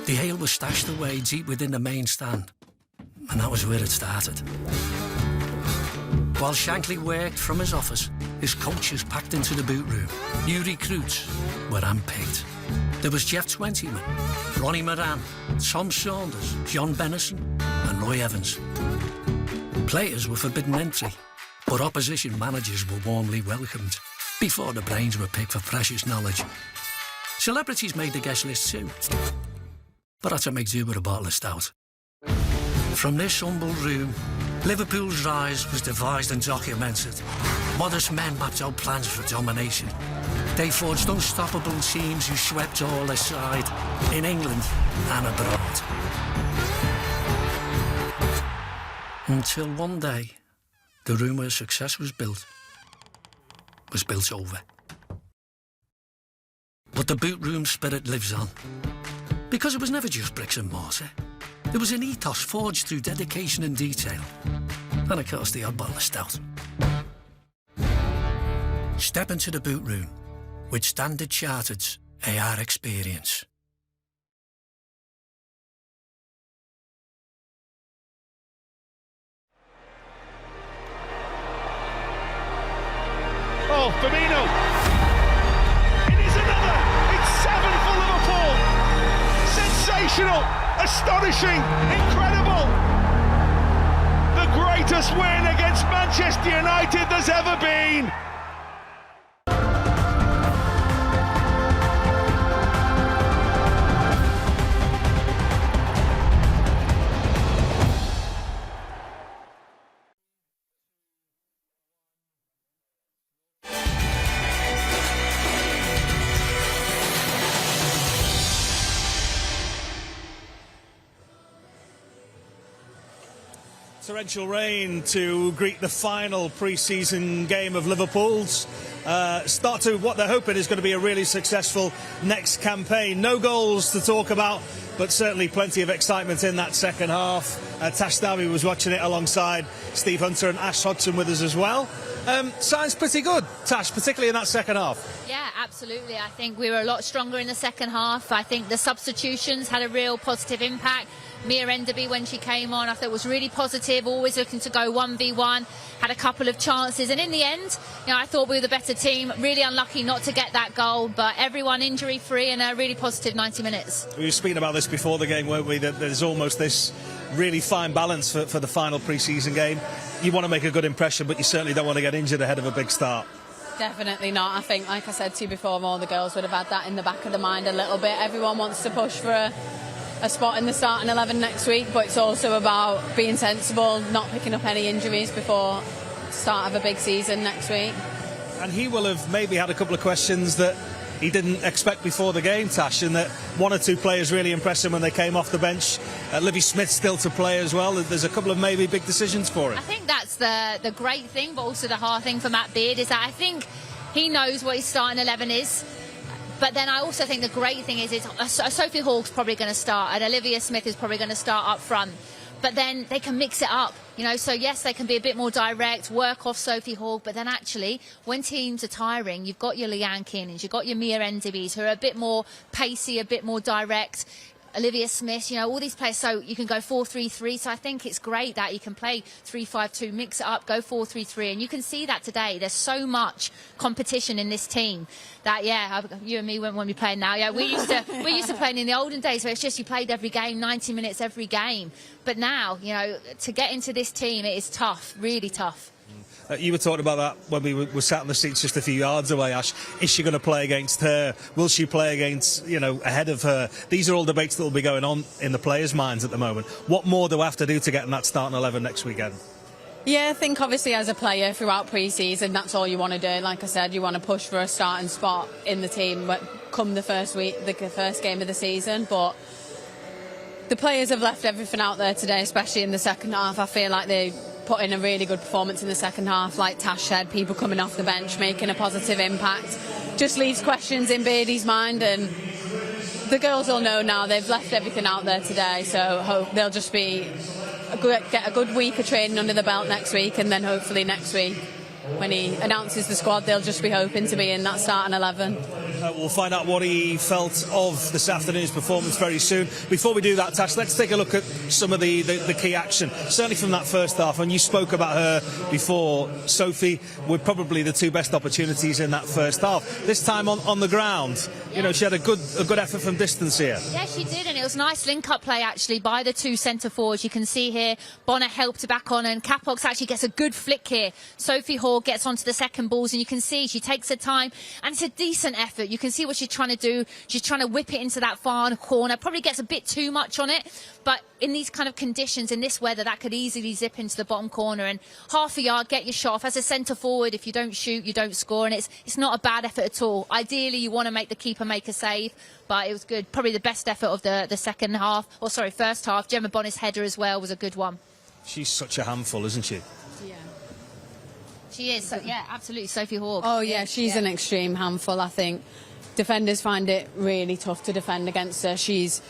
[SPEAKER 10] The ale was stashed away deep within the main stand. And that was where it started. While Shankley worked from his office, his coaches packed into the boot room. New recruits were handpicked. There was Jeff Twentyman, Ronnie Moran, Tom Saunders, John Bennison and Roy Evans. Players were forbidden entry, but opposition managers were warmly welcomed before the brains were picked for precious knowledge. Celebrities made the guest list too, but had to make do with a bottle of stout. From this humble room, Liverpool's rise was devised and documented. Modest men mapped out plans for domination. They forged unstoppable teams who swept all aside, in England and abroad. Until one day, the room where success was built over. But the boot room spirit lives on, because it was never just bricks and mortar. There was an ethos forged through dedication and detail. And of course, the odd bottle of stout. Step into the boot room with Standard Chartered's AR experience.
[SPEAKER 1] Oh, Firmino. It is another. It's 7 for Liverpool. Sensational. Astonishing, incredible. The greatest win against Manchester United there's ever been.
[SPEAKER 5] Torrential rain to greet the final pre-season game of Liverpool's. Start to what they're hoping is going to be a really successful next campaign. No goals to talk about but certainly plenty of excitement in that second half. Tash Davi was watching it alongside Steve Hunter and Ash Hodgson with us as well. Signs pretty good, Tash, particularly in that second half.
[SPEAKER 2] Yeah, absolutely. I think we were a lot stronger in the second half. I think the substitutions had a real positive impact. Mia Enderby, when she came on, I thought was really positive, always looking to go 1v1, had a couple of chances, and in the end, I thought we were the better team. Really unlucky not to get that goal, but everyone injury-free and a really positive 90 minutes.
[SPEAKER 5] We were speaking about this before the game, weren't we, that there's almost this really fine balance for the final pre-season game. You want to make a good impression, but you certainly don't want to get injured ahead of a big start.
[SPEAKER 6] Definitely not. I think, like I said to you before, all the girls would have had that in the back of the mind a little bit. Everyone wants to push for a spot in the starting 11 next week, but it's also about being sensible, not picking up any injuries before the start of a big season next week.
[SPEAKER 5] And he will have maybe had a couple of questions that he didn't expect before the game, Tash, and that one or two players really impressed him when they came off the bench. Livy Smith still to play as well. There's a couple of maybe big decisions for him.
[SPEAKER 2] I think that's the great thing, but also the hard thing for Matt Beard is that I think he knows what his starting 11 is. But then I also think the great thing is Sophie Hall's probably going to start and Olivia Smith is probably going to start up front. But then they can mix it up, so yes, they can be a bit more direct, work off Sophie Hall, but then actually, when teams are tiring, you've got your Leanne Keanans, you've got your Mia Endebys, who are a bit more pacey, a bit more direct, Olivia Smith, all these players, so you can go 4-3-3, so I think it's great that you can play 3-5-2, mix it up, go 4-3-3, and you can see that today. There's so much competition in this team that, you and me won't be playing now. Yeah, we used to playing in the olden days where it's just you played every game, 90 minutes every game. But now, to get into this team, it is tough, really tough.
[SPEAKER 5] You were talking about that when we were sat in the seats just a few yards away, Ash. Is she going to play against her? Will she play against, ahead of her? These are all debates that will be going on in the players' minds at the moment. What more do we have to do to get in that starting 11 next weekend?
[SPEAKER 6] Yeah, I think obviously as a player throughout pre-season, that's all you want to do. Like I said, you want to push for a starting spot in the team come the first week, the first game of the season. But the players have left everything out there today, especially in the second half. I feel like they put in a really good performance in the second half. Like Tash said, people coming off the bench, making a positive impact. Just leaves questions in Beardy's mind, and the girls will know now they've left everything out there today, so hope they'll just get a good week of training under the belt next week, and then hopefully next week when he announces the squad, they'll just be hoping to be in that starting 11.
[SPEAKER 5] We'll find out what he felt of this afternoon's performance very soon. Before we do that, Tash, let's take a look at some of the key action, certainly from that first half. And you spoke about her before. Sophie were probably the two best opportunities in that first half. This time on the ground, she had a good effort from distance here.
[SPEAKER 2] Yeah, she did, and it was nice link-up play actually by the two centre forwards. You can see here Bonner helped her back on, and Capox actually gets a good flick here. Sophie Hall gets onto the second balls, and you can see she takes her time, and it's a decent effort. You can see what she's trying to do. She's trying to whip it into that far corner. Probably gets a bit too much on it, but in these kind of conditions, in this weather, that could easily zip into the bottom corner. And half a yard, get your shot off. As a centre forward, if you don't shoot, you don't score, and it's not a bad effort at all. Ideally, you want to make the keeper make a save, but it was good. Probably the best effort of the first half. Gemma Bonner's header as well was a good one.
[SPEAKER 5] She's such a handful, isn't she?
[SPEAKER 2] Yeah. She is, absolutely, Sophie Hall.
[SPEAKER 6] Oh, yeah, she's an extreme handful, I think. Defenders find it really tough to defend against her. She's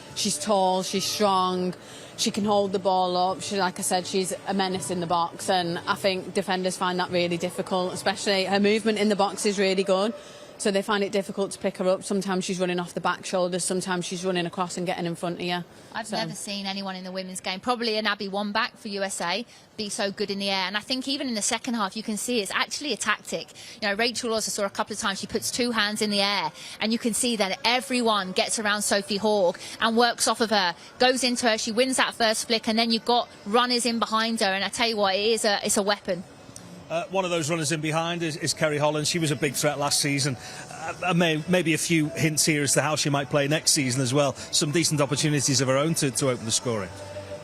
[SPEAKER 6] tall, she's strong, she can hold the ball up. Like I said, she's a menace in the box, and I think defenders find that really difficult, especially her movement in the box is really good. So they find it difficult to pick her up. Sometimes she's running off the back shoulders, sometimes she's running across and getting in front of you.
[SPEAKER 2] I've never seen anyone in the women's game, probably an Abby Wambach for USA, be so good in the air. And I think even in the second half, you can see it's actually a tactic. Rachel also saw a couple of times she puts two hands in the air, and you can see that everyone gets around Sophie Hall and works off of her, goes into her, she wins that first flick, and then you've got runners in behind her, and I tell you what, it's a weapon.
[SPEAKER 5] One of those runners in behind is Kerry Holland. She was a big threat last season. Maybe a few hints here as to how she might play next season as well. Some decent opportunities of her own to open the scoring.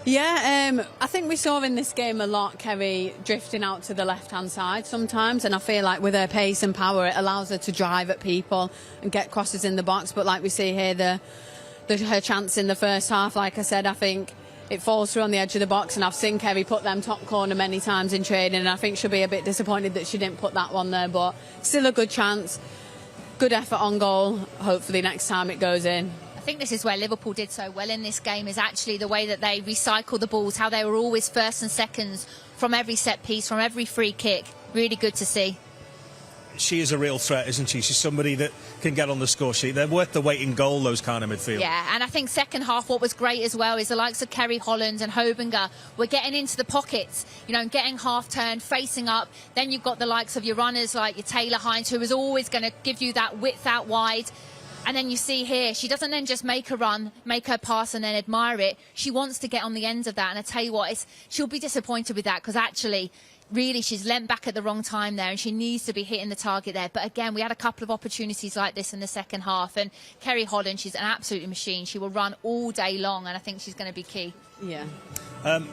[SPEAKER 6] Yeah, I think we saw in this game a lot Kerry drifting out to the left-hand side sometimes, and I feel like with her pace and power, it allows her to drive at people and get crosses in the box. But like we see here, her chance in the first half, like I said, I think it falls through on the edge of the box, and I've seen Kerry put them top corner many times in training, and I think she'll be a bit disappointed that she didn't put that one there, but still a good chance, good effort on goal. Hopefully next time it goes in.
[SPEAKER 2] I think this is where Liverpool did so well in this game, is actually the way that they recycle the balls, how they were always first and seconds from every set piece, from every free kick. Really good to see.
[SPEAKER 5] She is a real threat, isn't she? She's somebody that can get on the score sheet. They're worth the weight in goal, those kind of midfield.
[SPEAKER 2] Yeah, and I think second half what was great as well is the likes of Kerry Holland and Hobinger were getting into the pockets, you know, and getting half-turned, facing up. Then you've got the likes of your runners like your Taylor Hines, who is always going to give you that width out wide. And then you see here, she doesn't then just make a run, make her pass and then admire it. She wants to get on the end of that. And I tell you what, she'll be disappointed with that, because actually, really, she's leant back at the wrong time there, and she needs to be hitting the target there. But again, we had a couple of opportunities like this in the second half. And Kerry Holland, she's an absolute machine. She will run all day long, and I think she's going to be key.
[SPEAKER 6] Yeah.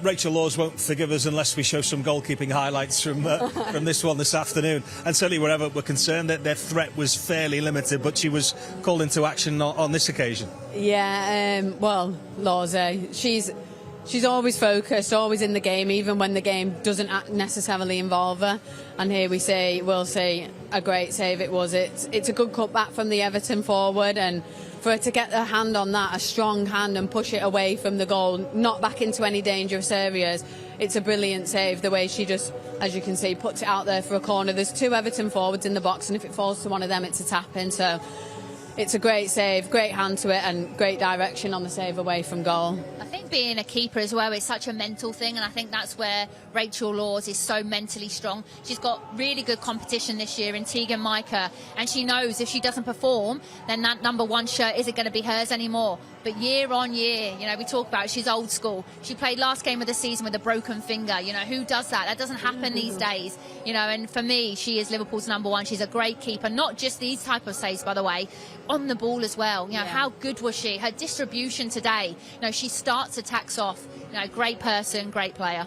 [SPEAKER 5] Rachel Laws won't forgive us unless we show some goalkeeping highlights from this one this afternoon. And certainly wherever we're concerned, that their threat was fairly limited, but she was called into action on this occasion.
[SPEAKER 6] Yeah, well, Laws, she's always focused, always in the game, even when the game doesn't necessarily involve her. And here we'll see a great save it was. It's a good cutback from the Everton forward, and for her to get her hand on that, a strong hand, and push it away from the goal, not back into any dangerous areas, it's a brilliant save. The way she just, as you can see, puts it out there for a corner. There's two Everton forwards in the box, and if it falls to one of them, it's a tap-in. So it's a great save, great hand to it, and great direction on the save away from goal.
[SPEAKER 2] I think being a keeper as well is such a mental thing, and I think that's where Rachel Laws is so mentally strong. She's got really good competition this year in Tegan Micah, and she knows if she doesn't perform, then that number one shirt isn't going to be hers anymore. But year on year, you know, we talk about she's old school. She played last game of the season with a broken finger. You know, who does that? That doesn't happen these days. You know, and for me, she is Liverpool's number one. She's a great keeper. Not just these type of saves, by the way, on the ball as well. You know, how good was she? Her distribution today. You know, she starts attacks off. You know, great person, great player.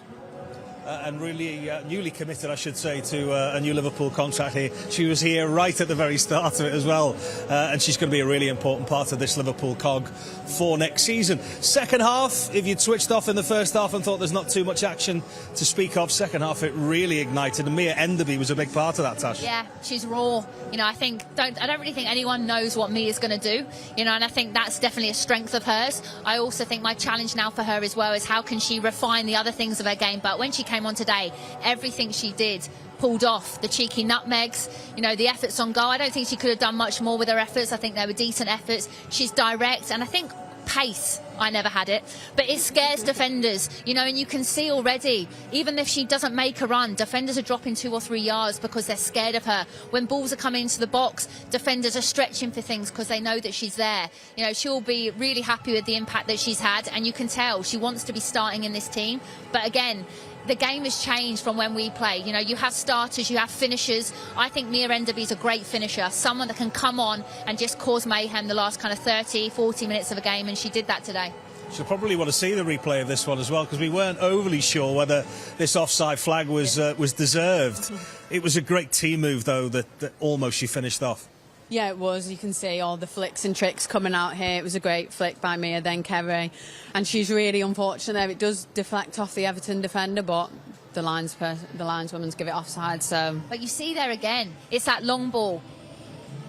[SPEAKER 5] And really newly committed, I should say, to a new Liverpool contract here. She was here right at the very start of it as well, and she's going to be a really important part of this Liverpool cog for next season. Second half, if you'd switched off in the first half and thought there's not too much action to speak of, second half it really ignited, and Mia Enderby was a big part of that, Tash.
[SPEAKER 2] Yeah, she's raw. You know, I don't really think anyone knows what Mia's going to do, you know, and I think that's definitely a strength of hers. I also think my challenge now for her as well is how can she refine the other things of her game. But when she came on today, everything she did pulled off. The cheeky nutmegs, you know, the efforts on goal. I don't think she could have done much more with her efforts. I think they were decent efforts. She's direct, and I think pace, I never had it, but it scares defenders, you know, and you can see already, even if she doesn't make a run, defenders are dropping 2 or 3 yards because they're scared of her. When balls are coming into the box, defenders are stretching for things because they know that she's there. You know, she'll be really happy with the impact that she's had, and you can tell she wants to be starting in this team. But again, the game has changed from when we play. You know, you have starters, you have finishers. I think Mia Enderby's a great finisher, someone that can come on and just cause mayhem the last kind of 30, 40 minutes of a game, and she did that today.
[SPEAKER 5] She'll probably want to see the replay of this one as well, because we weren't overly sure whether this offside flag was deserved. It was a great team move, though, that almost she finished off.
[SPEAKER 6] Yeah, it was. You can see all the flicks and tricks coming out here. It was a great flick by Mia, then Kerry. And she's really unfortunate there. It does deflect off the Everton defender, but the lineswomen's give it offside. So.
[SPEAKER 2] But you see there again, it's that long ball.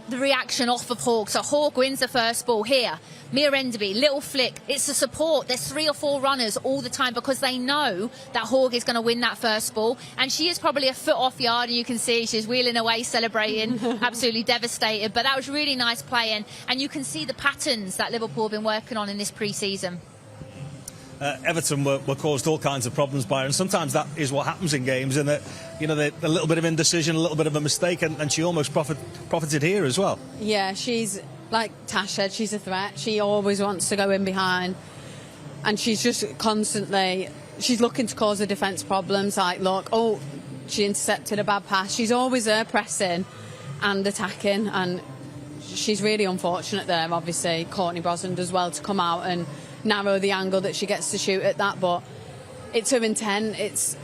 [SPEAKER 2] The reaction off of Hawke. So Hawke wins the first ball here. Mia Enderby, little flick. It's the support. There's 3 or 4 runners all the time because they know that Hawke is going to win that first ball. And she is probably a foot off yard, and you can see she's wheeling away, celebrating, absolutely devastated. But that was really nice play, and you can see the patterns that Liverpool have been working on in this pre-season.
[SPEAKER 5] Everton were caused all kinds of problems by her, and sometimes that is what happens in games, and that, you know, a little bit of indecision, a little bit of a mistake, and she almost profited here as well.
[SPEAKER 6] Yeah, she's, like Tash said, she's a threat. She always wants to go in behind, and she's just constantly, she's looking to cause the defence problems, like, look, oh, she intercepted a bad pass. She's always there pressing and attacking, and she's really unfortunate there. Obviously, Courtney Brosnan does well to come out and narrow the angle that she gets to shoot at that, but it's her intent, it's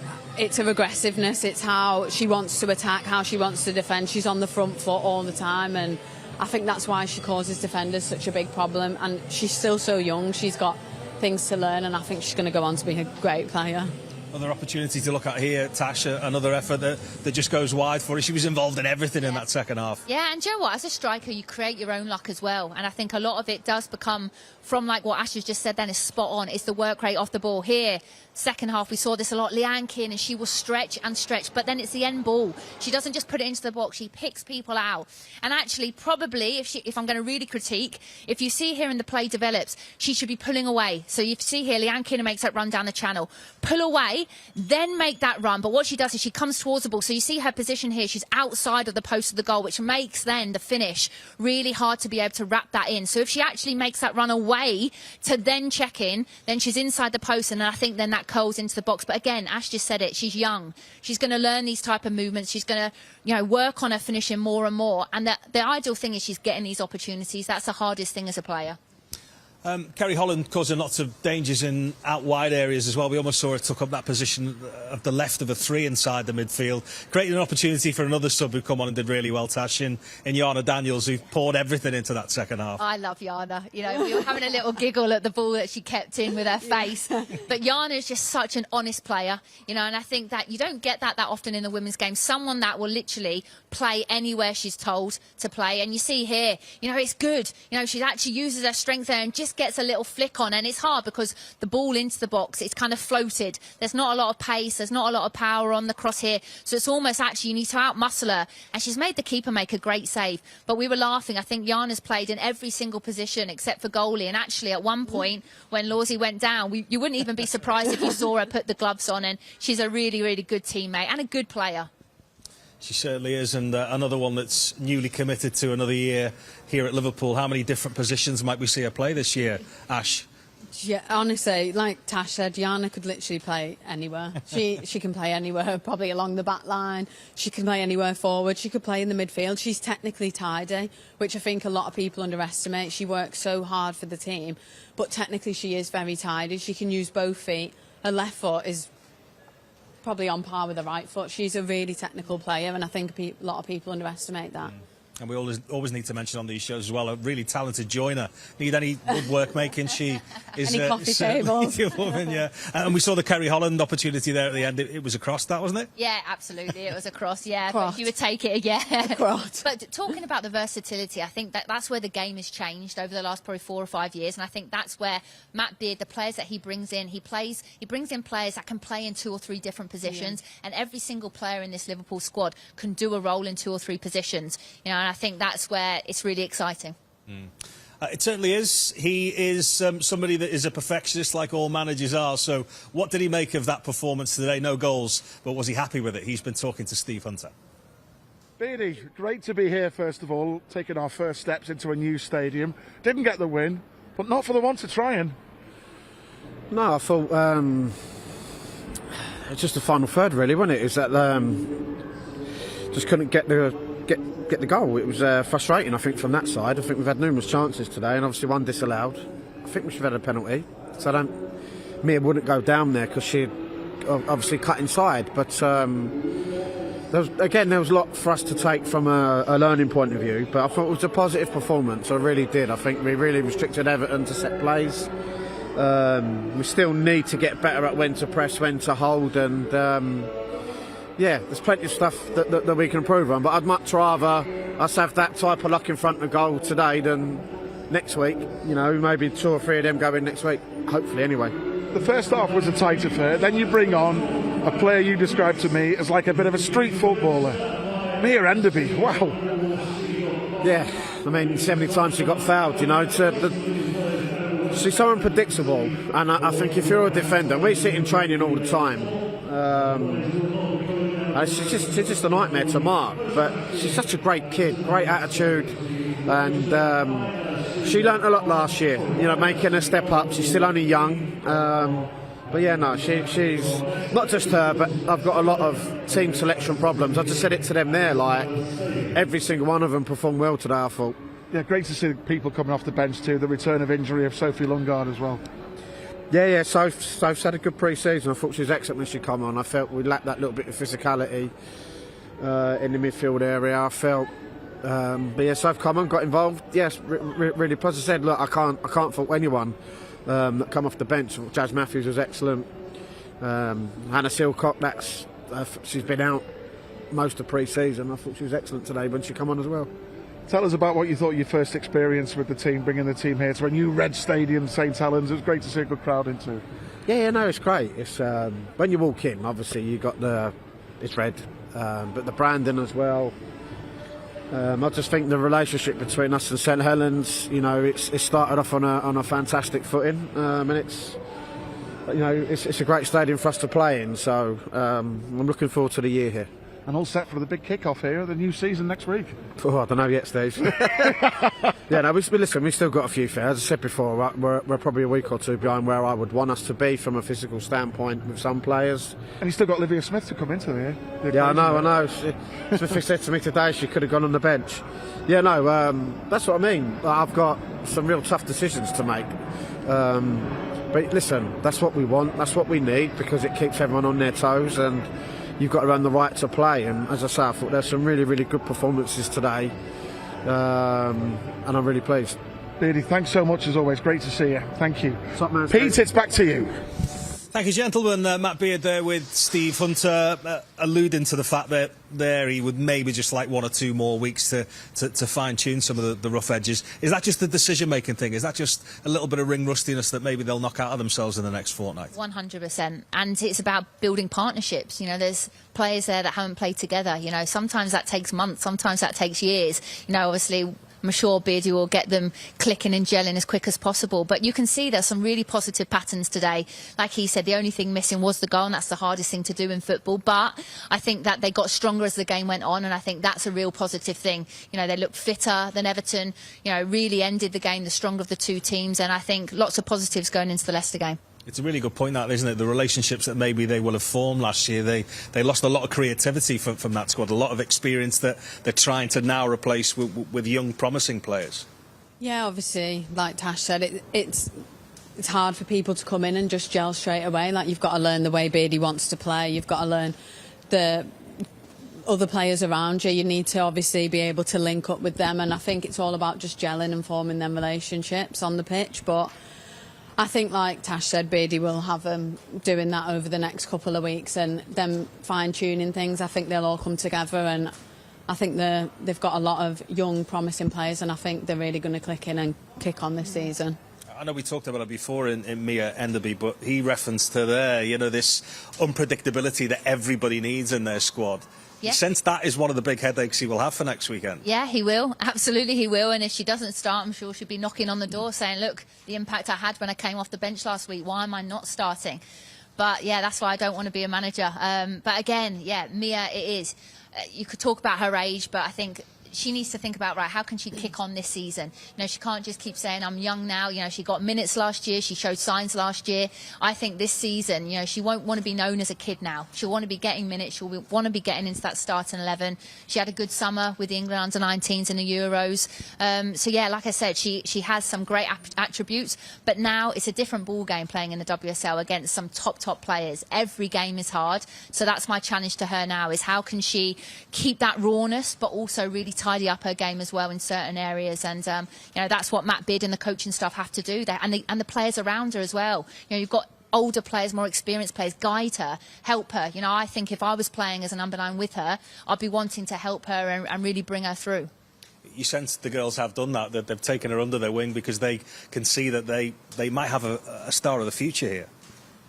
[SPEAKER 6] her aggressiveness, it's how she wants to attack, how she wants to defend. She's on the front foot all the time, and I think that's why she causes defenders such a big problem. And she's still so young, she's got things to learn, and I think she's going to go on to be a great player.
[SPEAKER 5] Another opportunity to look at here, Tasha, another effort that just goes wide for her. She was involved in everything in that second half.
[SPEAKER 2] Yeah, and do you know what? As a striker, you create your own luck as well. And I think a lot of it does become from, like what Ash has just said then, is spot on. It's the work rate off the ball. Here, second half, we saw this a lot. Leanne Keane, and she will stretch and stretch, but then it's the end ball. She doesn't just put it into the box. She picks people out. And actually, probably, if I'm going to really critique, if you see here in the play develops, she should be pulling away. So you see here, Leanne Keane makes that run down the channel. Pull away, then make that run. But what she does is she comes towards the ball. So you see her position here. She's outside of the post of the goal, which makes then the finish really hard to be able to wrap that in. So if she actually makes that run away to then check in, then she's inside the post, and I think then that curls into the box. But again, Ash just said it. She's young. She's going to learn these type of movements. She's going to, you know, work on her finishing more and more. And the ideal thing is she's getting these opportunities. That's the hardest thing as a player.
[SPEAKER 5] Kerry Holland causing lots of dangers in out wide areas as well. We almost saw her took up that position of the left of a three inside the midfield, creating an opportunity for another sub who come on and did really well, Tash, in Jana Daniels, who poured everything into that second half.
[SPEAKER 2] I love Jana. You know, we were having a little giggle at the ball that she kept in with her face. But Jana is just such an honest player, you know, and I think that you don't get that often in the women's game. Someone that will literally play anywhere she's told to play. And you see here, you know, it's good. You know, she actually uses her strength there and just gets a little flick on, and it's hard because the ball into the box, it's kind of floated. There's not a lot of pace, there's not a lot of power on the cross here, so it's almost actually you need to out-muscle her, and she's made the keeper make a great save. But we were laughing. I think Jana's played in every single position except for goalie, and actually at one point when Lawsy went down, you wouldn't even be surprised if you saw her put the gloves on, and she's a really, really good teammate and a good player.
[SPEAKER 5] She certainly is, and another one that's newly committed to another year here at Liverpool. How many different positions might we see her play this year, Ash?
[SPEAKER 6] Yeah, honestly, like Tash said, Jana could literally play anywhere. She can play anywhere, probably along the back line. She can play anywhere forward. She could play in the midfield. She's technically tidy, which I think a lot of people underestimate. She works so hard for the team, but technically she is very tidy. She can use both feet. Her left foot is probably on par with the right foot. She's a really technical player, and I think a lot of people underestimate that.
[SPEAKER 5] And we always need to mention on these shows as well, a really talented joiner. Need any woodwork making? She is
[SPEAKER 6] any coffee tables.
[SPEAKER 5] A woman, yeah. And we saw the Kerry Holland opportunity there at the end. It was across that, wasn't it?
[SPEAKER 2] Yeah, absolutely. It was a cross, yeah.
[SPEAKER 6] Cross.
[SPEAKER 2] But you would take it, yeah.
[SPEAKER 6] Cross.
[SPEAKER 2] But talking about the versatility, I think that's where the game has changed over the last probably 4 or 5 years. And I think that's where Matt Beard, the players that he brings in, he brings in players that can play in 2 or 3 different positions. Yeah. And every single player in this Liverpool squad can do a role in 2 or 3 positions. You know, and I think that's where it's really exciting.
[SPEAKER 5] It certainly is. He is somebody that is a perfectionist, like all managers are. So what did he make of that performance today? No goals, but was he happy with it? He's been talking to Steve Hunter.
[SPEAKER 11] Beardy, great to be here, first of all, taking our first steps into a new stadium. Didn't get the win, but not for the want of trying.
[SPEAKER 12] No, I thought it's just the final third, really, wasn't it? Is that just couldn't get the goal. It was frustrating, I think, from that side. I think we've had numerous chances today, and obviously one disallowed. I think we should have had a penalty. So Mia wouldn't go down there because she obviously cut inside. But there was a lot for us to take from a learning point of view. But I thought it was a positive performance. I really did. I think we really restricted Everton to set plays. We still need to get better at when to press, when to hold, and yeah, there's plenty of stuff that we can improve on, but I'd much rather us have that type of luck in front of goal today than next week. You know, maybe 2 or 3 of them go in next week, hopefully anyway.
[SPEAKER 11] The first half was a tight affair, then you bring on a player you described to me as like a bit of a street footballer. Mia Enderby, wow.
[SPEAKER 12] Yeah, I mean, 70 times she got fouled, you know. She's so unpredictable, and I think if you're a defender, we sit in training all the time. She's just a nightmare to mark, but she's such a great kid, great attitude, and she learnt a lot last year, you know, making a step up. She's still only young, but yeah, no, she's not just her, but I've got a lot of team selection problems. I just said it to them there, like every single one of them performed well today, I thought.
[SPEAKER 11] Yeah, great to see people coming off the bench too, the return of injury of Sophie Lungard as well.
[SPEAKER 12] Yeah, Soph's had a good pre-season. I thought she was excellent when she came on. I felt we lacked that little bit of physicality in the midfield area. I felt, but yeah, Soph come on, got involved. Yes, really positive. Said, look, I can't fault anyone that come off the bench. Jazz Matthews was excellent. Hannah Silcock, she's been out most of pre-season. I thought she was excellent today when she come on as well.
[SPEAKER 11] Tell us about what you thought your first experience with the team, bringing the team here to a new red stadium, St Helens. It was great to see a good crowd in too.
[SPEAKER 12] Yeah, no, it's great. It's when you walk in, obviously you got it's red, but the branding as well. I just think the relationship between us and St Helens, it started off on a fantastic footing, and it's a great stadium for us to play in. So I'm looking forward to the year here.
[SPEAKER 11] And all set for the big kick-off here, the new season next week.
[SPEAKER 12] Oh, I don't know yet, Steve. Yeah, no, we've still got a few fairs. As I said before, we're probably a week or two behind where I would want us to be from a physical standpoint with some players.
[SPEAKER 11] And you still got Livia Smith to come into here.
[SPEAKER 12] Yeah, I know. Smith said to me today she could have gone on the bench. Yeah, no, that's what I mean. I've got some real tough decisions to make. But listen, that's what we want, that's what we need, because it keeps everyone on their toes, and you've got to earn the right to play. And as I say, I thought there's some really, really good performances today, and I'm really pleased.
[SPEAKER 11] Beardy, thanks so much as always. Great to see you. Thank you.
[SPEAKER 12] Top man,
[SPEAKER 11] Pete, it's back to you.
[SPEAKER 5] Thank you, gentlemen. Matt Beard there with Steve Hunter, alluding to the fact that he would maybe just like 1 or 2 more weeks to fine-tune some of the rough edges. Is that just the decision-making thing? Is that just a little bit of ring rustiness that maybe they'll knock out of themselves in the next fortnight? 100%.
[SPEAKER 2] And it's about building partnerships. There's players there that haven't played together. Sometimes that takes months, sometimes that takes years. Obviously, I'm sure Beardy will get them clicking and gelling as quick as possible. But you can see there's some really positive patterns today. Like he said, the only thing missing was the goal, and that's the hardest thing to do in football. But I think that they got stronger as the game went on, and I think that's a real positive thing. They looked fitter than Everton, really ended the game the stronger of the two teams, and I think lots of positives going into the Leicester game.
[SPEAKER 5] It's a really good point, that, isn't it? The relationships that maybe they will have formed last year, they lost a lot of creativity from that squad, a lot of experience that they're trying to now replace with young, promising players.
[SPEAKER 6] Yeah, obviously, like Tash said, it's hard for people to come in and just gel straight away. Like, you've got to learn the way Beardy wants to play. You've got to learn the other players around you. You need to obviously be able to link up with them, and I think it's all about just gelling and forming them relationships on the pitch. But I think, like Tash said, Beardy will have them doing that over the next couple of weeks, and them fine-tuning things. I think they'll all come together, and I think they've got a lot of young, promising players, and I think they're really going to click in and kick on this season.
[SPEAKER 5] I know we talked about it before in Mia Enderby, but he referenced to there, this unpredictability that everybody needs in their squad. Yeah. You sense that is one of the big headaches he will have for next weekend?
[SPEAKER 2] Yeah, he will. Absolutely, he will. And if she doesn't start, I'm sure she'll be knocking on the door saying, look, the impact I had when I came off the bench last week, why am I not starting? But, yeah, that's why I don't want to be a manager. But, again, yeah, Mia, it is. You could talk about her age, but I think she needs to think about, right, how can she kick on this season? She can't just keep saying, I'm young now. She got minutes last year. She showed signs last year. I think this season, she won't want to be known as a kid now. She'll want to be getting minutes. She'll want to be getting into that starting 11. She had a good summer with the England under-19s in the Euros. So, yeah, like I said, she has some great attributes. But now it's a different ball game playing in the WSL against some top top-players. Every game is hard. So that's my challenge to her now, is how can she keep that rawness but also really tidy up her game as well in certain areas, and that's what Matt Beard and the coaching staff have to do there, and the players around her as well. You've got older players, more experienced players, guide her, help her. I think if I was playing as a number 9 with her, I'd be wanting to help her and really bring her through.
[SPEAKER 5] You sense the girls have done that they've taken her under their wing because they can see that they might have a star of the future here.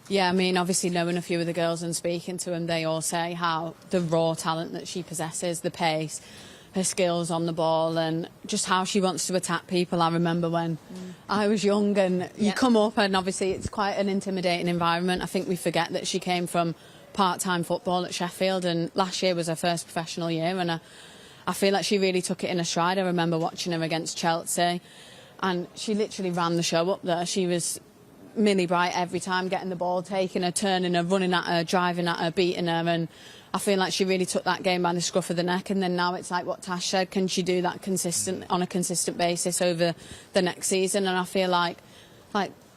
[SPEAKER 6] Yeah, I mean, obviously knowing a few of the girls and speaking to them, they all say how the raw talent that she possesses, the pace, her skills on the ball, and just how she wants to attack people. I remember when I was young, and you come up, and obviously it's quite an intimidating environment. I think we forget that she came from part-time football at Sheffield, and last year was her first professional year, and I feel like she really took it in a stride. I remember watching her against Chelsea, and she literally ran the show up there. She was Millie Bright every time, getting the ball, taking her, turning her, running at her, driving at her, beating her, and I feel like she really took that game by the scruff of the neck. And then now it's like what Tash said, can she do that on a consistent basis over the next season? And I feel like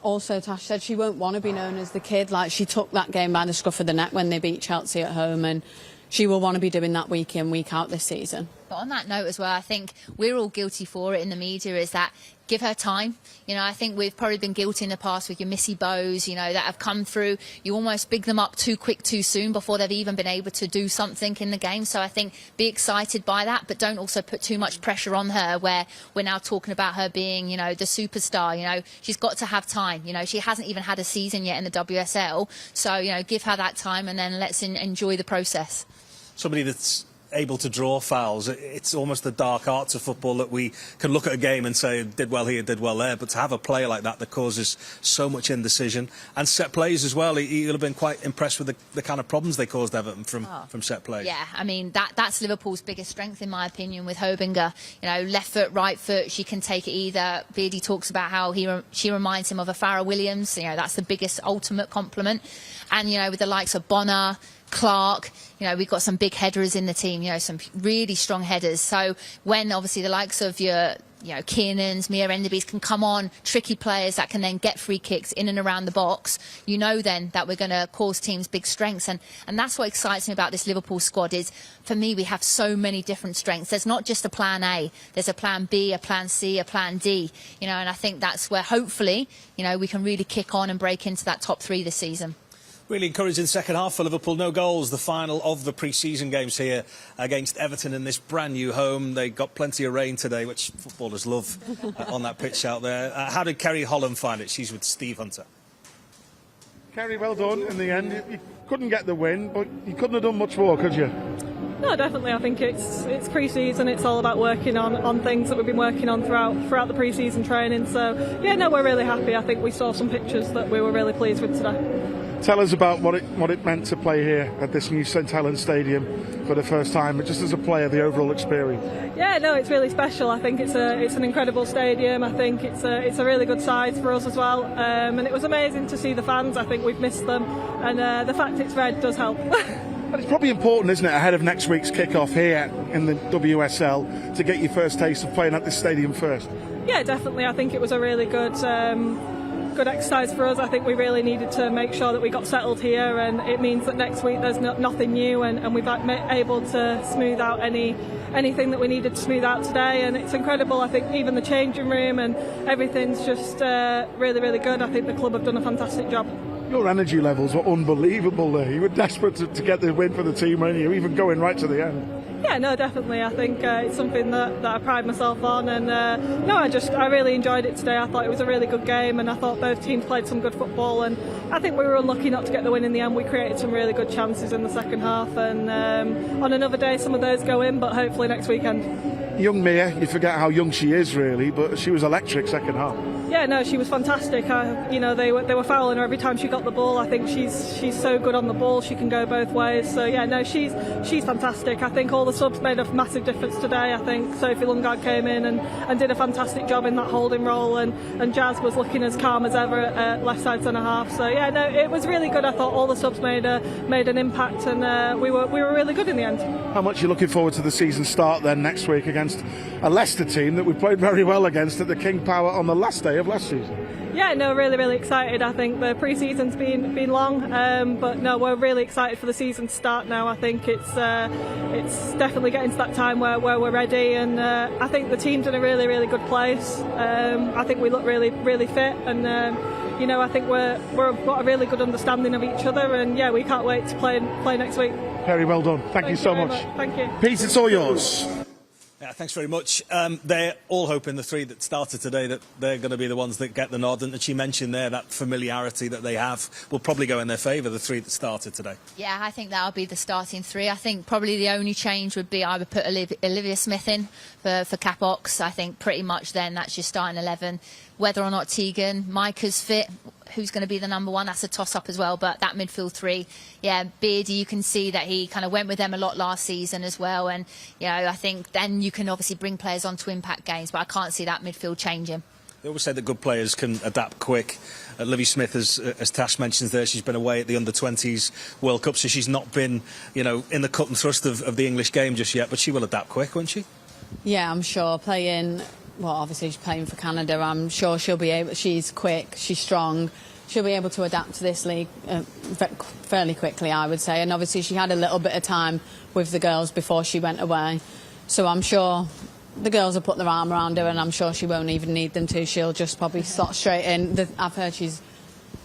[SPEAKER 6] also Tash said she won't want to be known as the kid. Like, she took that game by the scruff of the neck when they beat Chelsea at home, and she will want to be doing that week in, week out this season.
[SPEAKER 2] But on that note as well, I think we're all guilty for it in the media, is that give her time. You know, I think we've probably been guilty in the past with your Missy Bows, you know, that have come through. You almost big them up too quick, too soon before they've even been able to do something in the game. So I think be excited by that, but don't also put too much pressure on her where we're now talking about her being, you know, the superstar. You know, she's got to have time. You know, she hasn't even had a season yet in the WSL. So, you know, give her that time and then let's enjoy the process.
[SPEAKER 5] Somebody that's able to draw fouls, it's almost the dark arts of football that we can look at a game and say did well here, did well there, but to have a player like that causes so much indecision, and set plays as well. You'll have been quite impressed with the kind of problems they caused Everton from set plays.
[SPEAKER 2] Yeah, I mean that's Liverpool's biggest strength in my opinion with Hobinger. You know, left foot, right foot, she can take it either. Beardy talks about how she reminds him of a Farrah Williams. You know, that's the biggest ultimate compliment. And you know, with the likes of Bonner, Clark, you know, we've got some big headers in the team, you know, some really strong headers. So when obviously the likes of your, you know, Kiernans, Mia Enderbys can come on, tricky players that can then get free kicks in and around the box, you know then that we're going to cause teams big strengths. And that's what excites me about this Liverpool squad is, for me, we have so many different strengths. There's not just a plan A, there's a plan B, a plan C, a plan D, you know, and I think that's where hopefully, you know, we can really kick on and break into that top 3 this season.
[SPEAKER 5] Really encouraging second half for Liverpool. No goals, the final of the pre-season games here against Everton in this brand new home. They got plenty of rain today, which footballers love on that pitch out there. How did Kerry Holland find it? She's with Steve Hunter.
[SPEAKER 11] Kerry, well done in the end. You couldn't get the win, but you couldn't have done much more, could you?
[SPEAKER 13] No, definitely. I think it's pre-season. It's all about working on things that we've been working on throughout the pre-season training. So, yeah, no, we're really happy. I think we saw some pictures that we were really pleased with today.
[SPEAKER 11] Tell us about what it meant to play here at this new St Helen Stadium for the first time, just as a player, the overall experience.
[SPEAKER 13] Yeah, no, it's really special. I think it's an incredible stadium. I think it's a really good size for us as well. And it was amazing to see the fans. I think we've missed them, and the fact it's red does help.
[SPEAKER 11] But it's probably important, isn't it, ahead of next week's kick-off here in the WSL, to get your first taste of playing at this stadium first?
[SPEAKER 13] Yeah, definitely. I think it was a really good exercise for us. I think we really needed to make sure that we got settled here, and it means that next week there's nothing new, and we've been able to smooth out anything that we needed to smooth out today, and it's incredible. I think even the changing room and everything's just really, really good. I think the club have done a fantastic job.
[SPEAKER 11] Your energy levels were unbelievable there. You were desperate to get the win for the team, weren't you? Even going right to the end.
[SPEAKER 13] Yeah, no, definitely. I think it's something that I pride myself on, and I really enjoyed it today. I thought it was a really good game, and I thought both teams played some good football, and I think we were unlucky not to get the win in the end. We created some really good chances in the second half, and on another day some of those go in, but hopefully next weekend.
[SPEAKER 11] Young Mia, you forget how young she is really, but she was electric second half.
[SPEAKER 13] Yeah, no, she was fantastic. You know, they were fouling her every time she got the ball. I think she's so good on the ball. She can go both ways. So yeah, no, she's fantastic. I think all the subs made a massive difference today. I think Sophie Lungard came in and did a fantastic job in that holding role, and Jazz was looking as calm as ever at left side centre half. So yeah, no, it was really good. I thought all the subs made an impact, and we were really good in the end.
[SPEAKER 11] How much are you looking forward to the season start then next week against a Leicester team that we played very well against at the King Power on the last day of last season?
[SPEAKER 13] Yeah, no, really, really excited. I think the pre-season's been long, but no, we're really excited for the season to start now. I think it's definitely getting to that time where we're ready, and I think the team's in a really, really good place. I think we look really, really fit, and you know, I think we've got a really good understanding of each other, and yeah, we can't wait to play next week.
[SPEAKER 11] Very well done. Thank you so much.
[SPEAKER 13] Thank you.
[SPEAKER 11] Pete, it's all yours.
[SPEAKER 5] Yeah, thanks very much. They're all hoping, the 3 that started today, that they're going to be the ones that get the nod. And she mentioned there that familiarity that they have will probably go in their favour, the 3 that started today.
[SPEAKER 2] Yeah, I think that'll be the starting 3. I think probably the only change would be I would put Olivia Smith in for Capox. I think pretty much then that's your starting 11. Whether or not Tegan, Micah's fit, who's going to be the number 1, that's a toss-up as well. But that midfield 3, yeah, Beardy, you can see that he kind of went with them a lot last season as well. And, you know, I think then you can obviously bring players on to impact games, but I can't see that midfield changing.
[SPEAKER 5] They always say that good players can adapt quick. Livy Smith, as Tash mentions there, she's been away at the Under-20s World Cup, so she's not been, you know, in the cut and thrust of the English game just yet, but she will adapt quick, won't she?
[SPEAKER 6] Yeah, I'm sure. Well, obviously she's playing for Canada. I'm sure she'll be able. She's quick, she's strong. She'll be able to adapt to this league fairly quickly, I would say. And obviously she had a little bit of time with the girls before she went away. So I'm sure the girls will put their arm around her, and I'm sure she won't even need them to. She'll just probably slot straight in. I've heard she's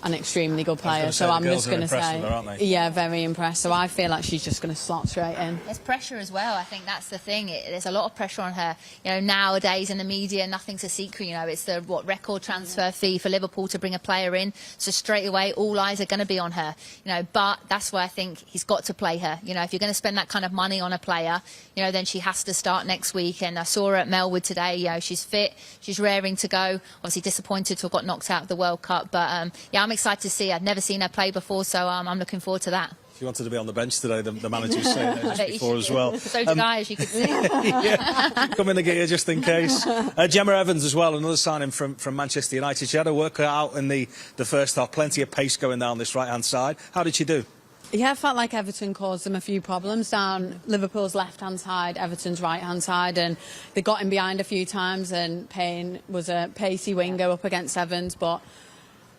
[SPEAKER 6] an extremely good player, so I'm just going to say, yeah, very impressed. So I feel like she's just going to slot straight in.
[SPEAKER 2] There's pressure as well. I think that's the thing. There's a lot of pressure on her. You know, nowadays in the media, nothing's a secret. You know, it's the record transfer fee for Liverpool to bring a player in. So straight away, all eyes are going to be on her. You know, but that's why I think he's got to play her. You know, if you're going to spend that kind of money on a player, you know, then she has to start next week. And I saw her at Melwood today. You know, she's fit, she's raring to go. Obviously disappointed to have got knocked out of the World Cup, but yeah, I'm excited to see her. I've never seen her play before, so I'm looking forward to that.
[SPEAKER 5] She wanted to be on the bench today, the manager was saying that just before as well.
[SPEAKER 2] So did I, as you could see.
[SPEAKER 5] Yeah, come in to get you just in case. Gemma Evans as well, another signing from Manchester United. She had to work out in the first half, plenty of pace going down this right-hand side. How did she do?
[SPEAKER 6] Yeah, I felt like Everton caused them a few problems down Liverpool's left-hand side, Everton's right-hand side, and they got in behind a few times, and Payne was a pacey winger up against Evans, but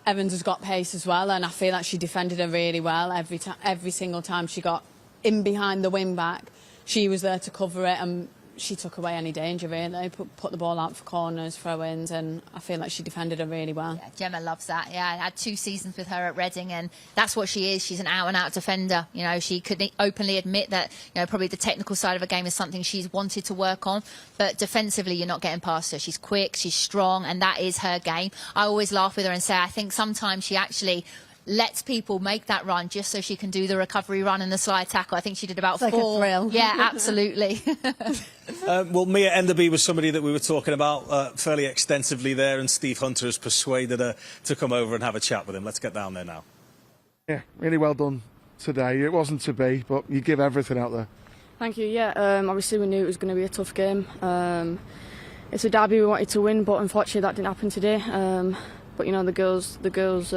[SPEAKER 6] Evans has got pace as well, and I feel like she defended her really well. Every single time she got in behind the wing back, she was there to cover it, and she took away any danger, really. Put the ball out for corners, throw-ins, and I feel like she defended her really well.
[SPEAKER 2] Yeah, Gemma loves that. Yeah, I had 2 seasons with her at Reading, and that's what she is. She's an out-and-out defender. You know, she could openly admit that, you know, probably the technical side of a game is something she's wanted to work on, but defensively, you're not getting past her. She's quick, she's strong, and that is her game. I always laugh with her and say, I think sometimes she actually lets people make that run just so she can do the recovery run and the slide tackle. I think she did about 4.
[SPEAKER 6] Like a thrill.
[SPEAKER 2] Yeah, absolutely.
[SPEAKER 6] Well,
[SPEAKER 5] Mia Enderby was somebody that we were talking about fairly extensively there, and Steve Hunter has persuaded her to come over and have a chat with him. Let's get down there now.
[SPEAKER 11] Yeah, really well done today. It wasn't to be, but you give everything out there.
[SPEAKER 14] Thank you. Yeah, obviously we knew it was going to be a tough game. It's a derby we wanted to win, but unfortunately that didn't happen today. But you know, the girls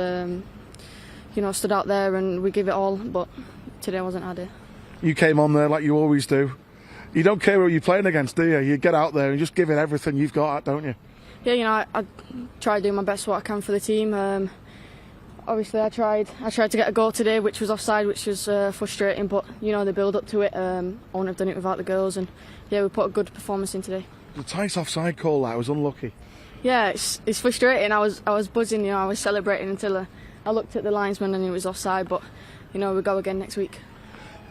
[SPEAKER 14] you know, stood out there and we give it all, but today wasn't our day.
[SPEAKER 11] You came on there like you always do. You don't care who you're playing against, do you? You get out there and just give it everything you've got, don't you?
[SPEAKER 14] Yeah, you know, I try to do my best what I can for the team. Obviously I tried to get a goal today, which was offside, which was frustrating, but you know, the build up to it, I wouldn't have done it without the girls, and yeah, we put a good performance in today.
[SPEAKER 11] The tight offside call, that was unlucky.
[SPEAKER 14] Yeah, it's frustrating. I was buzzing, you know, I was celebrating until I looked at the linesman and it was offside, but you know, we'll go again next week.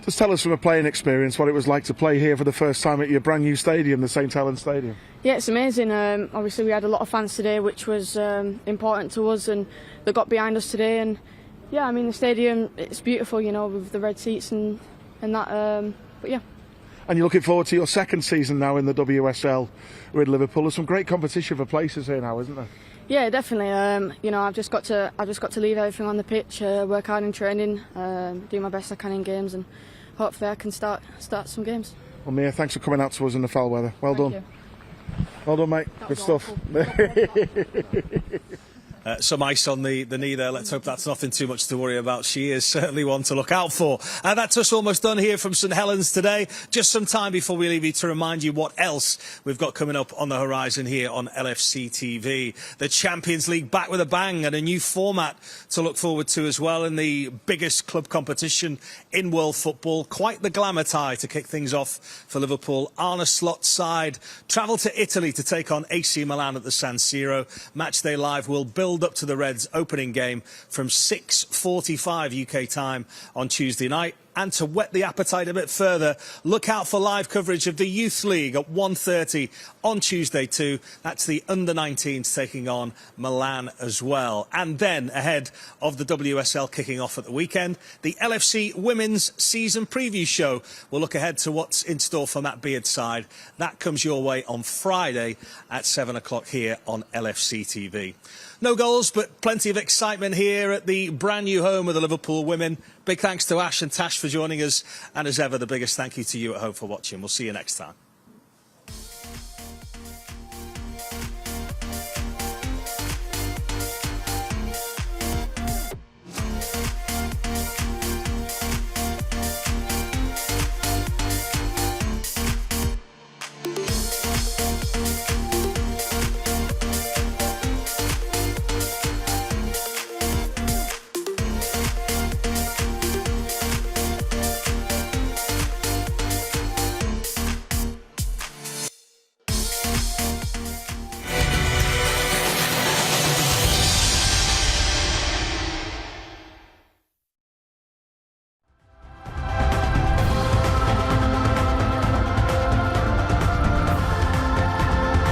[SPEAKER 11] Just tell us from a playing experience what it was like to play here for the first time at your brand new stadium, the St Helen Stadium.
[SPEAKER 14] Yeah, it's amazing. Obviously we had a lot of fans today, which was important to us, and they got behind us today, and yeah, I mean the stadium, it's beautiful, you know, with the red seats and that, but yeah.
[SPEAKER 11] And you're looking forward to your second season now in the WSL with Liverpool. There's some great competition for places here now, isn't there?
[SPEAKER 14] Yeah, definitely. You know, I've just got to leave everything on the pitch, work hard in training, do my best I can in games, and hopefully I can start some games.
[SPEAKER 11] Well, Mia, thanks for coming out to us in the foul weather. Well done. Well done, mate. Good stuff.
[SPEAKER 5] Some ice on the knee there. Let's hope that's nothing too much to worry about. She is certainly one to look out for. And that's us almost done here from St Helens today. Just some time before we leave you to remind you what else we've got coming up on the horizon here on LFC TV. The Champions League back with a bang, and a new format to look forward to as well in the biggest club competition in world football. Quite the glamour tie to kick things off for Liverpool. Arne Slot's side travel to Italy to take on AC Milan at the San Siro. Matchday Live will build up to the Reds' opening game from 6:45 UK time on Tuesday night. And to whet the appetite a bit further, look out for live coverage of the Youth League at 1:30 on Tuesday too. That's the under-19s taking on Milan as well. And then, ahead of the WSL kicking off at the weekend, the LFC Women's season preview show. We'll look ahead to what's in store for Matt Beard's side. That comes your way on Friday at 7 o'clock here on LFC TV. No goals, but plenty of excitement here at the brand new home of the Liverpool Women. Big thanks to Ash and Tash for joining us, and as ever, the biggest thank you to you at home for watching. We'll see you next time.